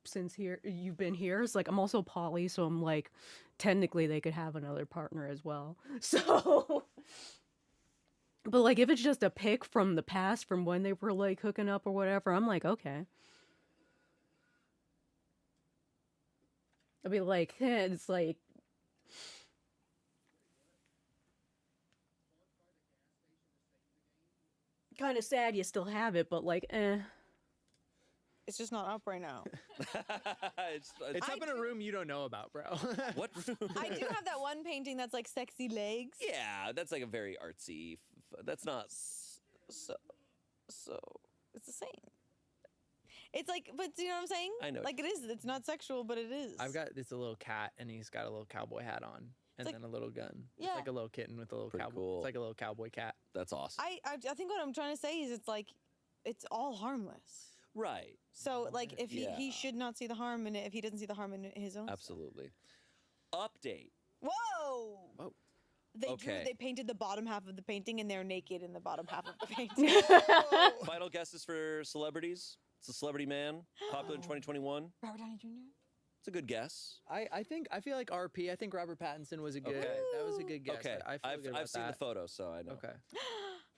been here. It's like I'm also poly, so I'm like, technically they could have another partner as well. So, but like if it's just a pic from the past, from when they were like hooking up or whatever, I'm like, okay. I'd be like, it's like, kind of sad you still have it, but like, eh. It's just not up right now. It's up in a room you don't know about, bro. What room? I do have that one painting that's like sexy legs. Yeah, that's like a very artsy. That's not. So it's the same. It's like, but do you know what I'm saying? I know. Like it is. It's not sexual, but it is. I've got it's a little cat, and he's got a little cowboy hat on, and like- then a little gun. Yeah. It's like a little kitten with a little Pretty cowboy. cool. It's like a little cowboy cat. That's awesome. I think what I'm trying to say is it's like, it's all harmless. Right. So like if he Yeah. should not see the harm in it if he doesn't see the harm in his own. Absolutely. Update. Whoa. Whoa. Okay. They painted the bottom half of the painting and they're naked in the bottom half of the painting. Final guesses for celebrities. It's a celebrity man, popular in 2021. Robert Downey Jr. It's a good guess. I think like RP. I think Robert Pattinson was a good. Okay. That was a good guess. Okay. I feel good about I've seen the that. photo, so I know. Okay.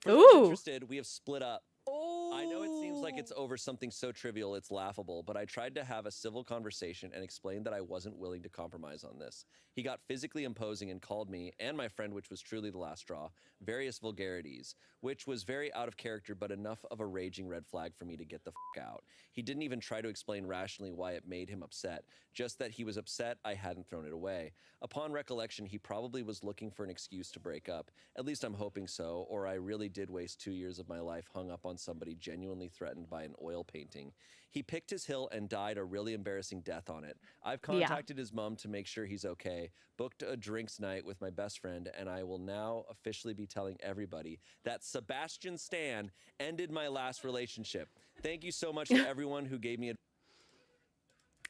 For those Ooh. interested, we have split up. Oh. I know it seems like it's over something so trivial it's laughable, but I tried to have a civil conversation and explained that I wasn't willing to compromise on this. He got physically imposing and called me and my friend, which was truly the last straw, various vulgarities, which was very out of character, but enough of a raging red flag for me to get the f out. He didn't even try to explain rationally why it made him upset, just that he was upset I hadn't thrown it away. Upon recollection, he probably was looking for an excuse to break up. At least I'm hoping so, or I really did waste 2 years of my life hung up on somebody genuinely threatened by an oil painting. He picked his hill and died a really embarrassing death on it. I've contacted his mom to make sure he's okay, booked a drinks night with my best friend, and I will now officially be telling everybody that Sebastian Stan ended my last relationship. Thank you so much to everyone who gave me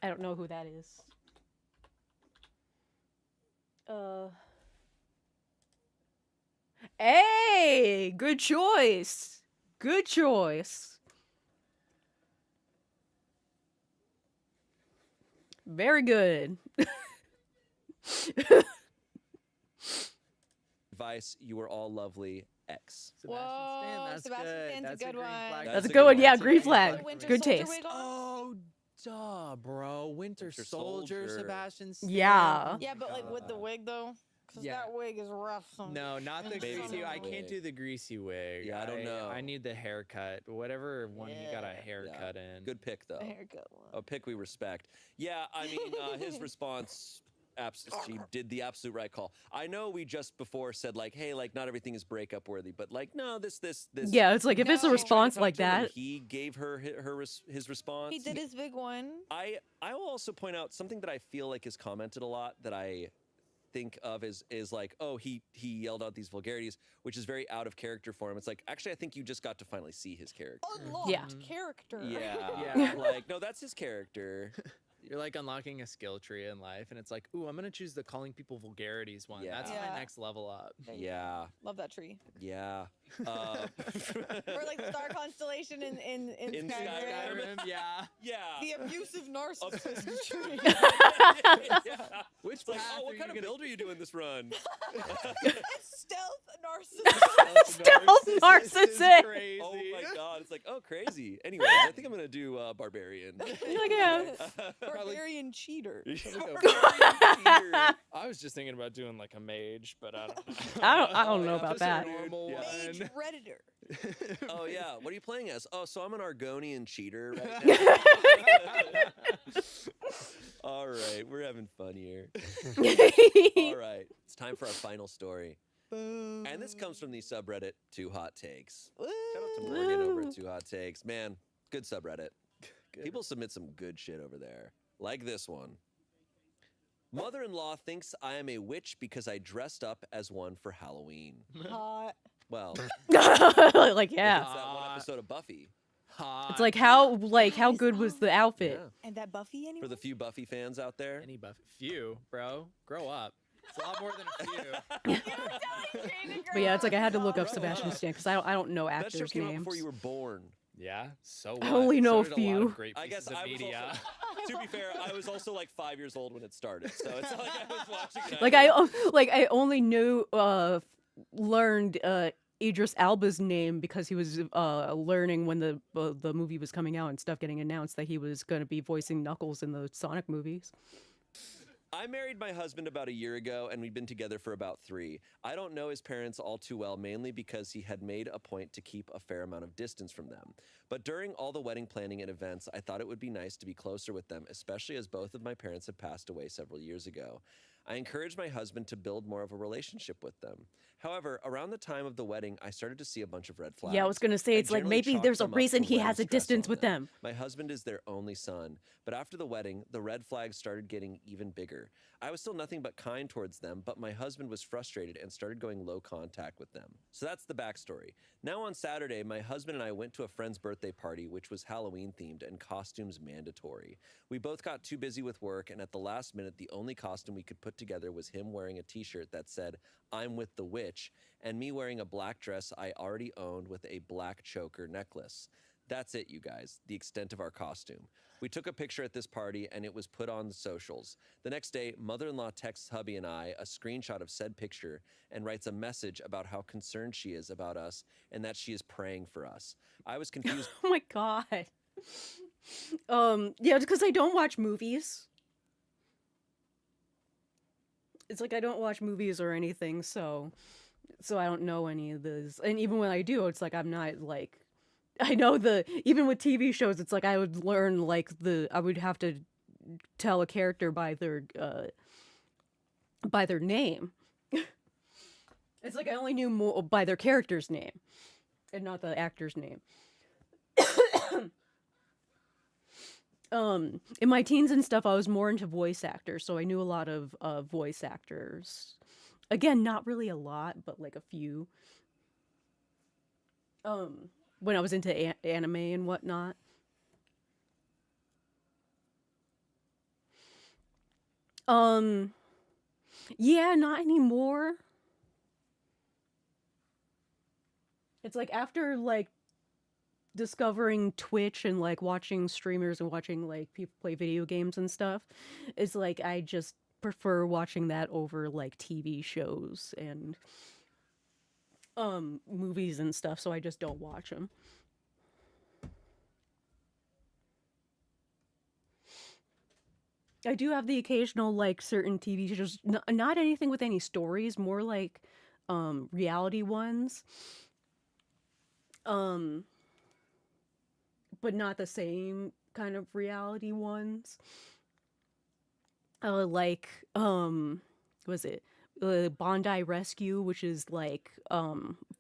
I don't know who that is. Hey, good choice. Good choice. Very good. advice. You were all lovely. X. Whoa, Sebastian Stan's a good one. That's a good one. Yeah, green flag. Winter Good Soldier taste. wig on? Oh, duh, bro. Winter Soldier, Soldier. Sebastian Stan. Yeah. Yeah, but like with the wig though, because Yeah. that wig is rough. No, not the Baby greasy. I wig. can't do the greasy wig. Yeah, I don't know. I need the haircut. Whatever one he got a Yeah. haircut in. Good pick, though. The haircut one. A pick we respect. Yeah, I mean, his response, she did the absolute right call. I know we just before said, like, hey, like, not everything is breakup worthy, but, like, no, this. Yeah, it's like if it's a No. response like Talked to him, that. He gave her his response. He did his big one. I will also point out something that I feel like is commented a lot that I think of is like, oh, he yelled out these vulgarities, which is very out of character for him. It's like, actually, I think you just got to finally see his character. Unlocked Yeah. character. Yeah, Yeah. like, no, that's his character. You're like unlocking a skill tree in life, and it's like, ooh, I'm gonna choose the calling people vulgarities one. That's Yeah. my next level up. Yeah, Love that tree. yeah. Or like the star constellation in In Skyrim. Skyrim, yeah. Yeah. The abusive narcissist tree. Yeah. Which It's like, path oh, are what you kind of gonna- build are you doing this run? It's stealth narcissist. Stealth narcissist. Crazy. Oh my god, it's like, oh, crazy. Anyways, I think I'm gonna do barbarian. Like, yeah. Barbarian cheater. I was just thinking about doing like a mage, but I don't know. I don't know about Just a that. normal Mage one. Redditor. Oh yeah, what are you playing as? Oh, so I'm an Argonian cheater right now. All right, we're having fun here. All right, it's time for our final story. And this comes from the subreddit 2 Hot Takes. Shout out to Morgan over at 2 Hot Takes. Man, good subreddit. People submit some good shit over there. Like this one. Mother-in-law thinks I am a witch because I dressed up as one for Halloween. Hot. Well, Like, yeah. it's that one episode of Buffy. Hot. It's like how good was the outfit? Yeah. And that Buffy anyone? For the few Buffy fans out there. Any buff? Few, bro. Grow up. It's a lot more than a few. But yeah, it's like I had to look up Grow Sebastian up. Stan because I don't know That show actors' came out names. before you were born. Yeah. So I what? only know So a did lot of few. great I guess pieces of I was media. also, to be fair, I was also like 5 years old when it started, so it's not like I was watching it. Like I only knew learned Idris Elba's name because he was learning when the movie was coming out and stuff getting announced that he was going to be voicing Knuckles in the Sonic movies. I married my husband about a year ago, and we've been together for about 3. I don't know his parents all too well, mainly because he had made a point to keep a fair amount of distance from them. But during all the wedding planning and events, I thought it would be nice to be closer with them, especially as both of my parents had passed away several years ago. I encouraged my husband to build more of a relationship with them. However, around the time of the wedding, I started to see a bunch of red flags. Yeah, I was going to say, it's like generally maybe chalked there's a them up reason to he wedding has a stress distance on with them. My husband is their only son, but after the wedding, the red flags started getting even bigger. I was still nothing but kind towards them, but my husband was frustrated and started going low contact with them. So that's the backstory. Now on Saturday, my husband and I went to a friend's birthday party, which was Halloween themed and costumes mandatory. We both got too busy with work, and at the last minute, the only costume we could put together was him wearing a t-shirt that said, "I'm with the witch," and me wearing a black dress I already owned with a black choker necklace. That's it, you guys, the extent of our costume. We took a picture at this party and it was put on the socials. The next day, mother-in-law texts hubby and I a screenshot of said picture and writes a message about how concerned she is about us and that she is praying for us. I was confused. Oh my god. Yeah, because I don't watch movies. It's like I don't watch movies or anything, so I don't know any of this. And even when I do, it's like I'm not like I know even with TV shows, it's like I would learn like I would have to tell a character by their name. It's like I only knew more by their character's name and not the actor's name. In my teens and stuff, I was more into voice actors, so I knew a lot of voice actors. Again, not really a lot, but like a few. When I was into anime and whatnot. Yeah, not anymore. It's like after like discovering Twitch and like watching streamers and watching like people play video games and stuff, it's like I just prefer watching that over like TV shows and movies and stuff, so I just don't watch them. I do have the occasional like certain TV shows, not anything with any stories, more like reality ones. But not the same kind of reality ones. Like was it Bondi Rescue, which is like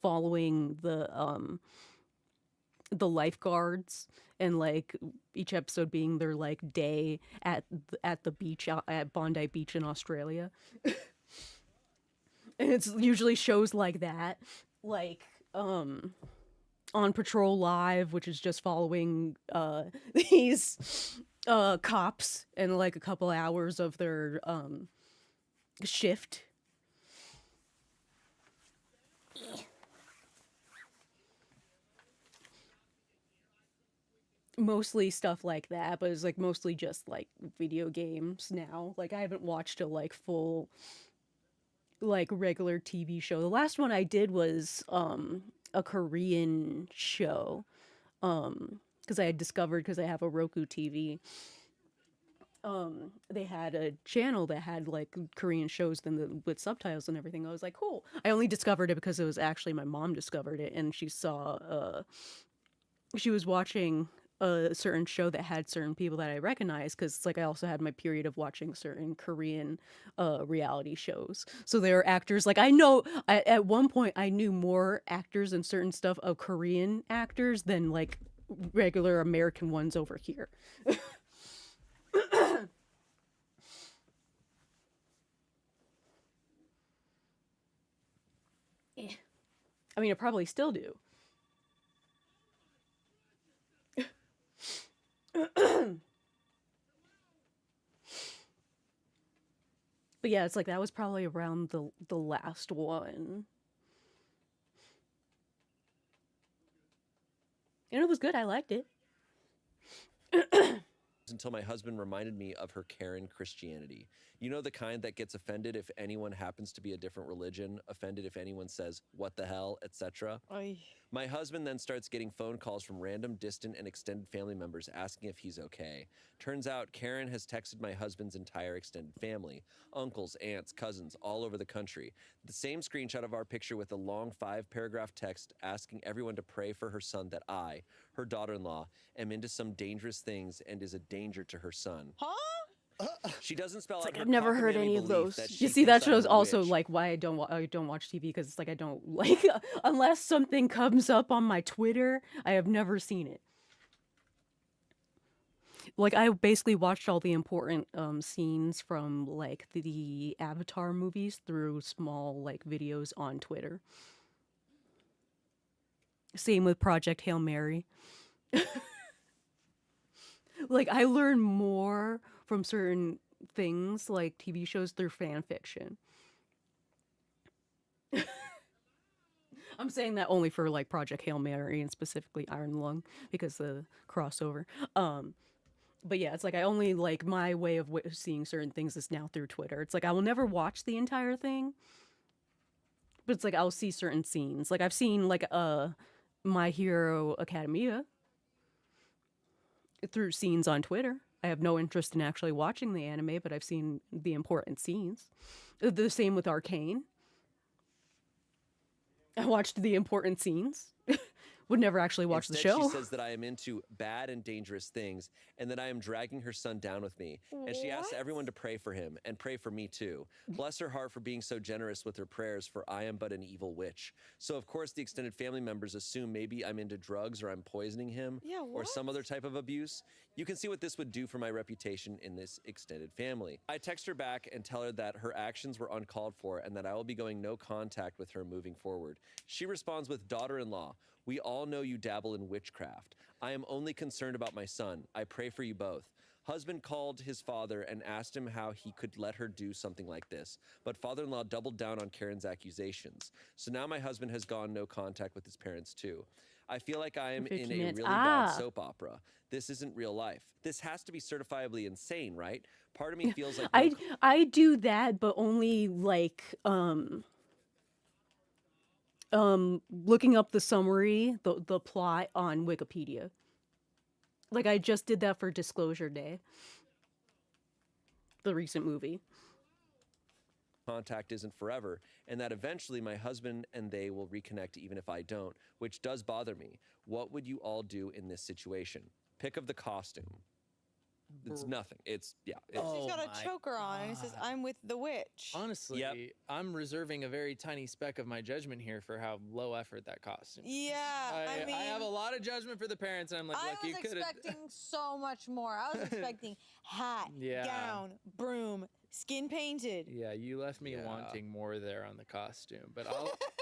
following the lifeguards and like each episode being their like day at the beach at Bondi Beach in Australia. And it's usually shows like that, like On Patrol Live, which is just following these cops and like a couple hours of their shift. mostly stuff like that, but it's like mostly just like video games now. Like I haven't watched a like full like regular TV show. The last one I did was a Korean show. Because I had discovered, because I have a Roku TV, they had a channel that had like Korean shows with subtitles and everything. I was like, cool. I only discovered it because it was actually my mom discovered it, and she saw she was watching a certain show that had certain people that I recognized, because it's like I also had my period of watching certain Korean reality shows. So there are actors like at one point I knew more actors and certain stuff of Korean actors than like regular American ones over here. I mean, I probably still do. But yeah, it's like that was probably around the last one. And it was good. I liked it. Until my husband reminded me of her Karen Christianity. You know, the kind that gets offended if anyone happens to be a different religion, offended if anyone says, what the hell, etc. My husband then starts getting phone calls from random distant and extended family members asking if he's okay. Turns out Karen has texted my husband's entire extended family, uncles, aunts, cousins, all over the country. The same screenshot of our picture with a long 5-paragraph text asking everyone to pray for her son that I, her daughter-in-law, am into some dangerous things and is a danger to her son. Huh? She doesn't spell It's out like her I've never heard cockamamie any of belief those. that You she see, that thinks I'm shows a also witch. like why I don't watch TV, because it's like I don't like unless something comes up on my Twitter, I have never seen it. Like I basically watched all the important scenes from like the Avatar movies through small like videos on Twitter. Same with Project Hail Mary. Like I learn more from certain things like TV shows through fan fiction. I'm saying that only for like Project Hail Mary and specifically Iron Lung because the crossover. But yeah, it's like I only like my way of seeing certain things is now through Twitter. It's like I will never watch the entire thing, but it's like I'll see certain scenes. Like I've seen like My Hero Academia through scenes on Twitter. I have no interest in actually watching the anime, but I've seen the important scenes. The same with Arcane. I watched the important scenes. Would never actually watch Instead, the show. She says that I am into bad and dangerous things and that I am dragging her son down with me. And she asks everyone to pray for him and pray for me too. Bless her heart for being so generous with her prayers, for I am but an evil witch. So of course the extended family members assume maybe I'm into drugs or I'm poisoning him or some other type of abuse. You can see what this would do for my reputation in this extended family. I text her back and tell her that her actions were uncalled for and that I will be going no contact with her moving forward. She responds with, daughter-in-law, we all know you dabble in witchcraft. I am only concerned about my son. I pray for you both. Husband called his father and asked him how he could let her do something like this, but father-in-law doubled down on Karen's accusations. So now my husband has gone no contact with his parents too. I feel like I am in a really bad soap opera. This isn't real life. This has to be certifiably insane, right? Part of me feels like I do that, but only like looking up the summary, the plot on Wikipedia. Like I just did that for Disclosure Day, the recent movie. Contact isn't forever, and that eventually my husband and they will reconnect even if I don't, which does bother me. What would you all do in this situation? Pick of the costume. It's nothing. It's, yeah. It's, She's got a choker on and it says, I'm with the witch. Honestly, I'm reserving a very tiny speck of my judgment here for how low effort that costume. Yeah, I mean, I have a lot of judgment for the parents, and I'm like, look, you could have. I was expecting so much more. I was expecting hat, gown, broom, skin painted. Yeah, you left me wanting more there on the costume, but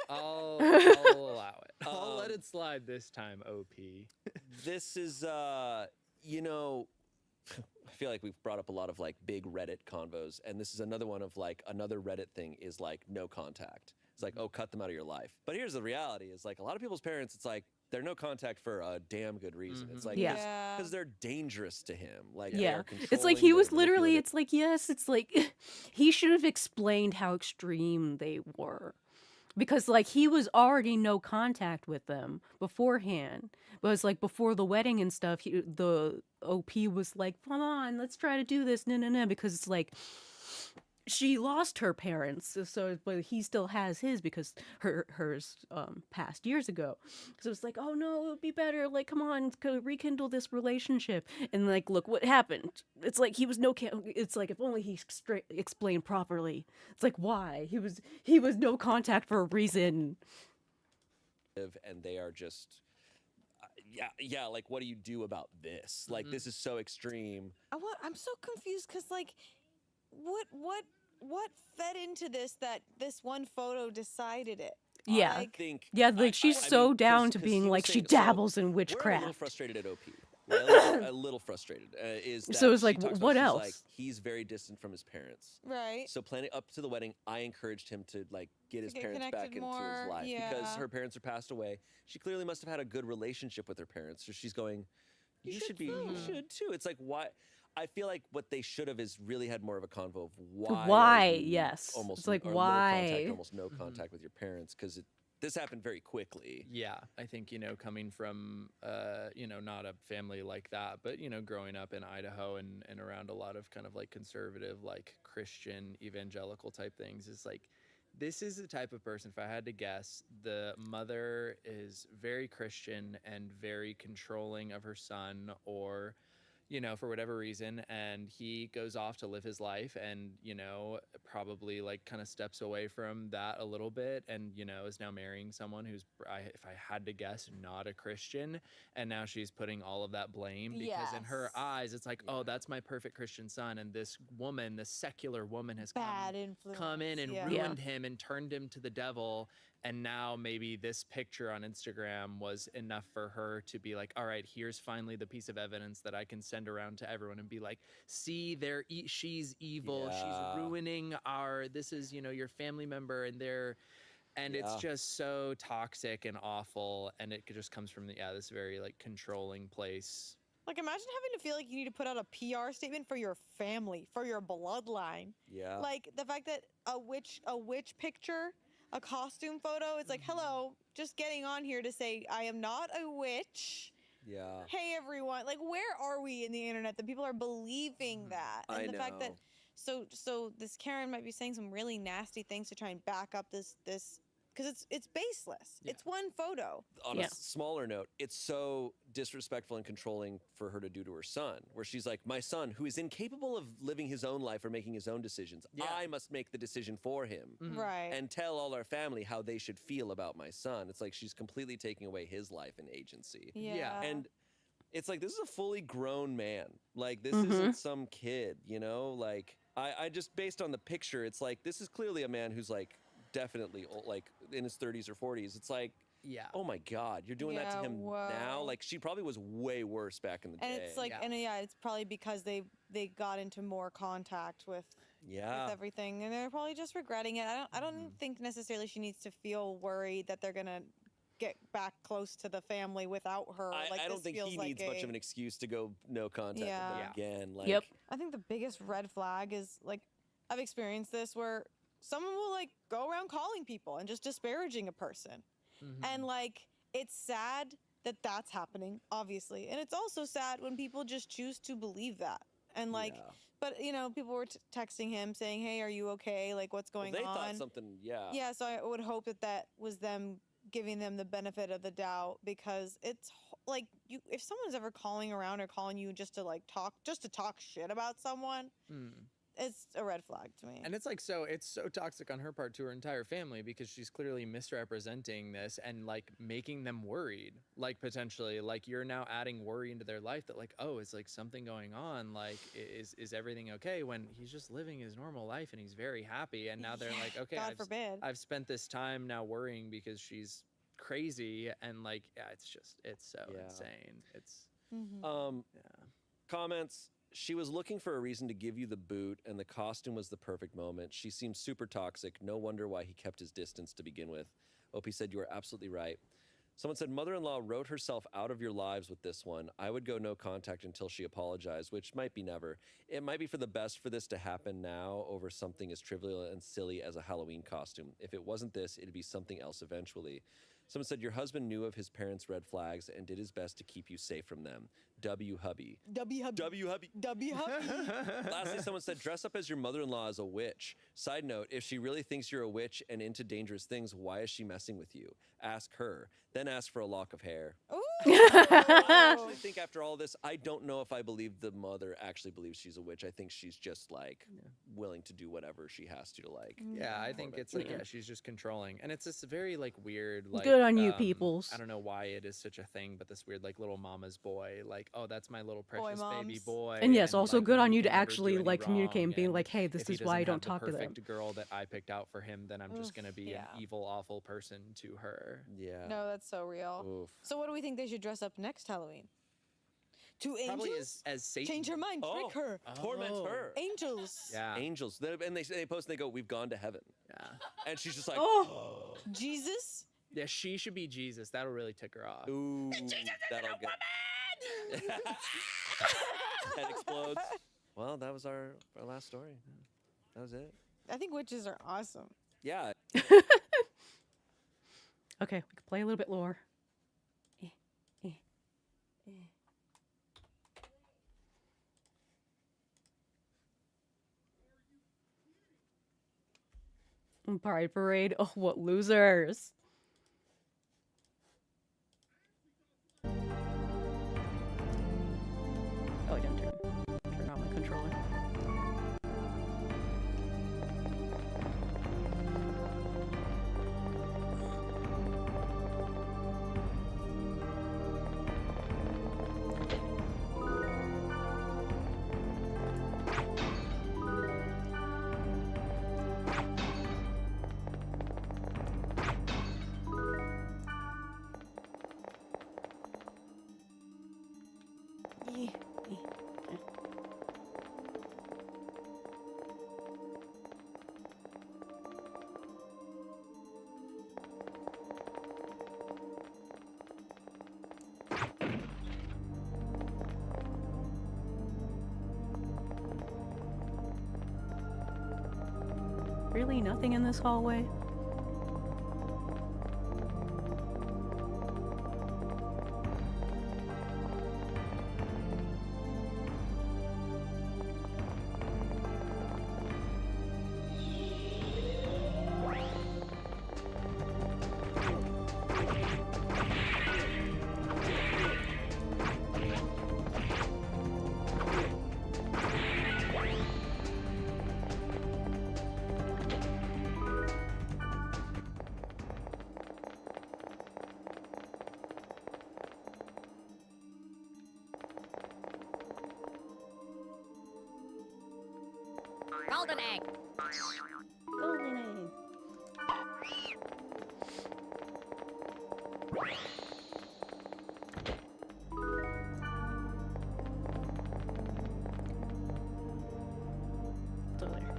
I'll allow it. I'll let it slide this time, OP. This is, you know, I feel like we've brought up a lot of like big Reddit convos, and this is another one of like another Reddit thing is like no contact. It's like, oh, cut them out of your life. But here's the reality: is like a lot of people's parents, it's like they're no contact for a damn good reason. It's like Yeah. because they're dangerous to him. Like Yeah, they're it's like controlling, he was they're literally. manipulative. It's like yes, it's like he should have explained how extreme they were, because like he was already no contact with them beforehand. But it's like before the wedding and stuff, the OP was like, "Come on, let's try to do this." No, because it's like she lost her parents, so but he still has his because hers passed years ago. So it's like, oh no, it would be better. Like, come on, rekindle this relationship. And like, look what happened. It's like he was it's like if only he explained properly. It's like why he was no contact for a reason. And they are just yeah, like what do you do about this? Like this is so extreme. I'm so confused because like what fed into this that this one photo decided it? Yeah, I think like she's so mean, down to 'cause being he was like she saying- so dabbles in we're a little witchcraft. frustrated at OP. A little frustrated is that So it's like, she talks about what she's else? like he's very distant from his parents. Right. So planning up to the wedding, I encouraged him to like get his get parents back connected into more, his life yeah. because her parents are passed away. She clearly must have had a good relationship with her parents. So she's going, you should too. It's like why I feel like what they should have is really had more of a convo of why are you yes. almost It's like or why? low contact, almost no contact with your parents because this happened very quickly. Yeah, I think, coming from, not a family like that, but, growing up in Idaho and around a lot of kind of like conservative, like Christian, evangelical type things, is like, this is the type of person, if I had to guess, the mother is very Christian and very controlling of her son or, for whatever reason, and he goes off to live his life and, probably like kind of steps away from that a little bit and, is now marrying someone who's, if I had to guess, not a Christian. And now she's putting all of that blame because in her eyes, it's like, oh, that's my perfect Christian son. And this woman, this secular woman has come in and ruined him and turned him to the devil. And now maybe this picture on Instagram was enough for her to be like, all right, here's finally the piece of evidence that I can send around to everyone and be like, see, she's evil. Yeah. She's ruining this is, your family member and it's just so toxic and awful. And it just comes from this very like controlling place. Like imagine having to feel like you need to put out a PR statement for your family, for your bloodline. Yeah. Like the fact that a witch picture, a costume photo, it's like, hello, just getting on here to say I am not a witch. Yeah. Hey everyone, like where are we in the internet that people are believing that? And the fact that so this Karen might be saying some really nasty things to try and back up this because it's baseless. Yeah. It's one photo. On a smaller note, it's so disrespectful and controlling for her to do to her son, where she's like, my son, who is incapable of living his own life or making his own decisions, I must make the decision for him. Right. And tell all our family how they should feel about my son. It's like she's completely taking away his life and agency. Yeah. And it's like, this is a fully grown man. Like, this isn't some kid, Like, I just, based on the picture, it's like, this is clearly a man who's like, definitely like in his 30s or 40s. It's like, oh my God, you're doing that to him now? Like she probably was way worse back in the day. And it's like, it's probably because they got into more contact with everything, and they're probably just regretting it. I don't think necessarily she needs to feel worried that they're gonna get back close to the family without her. I don't think he needs much of an excuse to go no contact with them again. Like, I think the biggest red flag is like, I've experienced this where someone will like go around calling people and just disparaging a person. And like, it's sad that that's happening, obviously. And it's also sad when people just choose to believe that. And like, but people were texting him saying, hey, are you okay? Like, what's going on? They thought something, Yeah, so I would hope that was them giving them the benefit of the doubt, because it's like, if someone's ever calling around or calling you just to talk shit about someone, it's a red flag to me. And it's like, it's so toxic on her part to her entire family, because she's clearly misrepresenting this and like making them worried, like potentially like you're now adding worry into their life that like, oh, is like something going on? Like, is everything okay, when he's just living his normal life and he's very happy. And now they're like, okay, God forbid. I've spent this time now worrying because she's crazy. And like, it's so insane. It's, comments. She was looking for a reason to give you the boot, and the costume was the perfect moment. She seems super toxic. No wonder why he kept his distance to begin with. OP said you are absolutely right. Someone said, mother-in-law wrote herself out of your lives with this one. I would go no contact until she apologized, which might be never. It might be for the best for this to happen now over something as trivial and silly as a Halloween costume. If it wasn't this, it'd be something else eventually. Someone said, your husband knew of his parents' red flags and did his best to keep you safe from them. W hubby. W hubby. W hubby. W hubby. Lastly, someone said, dress up as your mother-in-law as a witch. Side note, if she really thinks you're a witch and into dangerous things, why is she messing with you? Ask her. Then ask for a lock of hair. I actually think after all this, I don't know if I believe the mother actually believes she's a witch. I think she's just like willing to do whatever she has to like. Yeah, I think it's like, yeah, she's just controlling. And it's this very like weird, like Good on you, peoples. I don't know why it is such a thing, but this weird like little mama's boy, like, oh, that's my little precious baby boy. And yes, also like, good on he you to can never actually do any like communicate and wrong, being like, hey, this if he is why I doesn't don't have talk the to them. perfect girl that I picked out for him, then I'm just gonna be yeah. an evil, awful person to her. Yeah. No, that's so real. Oof. So what do we think they should dress up next Halloween? Two Probably angels? as Satan. Change her mind, trick her. Torment her. Angels. Yeah. Angels. And they post and they go, we've gone to heaven. Yeah. And she's just like, Oh. Jesus? Yeah, she should be Jesus. That'll really tick her off. ooh, that'll get. Head explodes. Well, that was our last story. That was it. I think witches are awesome. Yeah. Okay, we can play a little bit lore. Pride Parade. Oh, what losers. Oh, I didn't turn on my controller. Really? Nothing in this hallway? Golden egg. Golden egg. Still there.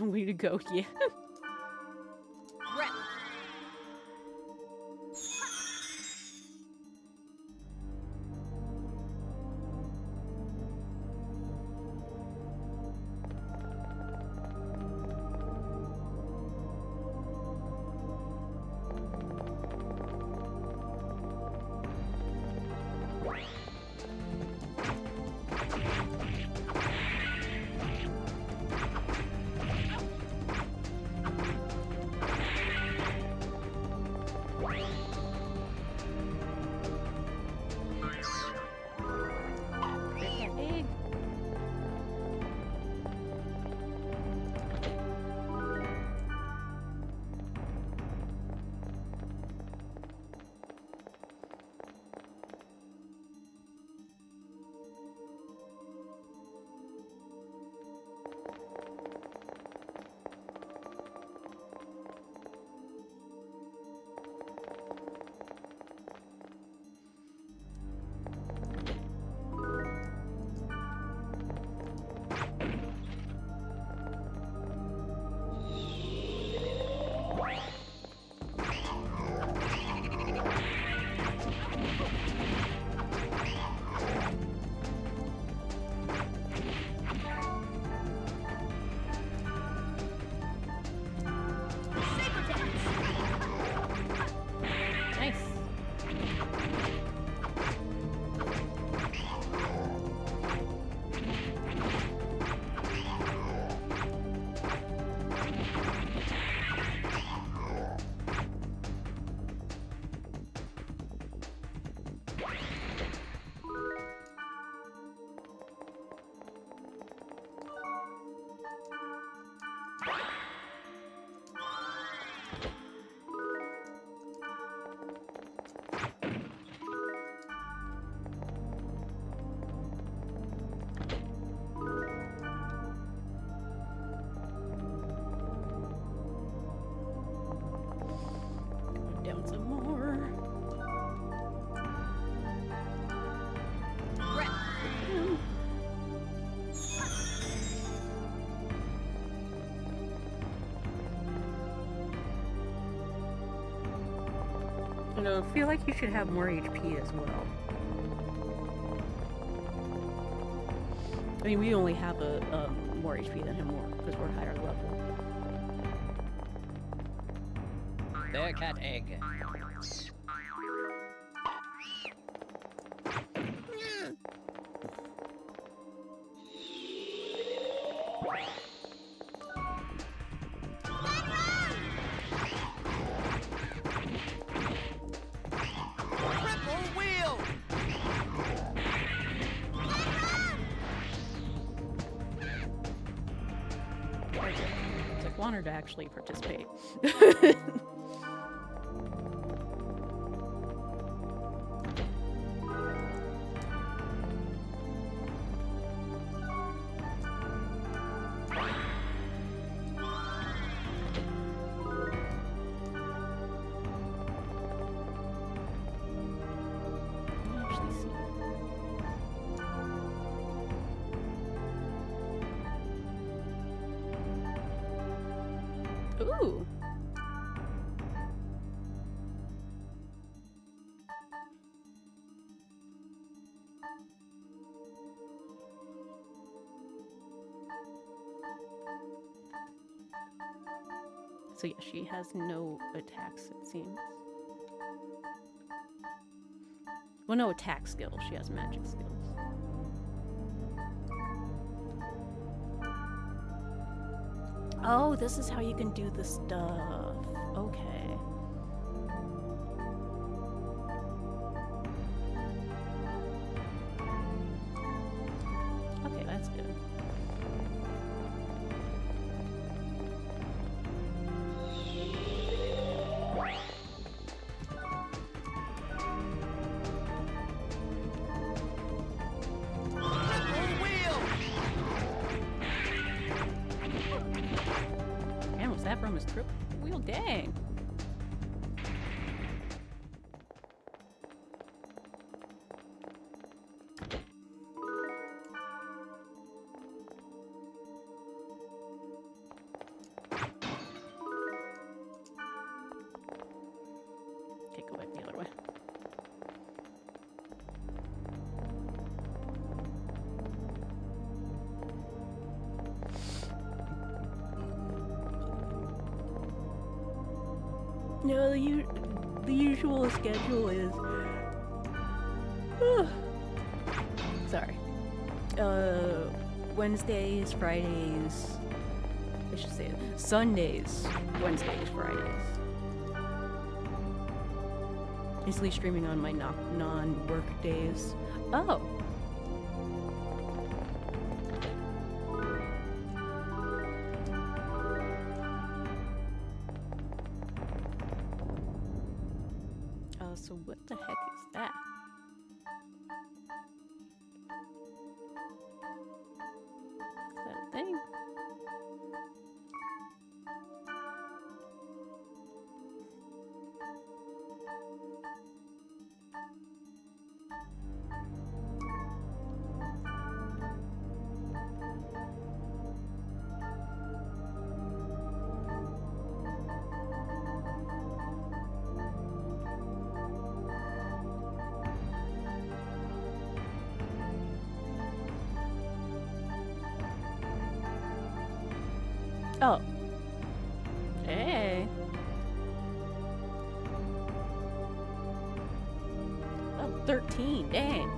Way to go, yeah. Rep. Egg. Nice. Going down some more. I feel like you should have more HP as well. I mean, we only have a more HP than him because we're higher level. Bearcat egg. Triple wheel! It's like wanted to actually participate. Actually see. Ooh. So yeah, she has no attacks, it seems. Well, no attack skills. She has magic skills. Oh, this is how you can do the stuff. Okay. Okay, that's good. Triple wheel! Man, was that from his trip wheel? Dang. No, the usual schedule is. Sorry. Wednesdays, Fridays. I should say Sundays, Wednesdays, Fridays. Basically streaming on my non-work days. Oh. So what the heck is that? Is that a thing? Oh. Hey. Oh, 13. Dang.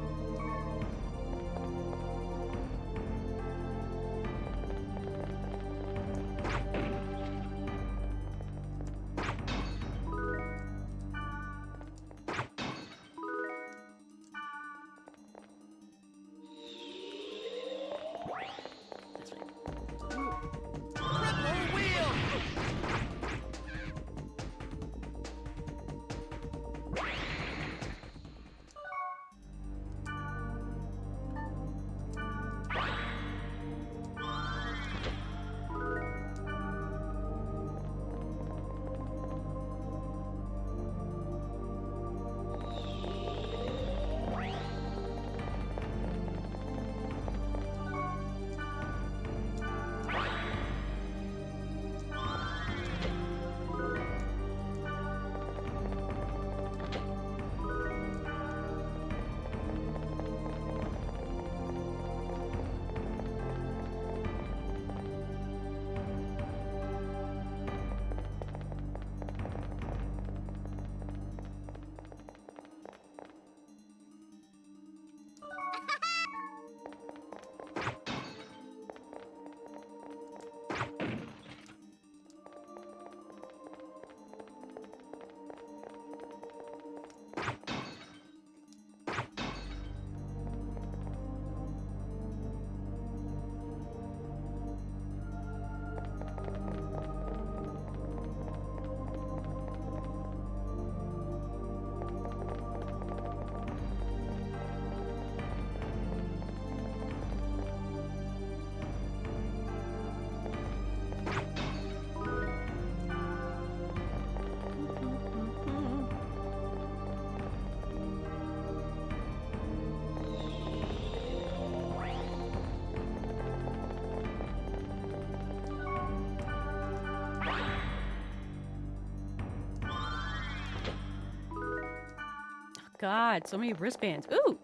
God, so many wristbands. Ooh!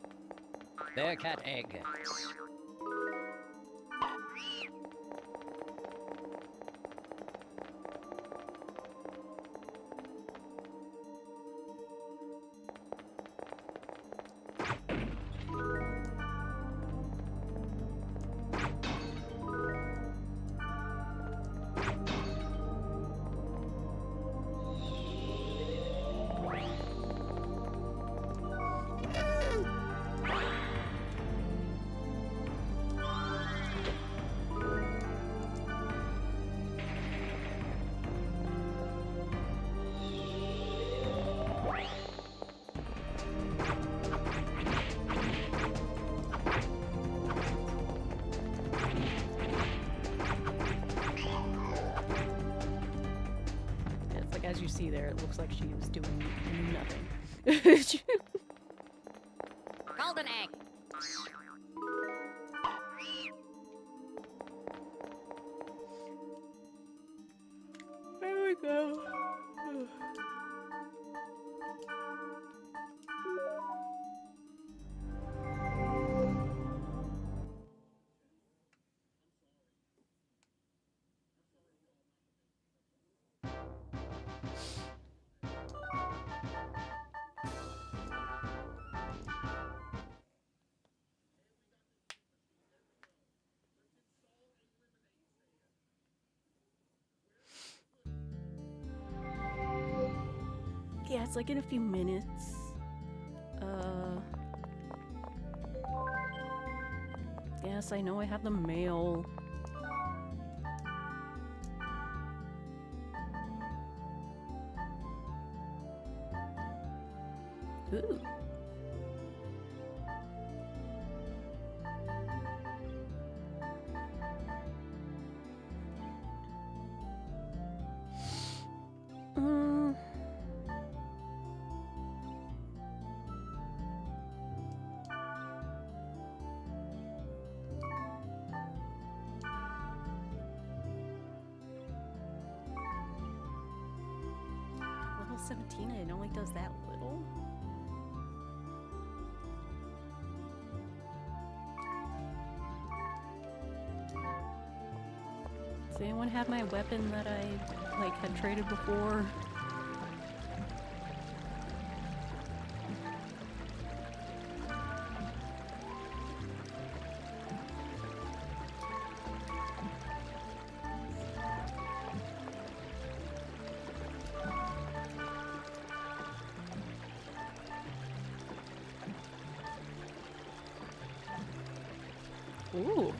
Bearcat egg. As you see there, it looks like she was doing nothing. Golden egg. There we go. it's like in a few minutes. Yes, I know I have the mail. Ooh. Level 17 and it only does that little? Does anyone have my weapon that I like had traded before? Ooh.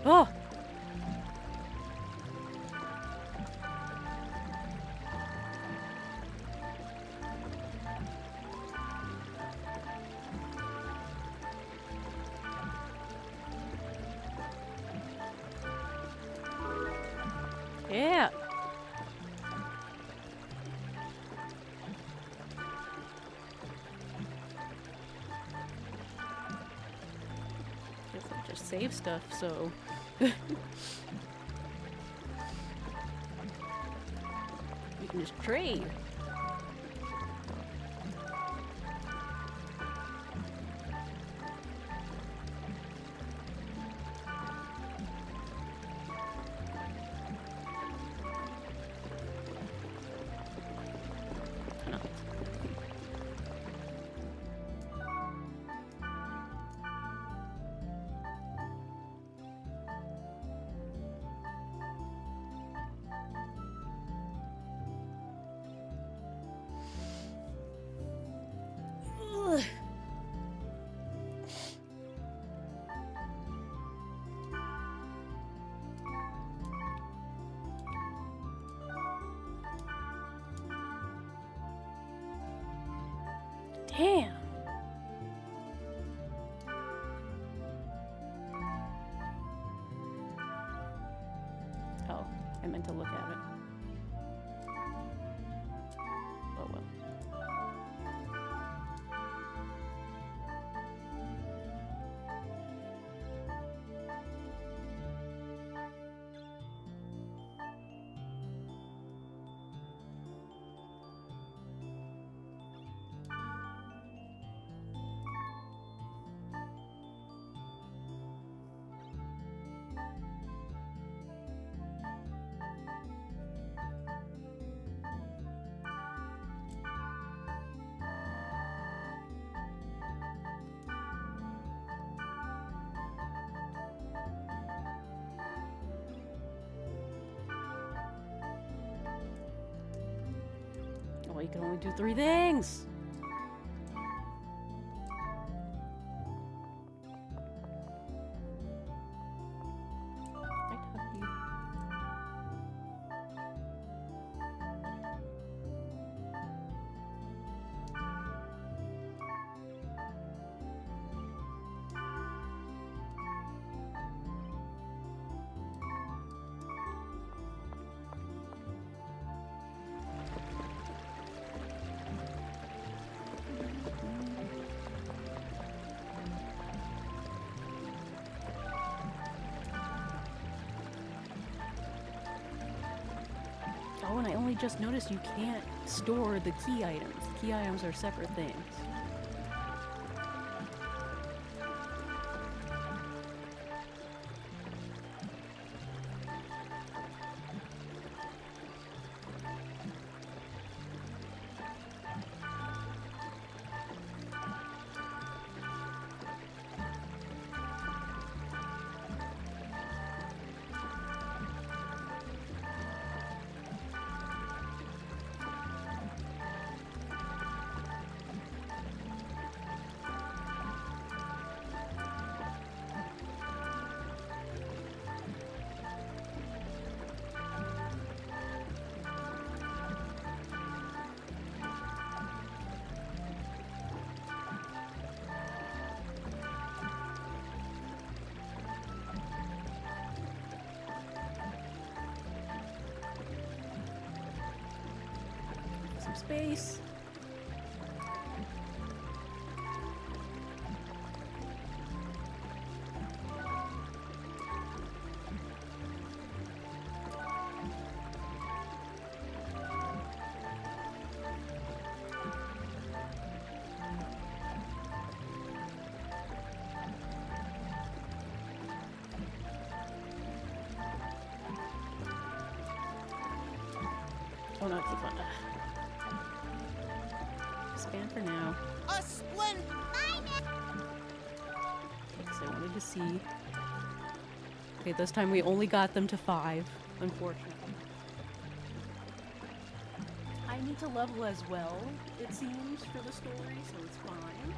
Oh! Yeah! Guess I just save stuff, so... You can just trade. No. Ugh. Damn. Oh, I meant to look at it. Oh well. Oh, you can only do 3 things. Oh, and I only just noticed you can't store the key items. The key items are separate things. Some space. Oh no, keep on. Span for now. A splendid. Because I wanted to see. Okay, this time we only got them to 5, unfortunately. I need to level as well, it seems, for the story, so it's fine.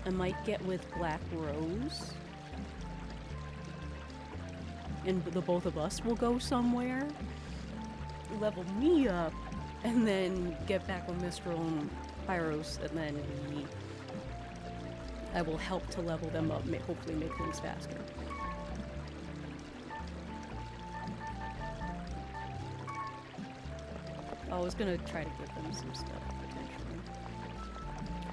I might get with Black Rose. And the both of us will go somewhere, level me up, and then get back with Mistral and Pyros, and then I will help to level them up, hopefully make things faster. I was gonna try to give them some stuff, potentially.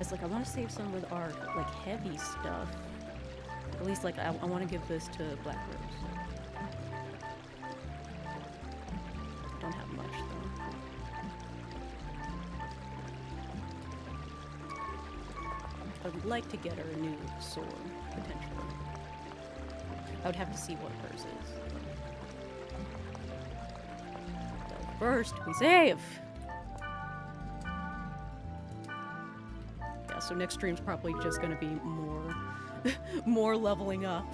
It's like, I want to save some of our, like, heavy stuff. At least, like, I want to give this to Black Rose. Don't have much though. I would like to get her a new sword, potentially. I would have to see what hers is. But first, we save! Yeah, so next stream's probably just gonna be more, more leveling up.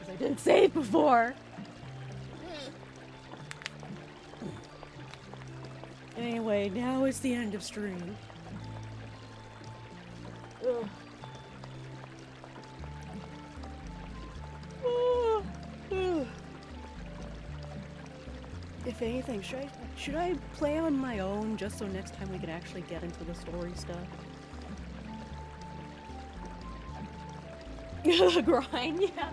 I didn't save before. Anyway, now it's the end of stream. Ugh. If anything, should I play on my own just so next time we can actually get into the story stuff? Grind, yeah.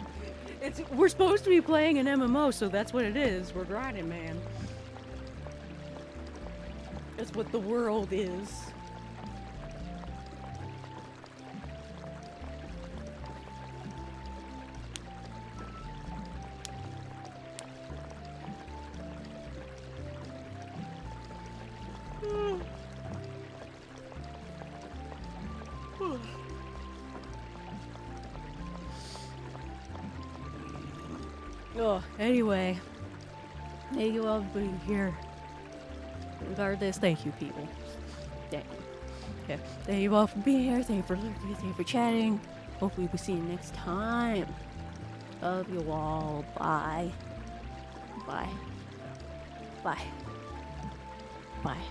We're supposed to be playing an MMO, so that's what it is. We're grinding, man. That's what the world is. Oh, anyway. Thank you all for being here. Regardless, thank you, people. Thank you. Okay. Thank you all for being here. Thank you for looking. Thank you for chatting. Hopefully we'll see you next time. Love you all. Bye. Bye. Bye. Bye.